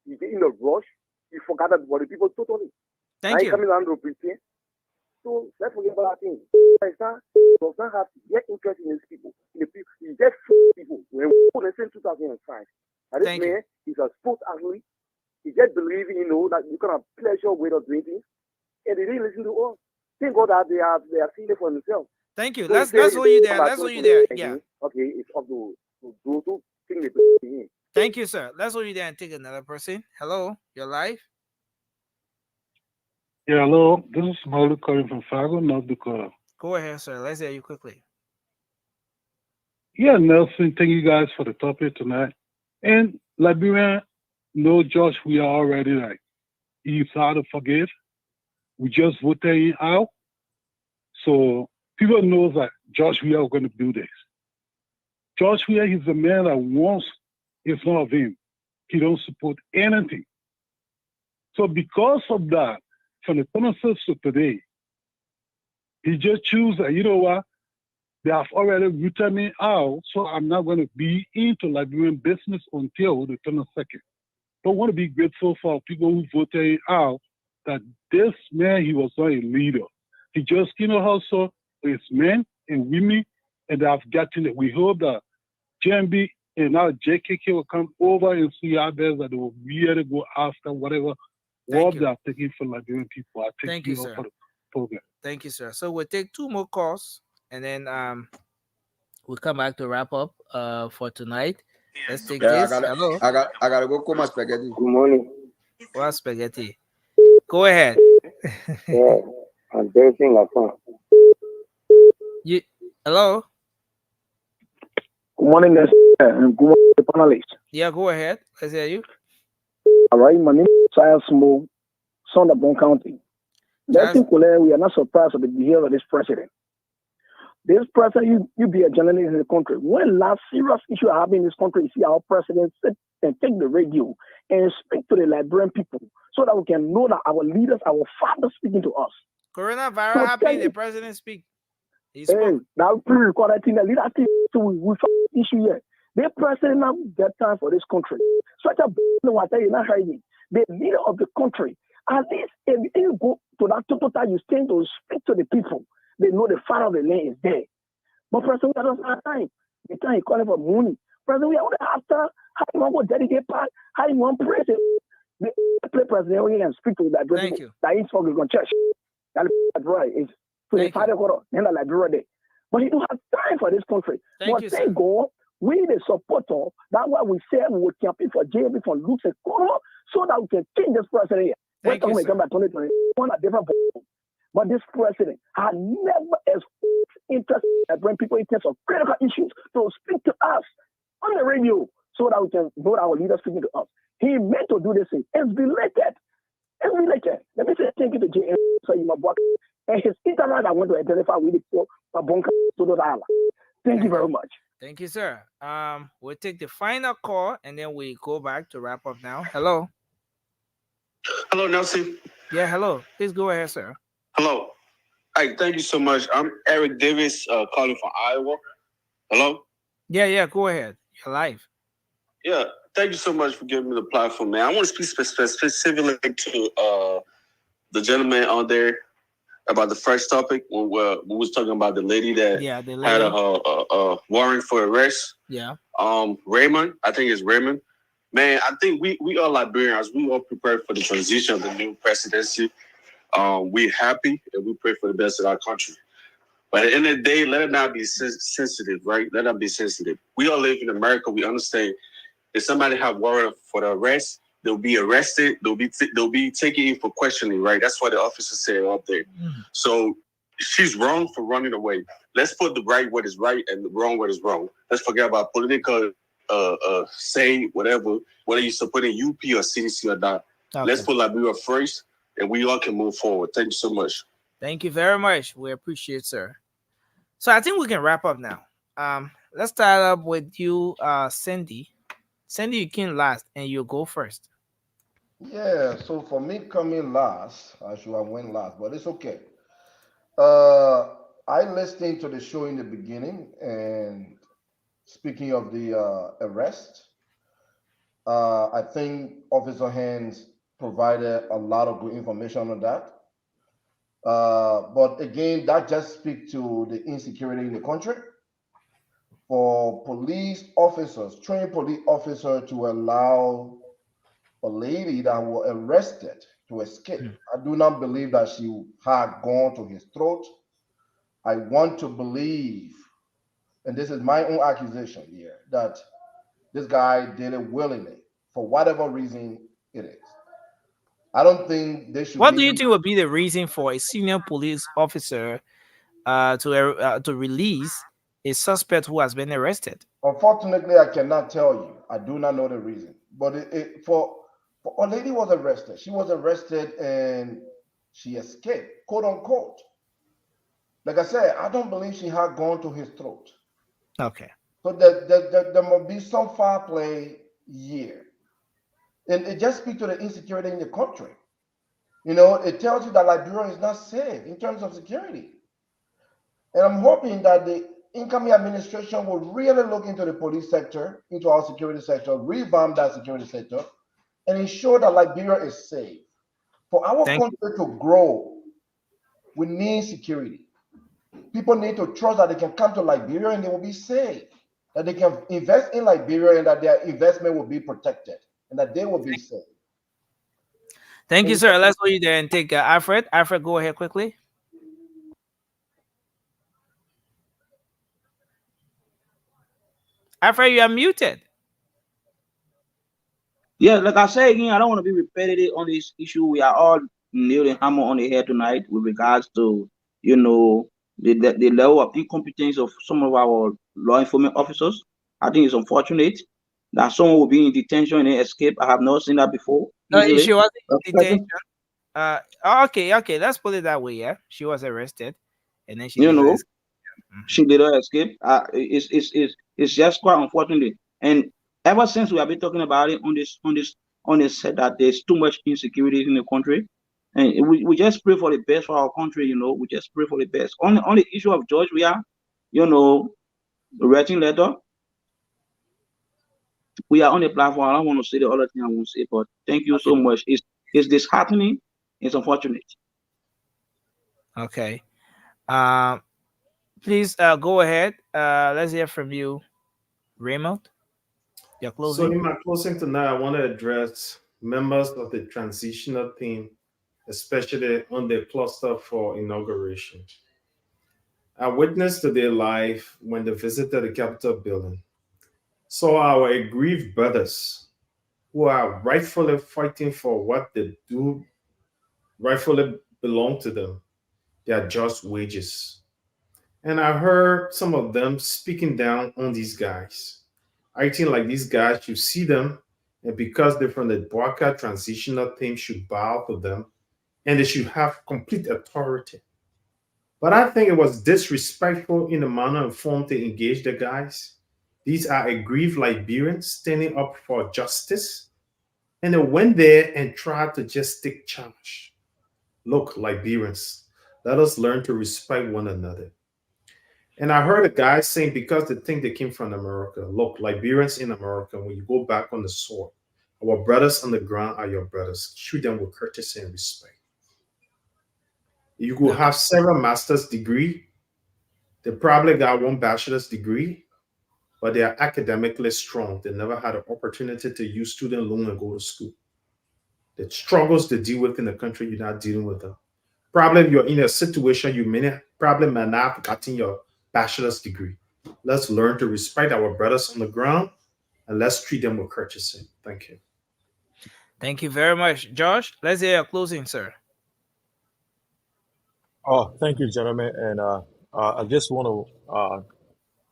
He did in a rush. He forgot about the people totally. Thank you. Coming around to pretend. So let's forget about that thing. Does not have yet interest in these people. He just people. When we put in 2005, and this man is a sports athlete. He just believes, that you can have pleasure with us doing things, and they didn't listen to us. Thank God that they are seeing it for themselves. Thank you. So let's hold you there. Let's hold you there. Yeah. Okay, it's up to those who think they. Thank you, sir. Let's hold you there and take another person. Hello, you're live. Yeah, hello. This is Maulu calling from Fargo, North Dakota. Go ahead, sir. Let's hear you quickly. Yeah, Nelson, thank you guys for the topic tonight. And Liberian, no Josh, we are already like, he's hard to forgive. We just voted him out. So people know that Josh, we are going to do this. Josh, we are, he's a man that wants in front of him. He don't support anything. So because of that, from the premises to today, he just choose that, you know what, they have already rooted me out, so I'm not going to be into Liberian business until the 22nd. But I want to be grateful for people who voted out that this man, he was not a leader. He just, also his men and women, and they have gotten it. We hope that JMB and now JKK will come over and see our best that they will really go after whatever what they are taking for Liberian people. Thank you, sir. For the program. Thank you, sir. So we'll take 2 more calls and then we'll come back to wrap up for tonight. Let's take this. Hello. I gotta go cook my spaghetti. Good morning. What spaghetti? Go ahead. Yeah, I'm dancing like fun. Hello. Good morning, and good morning, panelists. Yeah, go ahead. Let's hear you. All right, my name is Charles Mo, son of Bon County. We are not surprised at the behavior of this president. This president, you be a journalist in the country. When last serious issue happened in this country, you see our president sit and take the radio and speak to the Liberian people so that we can know that our leaders, our fathers speaking to us. Coronavirus happened, the president speak. He spoke. Now pre-recorded thing, the leader thing, so we issue here. The president now get time for this country. Such a what you not hiding. The leader of the country, at least if you go to that total time, you stand to speak to the people. They know the father of the land is there. But President, we don't have time. The time is calling for money. President, we are after how you want to dedicate part, how you want to praise it. The president we can speak to that. Thank you. That is for the church. That's right. It's to the father in the Liberia. But he don't have time for this country. Thank you, sir. God, we the supporter. That's why we say we will campaign for JB for Luke and Koro so that we can change this president here. Thank you, sir. 2021 a different. But this president had never expressed interest in bring people in terms of critical issues to speak to us on the radio so that we can vote our leaders speaking to us. He meant to do this thing. It's belated. It's belated. Let me say thank you to J.M. So you my and his internet I want to identify with the poor bunker to the island. Thank you very much. Thank you, sir. We'll take the final call and then we go back to wrap up now. Hello. Hello, Nelson. Yeah, hello. Please go ahead, sir. Hello. Hey, thank you so much. I'm Eric Davis, calling from Iowa. Hello? Yeah, go ahead. You're live. Yeah, thank you so much for giving me the platform, man. I want to speak specifically to the gentleman on there about the first topic when we was talking about the lady that had a warrant for arrest. Yeah. Raymond, I think it's Raymond. Man, I think we are Liberians. We all prepared for the transition of the new presidency. We're happy and we pray for the best of our country. But at the end of the day, let it not be sensitive, right? Let it not be sensitive. We all live in America. We understand if somebody have warrant for the arrest, they'll be arrested. They'll be taken in for questioning, right? That's what the officer said up there. So she's wrong for running away. Let's put the right what is right and the wrong what is wrong. Let's forget about political say whatever, whether you support in UP or CDC or not. Okay. Let's put Liberia first, and we all can move forward. Thank you so much. Thank you very much. We appreciate, sir. So I think we can wrap up now. Let's start up with you, Cindy. Cindy, you came last, and you go first. Yeah, so for me coming last, I should have went last, but it's okay. I listened to the show in the beginning, and speaking of the arrest, I think Officer Hands provided a lot of good information on that. But again, that just speaks to the insecurity in the country. For police officers, trained police officers to allow a lady that was arrested to escape. I do not believe that she had gone to his throat. I want to believe, and this is my own accusation here, that this guy did it willingly for whatever reason it is. I don't think they should. What do you think would be the reason for a senior police officer to release a suspect who has been arrested? Unfortunately, I cannot tell you. I do not know the reason. But for a lady was arrested. She was arrested and she escaped, quote unquote. Like I said, I don't believe she had gone to his throat. Okay. So there must be some foul play here. And it just speaks to the insecurity in the country. You know, it tells you that Liberia is not safe in terms of security. And I'm hoping that the incoming administration will really look into the police sector, into our security sector, revamp that security sector, and ensure that Liberia is safe. For our country to grow, we need security. People need to trust that they can come to Liberia and they will be safe, that they can invest in Liberia and that their investment will be protected and that they will be safe. Thank you, sir. Let's go you there and take Alfred. Alfred, go ahead quickly. Alfred, you are muted. Yeah, like I say again, I don't want to be repetitive on this issue. We are all nailing hammer on the head tonight with regards to, you know, the level of incompetence of some of our law enforcement officers. I think it's unfortunate that someone will be in detention and then escape. I have not seen that before. No, she wasn't in detention. Okay, let's put it that way. Yeah, she was arrested, and then she, she did not escape. It's just quite unfortunate. And ever since we have been talking about it on this set that there's too much insecurity in the country, and we just pray for the best for our country. You know, we just pray for the best. On the issue of George, we are, you know, writing letter. We are on the platform. I don't want to say the other thing I want to say, but thank you so much. It's disheartening. It's unfortunate. Okay. Please go ahead. Let's hear from you, Raymond. Your closing. So in my closing tonight, I want to address members of the transitional team, especially on the cluster for inauguration. I witnessed today live when they visited the Capitol building, saw our aggrieved brothers who are rightfully fighting for what they do rightfully belong to them, their just wages. And I heard some of them speaking down on these guys, acting like these guys should see them, and because they're from the Boaka transitional team, should bow to them, and they should have complete authority. But I think it was disrespectful in the manner and form to engage the guys. These are aggrieved Liberians standing up for justice, and they went there and tried to just take charge. Look, Liberians, Let us learn to respect one another. And I heard a guy saying because they think they came from America, look, Liberians in America, when you go back on the soil, our brothers on the ground are your brothers. Treat them with courtesy and respect. You could have several master's degree. They probably got one bachelor's degree, but they are academically strong. They never had an opportunity to use student loan and go to school. The struggles they deal with in the country, you're not dealing with them. Probably you're in a situation you may probably may not have gotten your bachelor's degree. Let's learn to respect our brothers on the ground and let's treat them with courtesy. Thank you. Thank you very much, Josh. Let's hear your closing, sir. Oh, thank you, gentlemen. And I just want to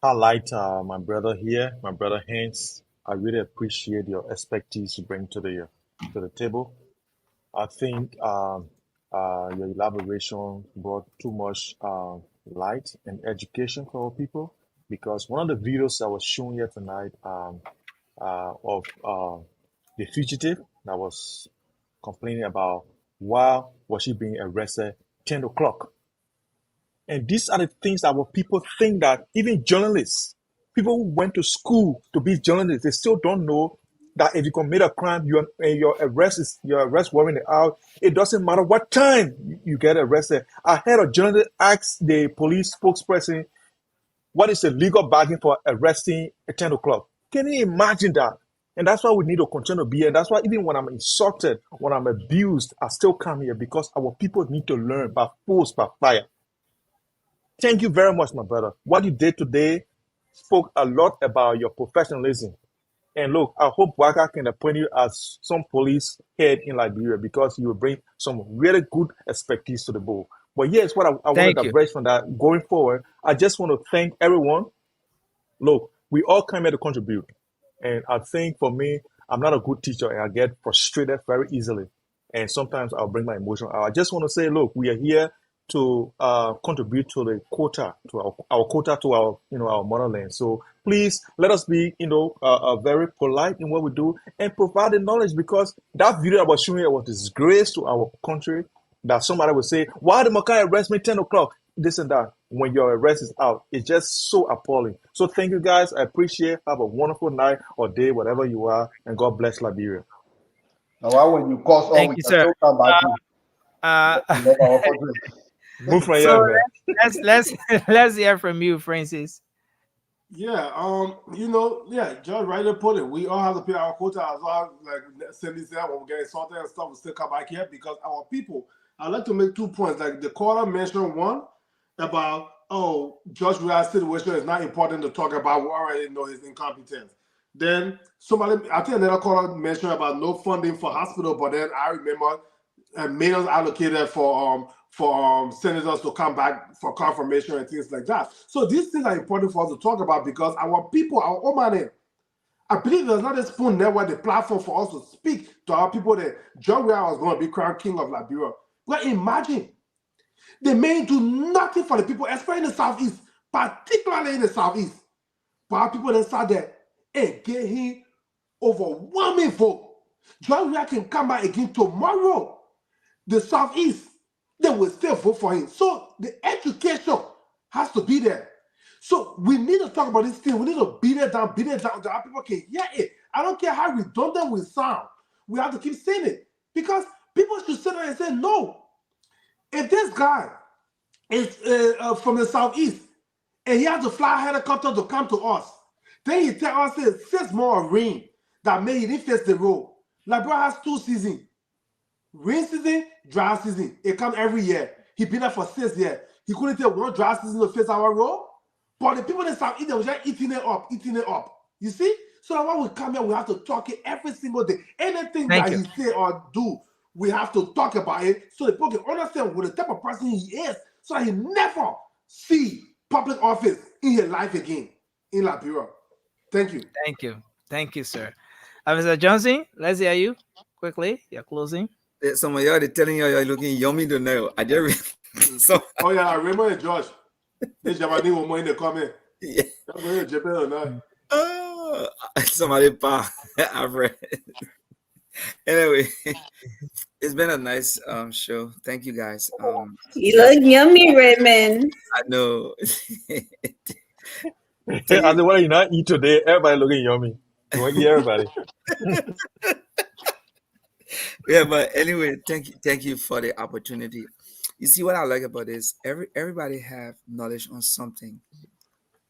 highlight my brother here, my brother Hans. I really appreciate your expertise you bring to the table. I think your elaboration brought too much light and education for our people, because one of the videos that was shown here tonight of the fugitive that was complaining about why was she being arrested 10 o'clock. And these are the things that our people think, that even journalists, people who went to school to be journalists, they still don't know that if you commit a crime, your arrest warrant is out. It doesn't matter what time you get arrested. I heard a journalist ask the police spokesperson, what is the legal bargain for arresting at 10 o'clock? Can you imagine that? And that's why we need to continue to be here. That's why even when I'm insulted, when I'm abused, I still come here, because our people need to learn by force, by fire. Thank you very much, my brother. What you did today spoke a lot about your professionalism. And look, I hope Waka can appoint you as some police head in Liberia, because you will bring some really good expertise to the board. But yes, what I wanted to address from that going forward, I just want to thank everyone. Look, we all come here to contribute. And I think for me, I'm not a good teacher and I get frustrated very easily. And sometimes I'll bring my emotion out. I just want to say, look, we are here to contribute to the quota, to our quota, to our motherland. So please let us be, very polite in what we do and provide the knowledge, because that video I was showing you was a disgrace to our country. That somebody would say, why did Makai arrest me 10 o'clock? This and that. When your arrest is out, it's just so appalling. So thank you guys. I appreciate. Have a wonderful night or day, whatever you are, and God bless Liberia. Now, why when you cause all, Thank we you, can sir. still come back Move from so here, let's hear from you, Francis. Yeah, Judge Ryder put it. We all have to pay our quota as well. Like Cindy said, when we get insulted and stuff, we still come back here because our people. I'd like to make 2 points. Like the caller mentioned one about, Judge Ryder's situation is not important to talk about. We already know his incompetence. Then I think another caller mentioned about no funding for hospital, but then I remember millions allocated for senators to come back for confirmation and things like that. So these things are important for us to talk about because our people, our Omanen, I believe there's not a spoon network, the platform for us to speak to our people that John Weah was going to be crowned king of Liberia. But imagine, they may do nothing for the people, especially in the Southeast, particularly in the Southeast. But our people that sat there and get him overwhelming vote. John Weah can come back again tomorrow. The Southeast, they will still vote for him. So the education has to be there. So we need to talk about this thing. We need to beat it down so that people can hear it. I don't care how redundant we sound. We have to keep saying it. Because people should sit there and say, no. If this guy is from the Southeast and he has to fly a helicopter to come to us, then he tell us 6 more rain that made he didn't face the road. Liberia has 2 seasons. Rain season, dry season. It comes every year. He been there for 6 years. He couldn't take one dry season to face our road. But the people in the South, they were just eating it up. You see? So when we come here, we have to talk it every single day. Anything that he say or do, we have to talk about it so the people can understand what the type of person he is, so that he never see public office in his life again in Liberia. Thank you. Thank you, sir. Mr. Johnson, let's hear you quickly. You're closing. Some of y'all, they're telling you you're looking yummy tonight. I just Oh yeah, Raymond and Josh. This Jamani will more in the comment. Yeah. I'm going to Japan or not. Somebody I've read. Anyway, it's been a nice show. Thank you guys. You look yummy, Raymond. I know. I know what you not eat today. Everybody looking yummy. You want to eat everybody. Yeah, but anyway, thank you for the opportunity. You see what I like about this? Everybody have knowledge on something,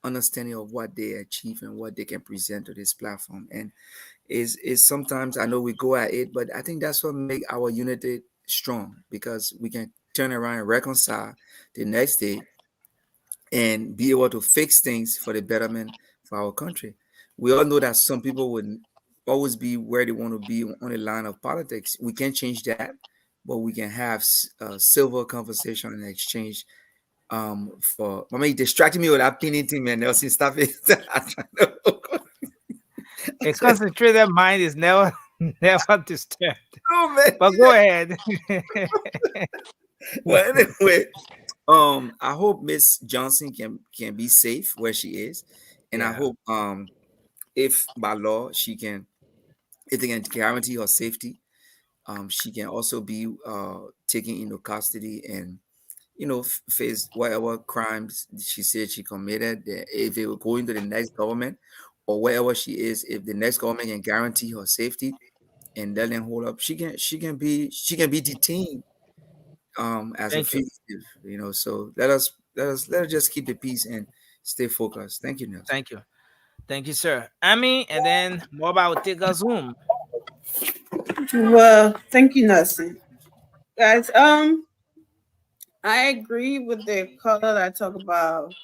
understanding of what they achieve and what they can present to this platform. And is sometimes I know we go at it, but I think that's what make our unity strong because we can turn around and reconcile the next day and be able to fix things for the betterment for our country. We all know that some people would always be where they want to be on the line of politics. We can't change that, but we can have a civil conversation and exchange. For I mean, distracting me with that pinning thing, man. Nelson, stop it. A concentrated mind is never disturbed. Oh, man. But go ahead. Well, anyway, I hope Miss Johnson can be safe where she is, and I hope if by law if they can guarantee her safety, she can also be taken into custody and face whatever crimes she said she committed. If it will go into the next government or wherever she is, if the next government can guarantee her safety and let them hold up, she can be detained as a Thank you. fugitive. So let us just keep the peace and stay focused. Thank you, Nelson. Thank you. Thank you, sir. Amy, and then Mobile will take us home. Well, thank you, Nelson. Guys, I agree with the caller that talk about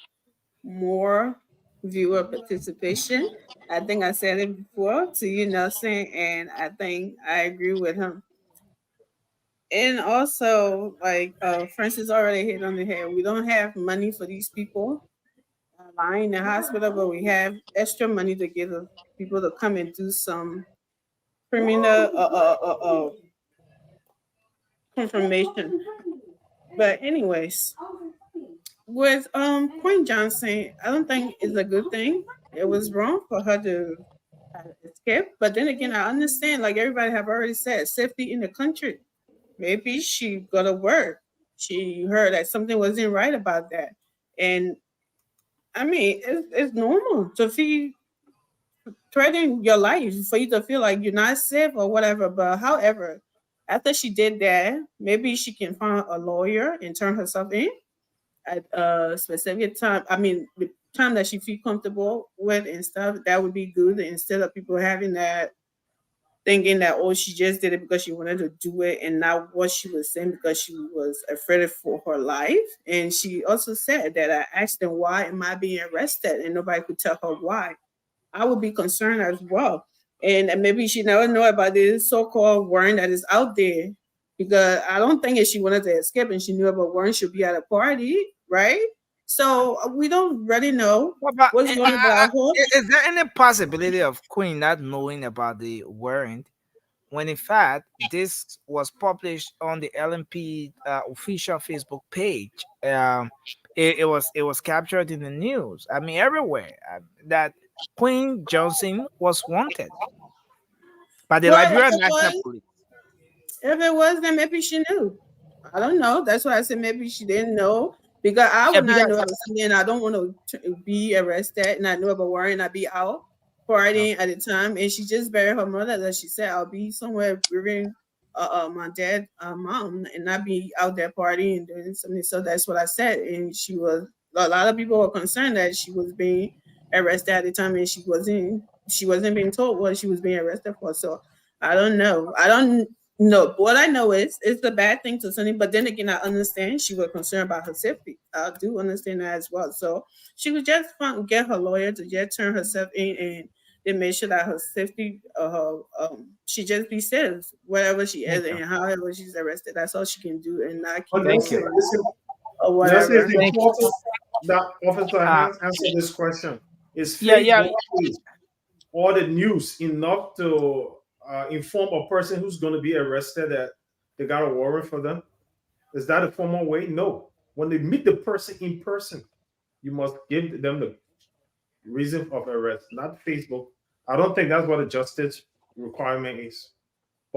more viewer participation. I think I said it before to you, Nelson, and I think I agree with him. And also, like Francis already hit on the head, we don't have money for these people lying in the hospital, but we have extra money to give the people to come and do some criminal confirmation. But anyways, with Queen Johnson, I don't think it's a good thing. It was wrong for her to escape. But then again, I understand, like everybody have already said, safety in the country. Maybe she got a word. She heard that something wasn't right about that. And I mean, it's normal to feel threatening your life for you to feel like you're not safe or whatever. But however, after she did that, maybe she can find a lawyer and turn herself in at a specific time. I mean, the time that she feel comfortable with and stuff, that would be good instead of people having that thinking that oh she just did it because she wanted to do it and not what she was saying because she was afraid for her life. And she also said that I asked them why am I being arrested and nobody could tell her why. I would be concerned as well. And maybe she never know about this so-called warrant that is out there because I don't think if she wanted to escape and she knew about warrant, she'll be at a party, right? So we don't really know what's going on. But I hope. Is there any possibility of Queen not knowing about the warrant when in fact this was published on the LMP official Facebook page? It was captured in the news. I mean, everywhere that Queen Johnson was wanted by the Well, Liberian National Police. if it was, then maybe she knew. I don't know. That's why I said maybe she didn't know because I would not know about something. I don't want to be arrested and I know about warrant. I be out partying at the time, and she just buried her mother. That she said I'll be somewhere burying my dad, mom, and not be out there partying and doing something. So that's what I said. And she was. A lot of people were concerned that she was being arrested at the time, and she wasn't. She wasn't being told what she was being arrested for. So I don't know. I don't no, what I know is it's a bad thing to Sunny, but then again, I understand she was concerned about her safety. I do understand that as well. So she would just get her lawyer to just turn herself in and then make sure that her safety, she just be safe wherever she is and however she's arrested. That's all she can do and not keep Listen, or whatever. it's important that Officer Hans answer this question. Is Facebook or the news enough to inform a person who's going to be arrested that they got a warrant for them? Is that a formal way? No. When they meet the person in person, you must give them the reason of arrest, not Facebook. I don't think that's what a justice requirement is.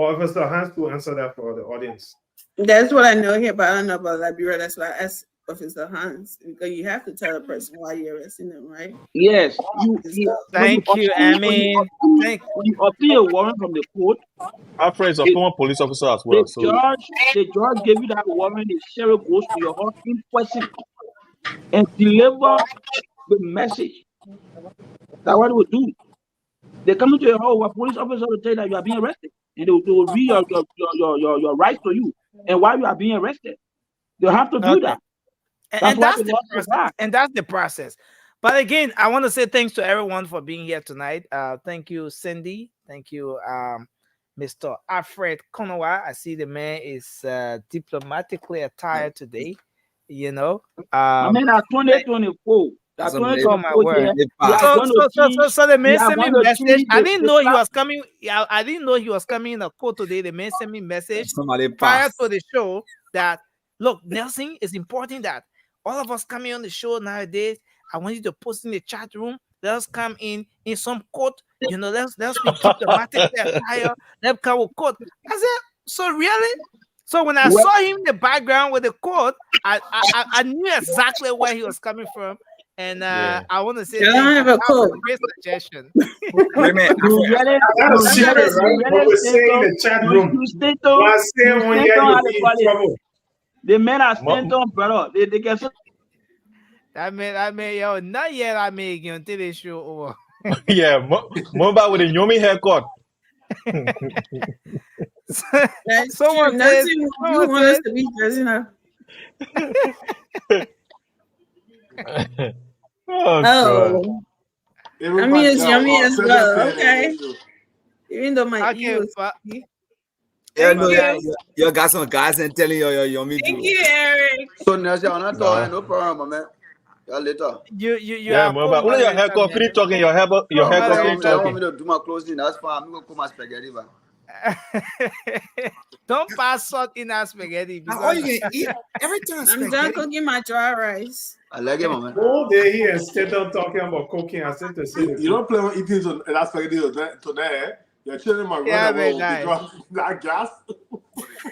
Or if it's the hands to answer that for the audience. That's what I know here, but I don't know about Liberia. That's why I asked Officer Hans, because you have to tell the person why you're arresting them, right? Yes, Thank you, Amy. When you obtain a warrant from the court, Alfred is a former police officer as well. So the judge gave you that warrant. The sheriff goes to your house in person and deliver the message. That's what they will do. They come into your house, a police officer will tell you that you are being arrested, and they will read your rights to you and why you are being arrested. They'll have to do that. And that's the process. And that's the process. But again, I want to say thanks to everyone for being here tonight. Thank you, Cindy. Thank you, Mr. Alfred Konowa. I see the man is diplomatically attired today. You know, I mean, at 2024. That's oh my word! So the man sent me message. I didn't know he was coming. I didn't know he was coming in a court today. The man sent me message prior to the show that, look, Nelson, it's important that all of us coming on the show nowadays, I want you to post in the chat room. Let us come in some court. You know, let's be diplomatically attired. Let's come with court. I said, so really? So when I saw him in the background with the court, I knew exactly where he was coming from. And I want to say I don't have a code. Great suggestion. That's secret, right? What we're saying in the chat room. The men are Stanton, brother. They get. I mean, yo, not yet. I mean, until they show over. Yeah, Mumba with a Yomi haircut. Someone says, you want us to be dressing up. Oh. I mean, it's yummy as well. Okay. Even though my ear was. Yeah, no, you got some guys and telling you yummy. Thank you, Eric. So Nelson, no problem, man. Later. You yeah, Mumba. Only your haircut, free talking. Your haircut, free talking. I want me to do my closing. That's fine. I'm gonna cook my spaghetti, man. Don't pass salt in our spaghetti. All you can eat every time. I'm done cooking my dry rice. I like it, man. All day here instead of talking about cooking, I said to say you don't plan on eating that spaghetti today. Your children might run away that gas.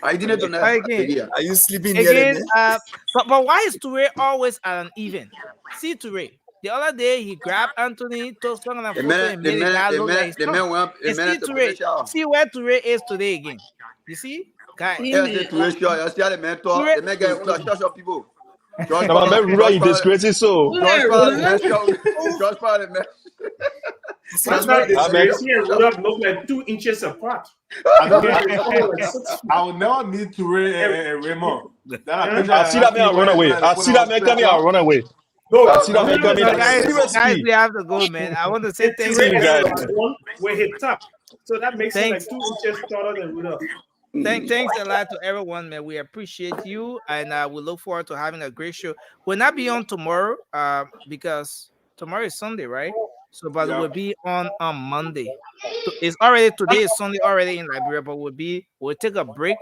I didn't do that. Are you sleeping again? But why is Toure always at an even? See Toure. The other day he grabbed Anthony, took on a photo, and made the guy look like see where Toure is today again. You see, guy. The man get short people. No, I'm right. Disgrace so. Just part of That's why this here look like 2 inches apart. I will never meet Toure Raymond. I see that man run away. I see that man coming out run away. No, I see that man coming out. Guys, we have to go, man. I want to say thank you guys. Where he tapped, so that makes it like 2 inches taller than Rudolph. Thanks a lot to everyone, man. We appreciate you, and we look forward to having a great show. We'll not be on tomorrow, because tomorrow is Sunday, right? So, but we'll be on Monday. So it's already today is Sunday already in Liberia, but we'll take a break,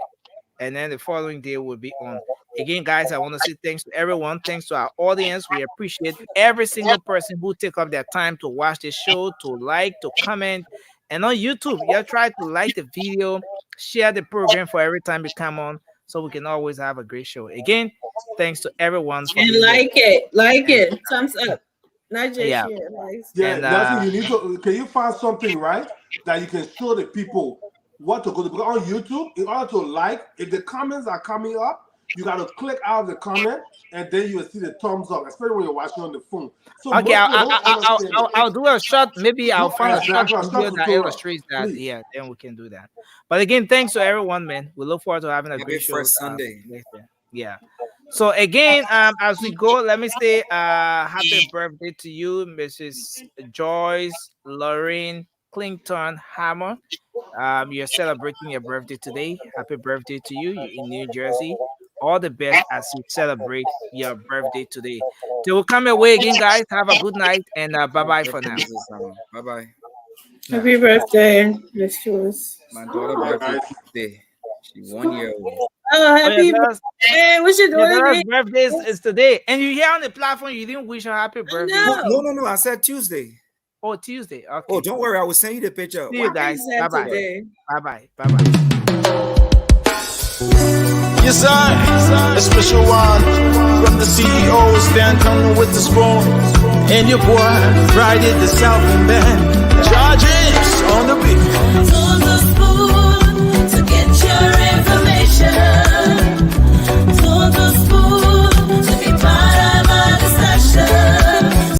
and then the following day we'll be on. Again, guys, I want to say thanks to everyone. Thanks to our audience. We appreciate every single person who take up their time to watch the show, to like, to comment, and on YouTube, you try to like the video, share the program for every time we come on, so we can always have a great show. Again, thanks to everyone. For and like it, thumbs up. Not just yeah. Yeah, you need to. Can you find something right that you can show the people what to go to? Because on YouTube, in order to like, if the comments are coming up, you got to click out of the comment, and then you will see the thumbs up, especially when you're watching on the phone. So okay, I'll do a shot. Maybe I'll find a short video that illustrates that. Please. Yeah, then we can do that. But again, thanks to everyone, man. We look forward to having a great show Sunday. Yeah. So again, as we go, let me say happy birthday to you, Mrs. Joyce Lorraine Clinton Hammer. You're celebrating your birthday today. Happy birthday to you. You're in New Jersey. All the best as you celebrate your birthday today. Till we come away again, guys. Have a good night, and bye-bye for now. Bye-bye. Happy birthday, Miss Jules. My daughter's birthday. She's 1 year old. Oh, happy birthday. What's your daughter's birthday is today. And you here on the platform, you didn't wish her happy birthday. No. I said Tuesday. Oh, Tuesday. Okay. Oh, don't worry. I will send you the picture. See you guys. Bye-bye. Bye-bye. Bye-bye. Yes, I, a special one from the CEO, Stanton with the spoon. And your boy, Friday the Southern Band. Charges on the beat.